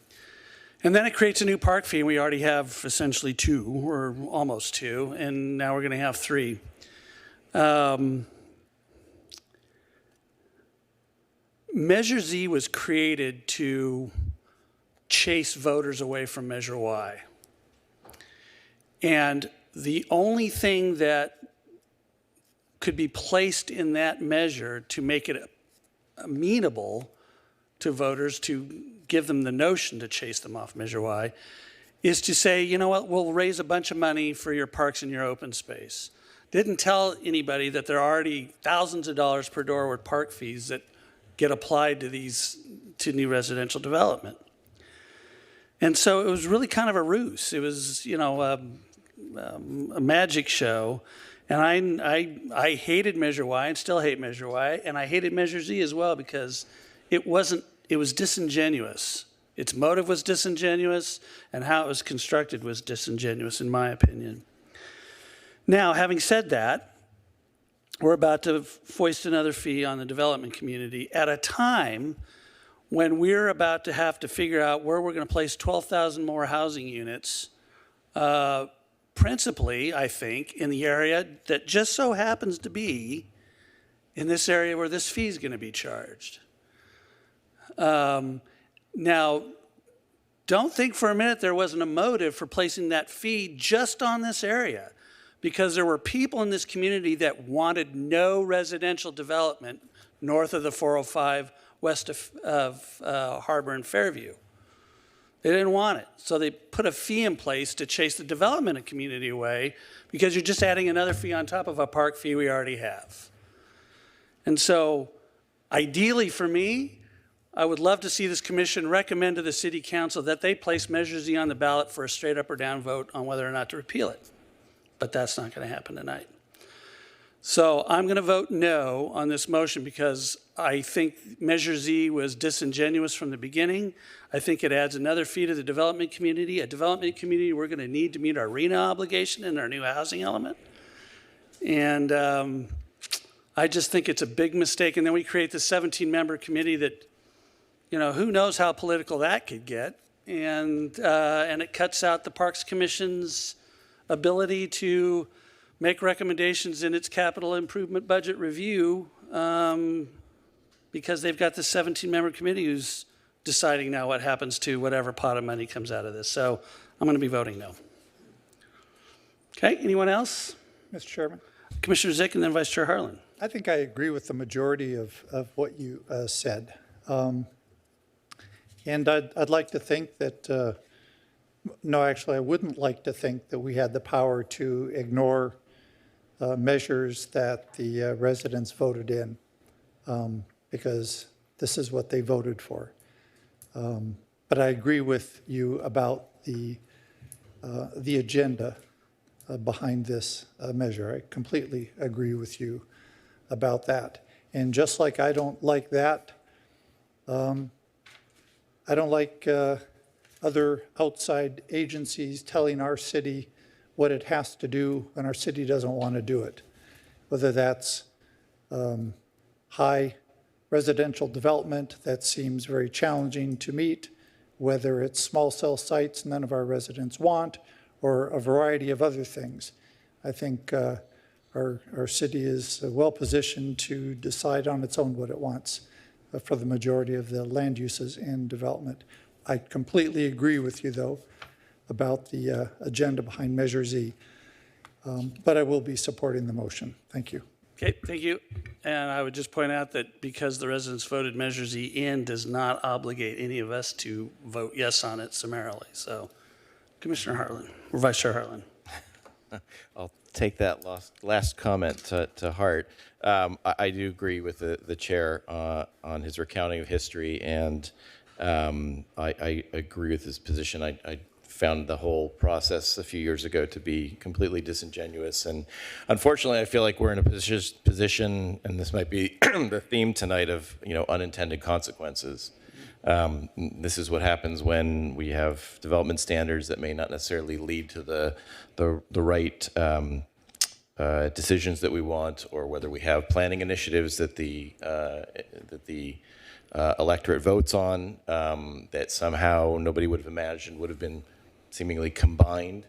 then it creates a new park fee, and we already have essentially 2, or almost 2, and now we're going to have 3. Measure Z was created to chase voters away from Measure Y. And the only thing that could be placed in that measure to make it amenable to voters, to give them the notion to chase them off Measure Y, is to say, you know what, we'll raise a bunch of money for your parks and your open space. Didn't tell anybody that there are already thousands of dollars per door with park fees that get applied to new residential development. And so it was really kind of a ruse. It was, a magic show. And I hated Measure Y and still hate Measure Y. And I hated Measure Z as well because it was disingenuous. Its motive was disingenuous, and how it was constructed was disingenuous, in my opinion. Now, having said that, we're about to foist another fee on the development community at a time when we're about to have to figure out where we're going to place 12,000 more housing units, principally, I think, in the area that just so happens to be in this area where this fee is going to be charged. Now, don't think for a minute there wasn't a motive for placing that fee just on this area, because there were people in this community that wanted no residential development north of the 405 west of Harbor and Fairview. They didn't want it. So they put a fee in place to chase the development of community away, because you're just adding another fee on top of a park fee we already have. And so ideally for me, I would love to see this commission recommend to the city council that they place Measure Z on the ballot for a straight up or down vote on whether or not to repeal it. But that's not going to happen tonight. So I'm going to vote no on this motion because I think Measure Z was disingenuous from the beginning. I think it adds another fee to the development community, a development community we're going to need to meet our RENA obligation and our new housing element. And I just think it's a big mistake. And then we create this 17-member committee that, who knows how political that could get. And it cuts out the Parks Commission's ability to make recommendations in its capital improvement budget review because they've got this 17-member committee who's deciding now what happens to whatever pot of money comes out of this. So I'm going to be voting no. Okay, anyone else? Mr. Chairman. Commissioner Zick and then Vice Chair Harlan. I think I agree with the majority of what you said. And I'd like to think that, no, actually, I wouldn't like to think that we had the power to ignore measures that the residents voted in, because this is what they voted for. But I agree with you about the agenda behind this measure. I completely agree with you about that. And just like I don't like that, I don't like other outside agencies telling our city what it has to do when our city doesn't want to do it, whether that's high residential development that seems very challenging to meet, whether it's small cell sites none of our residents want, or a variety of other things. I think our city is well positioned to decide on its own what it wants for the majority of the land uses and development. I completely agree with you, though, about the agenda behind Measure Z, but I will be supporting the motion. Thank you. Okay, thank you. And I would just point out that because the residents voted Measure Z in does not obligate any of us to vote yes on it summarily. So, Commissioner Harlan, or Vice Chair Harlan. I'll take that last comment to heart. I do agree with the chair on his recounting of history, and I agree with his position. I found the whole process a few years ago to be completely disingenuous, and unfortunately, I feel like we're in a position, and this might be the theme tonight, of unintended consequences. This is what happens when we have development standards that may not necessarily lead to the right decisions that we want, or whether we have planning initiatives that the electorate votes on that somehow nobody would have imagined would have been seemingly combined.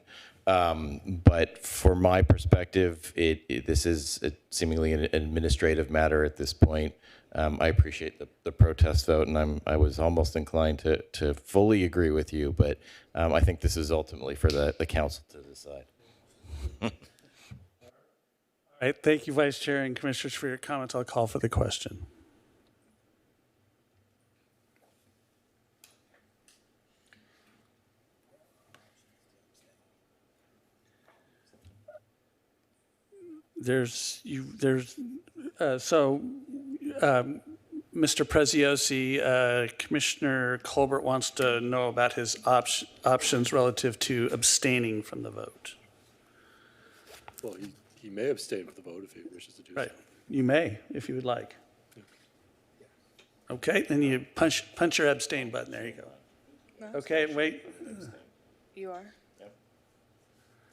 But from my perspective, this is seemingly an administrative matter at this point. I appreciate the protest vote, and I was almost inclined to fully agree with you, but I think this is ultimately for the council to decide. All right, thank you, Vice Chair and Commissioners, for your comments. I'll call for the question. Mr. Preziosi, Commissioner Colbert wants to know about his options relative to abstaining from the vote. Well, he may abstain from the vote if he wishes to do so. Right. You may, if you would like. Okay, then you punch your abstain button. There you go. Okay, wait. You are? Yep.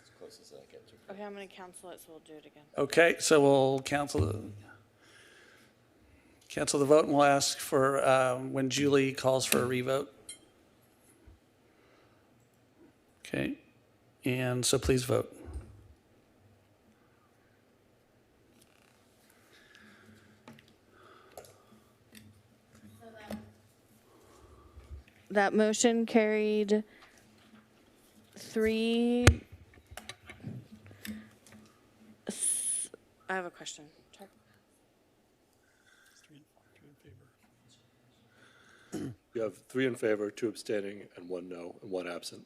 As close as I get to. Okay, I'm going to cancel it, so we'll do it again. Okay, so we'll cancel the vote, and we'll ask for when Julie calls for a revote. Okay, and so please vote. That motion carried 3. I have a question. You have 3 in favor, 2 abstaining, and 1 no, and 1 absent.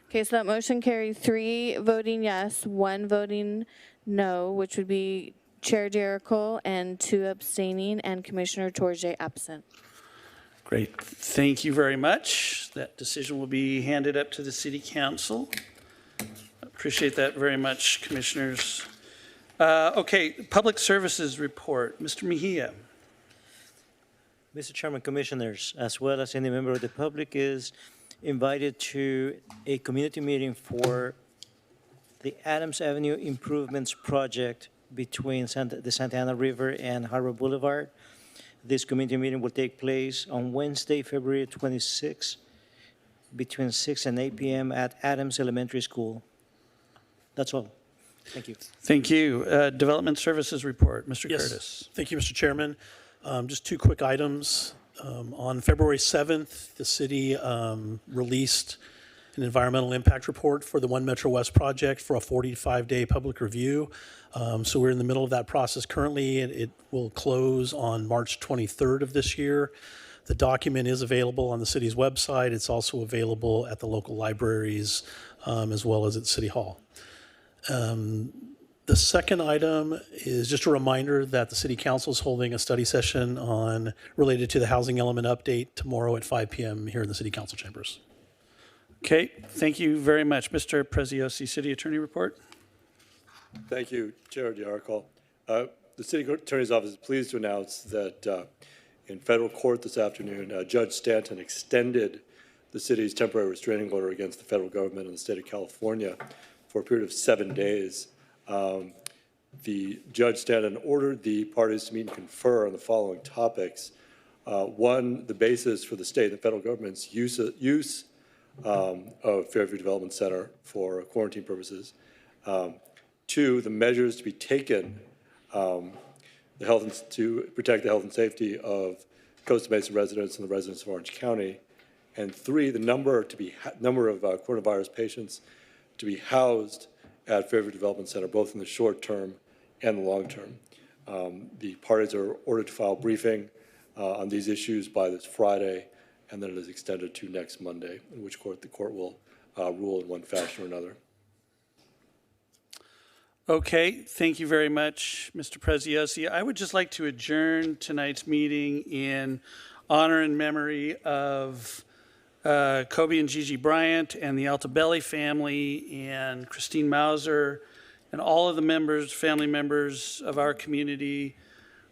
Okay, so that motion carried 3 voting yes, 1 voting no, which would be Chair Jericho, and 2 abstaining, and Commissioner Torje absent. Great, thank you very much. That decision will be handed up to the City Council. Appreciate that very much, Commissioners. Okay, Public Services Report, Mr. Mejia. Mr. Chairman, Commissioners, as well as any member of the public is invited to a community meeting for the Adams Avenue Improvements Project between the Santa Ana River and Harbor Boulevard. This community meeting will take place on Wednesday, February 26, between 6 and 8 p.m. at Adams Elementary School. That's all. Thank you. Thank you. Development Services Report, Mr. Yes. Curtis. Thank you, Mr. Chairman. Just 2 quick items. On February 7th, the city released an environmental impact report for the One Metro West project for a 45-day public review. So we're in the middle of that process currently, and it will close on March 23rd of this year. The document is available on the city's website. It's also available at the local libraries as well as at City Hall. The second item is just a reminder that the City Council is holding a study session related to the housing element update tomorrow at 5 p.m. here in the City Council chambers. Okay, thank you very much. Mr. Preziosi, City Attorney Report. Thank you, Chair Diarco. The City Attorney's Office is pleased to announce that in federal court this afternoon, Judge Stanton extended the city's temporary restraining order against the federal government and the state of California for a period of 7 days. The Judge Stanton ordered the parties to meet and confer on the following topics. 1, the basis for the state and the federal government's use of Fairview Development Center for quarantine purposes. 2, the measures to be taken to protect the health and safety of Costa Mesa residents and the residents of Orange County. And 3, the number of coronavirus patients to be housed at Fairview Development Center, both in the short term and the long term. The parties are ordered to file a briefing on these issues by this Friday, and then it is extended to next Monday, in which the court will rule in one fashion or another. Okay, thank you very much, Mr. Preziosi. I would just like to adjourn tonight's meeting in honor and memory of Kobe and Gigi Bryant and the Altabelli family and Christine Mauser and all of the family members of our community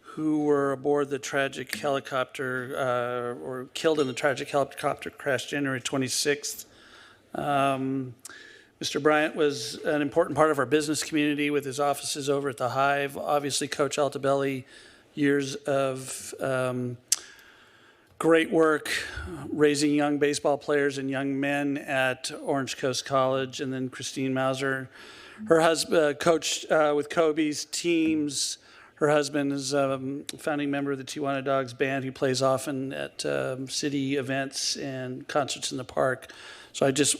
who were aboard the tragic helicopter or killed in the tragic helicopter crash January 26th. Mr. Bryant was an important part of our business community with his offices over at the Hive. Obviously, Coach Altabelli, years of great work raising young baseball players and young men at Orange Coast College. And then Christine Mauser, her husband, coached with Kobe's teams. Her husband is a founding member of the Tijuana Dogs band who plays often at city events and concerts in the park. So I just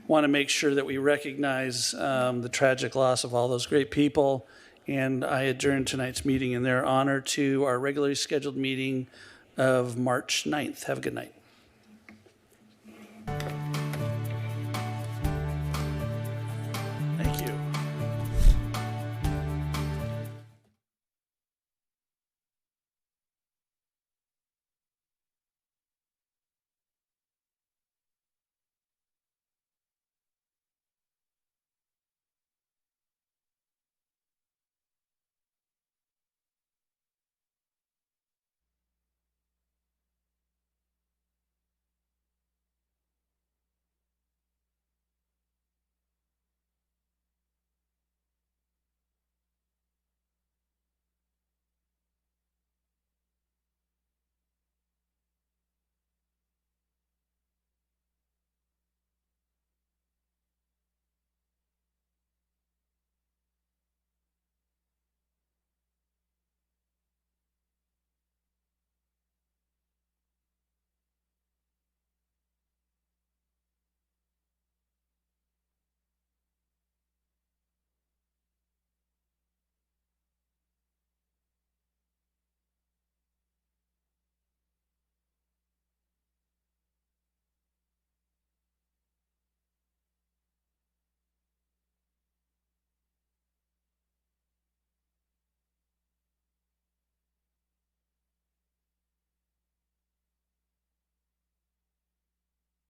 want to make sure that we recognize the tragic loss of all those great people. And I adjourn tonight's meeting in their honor to our regularly scheduled meeting of March 9th. Have a good night.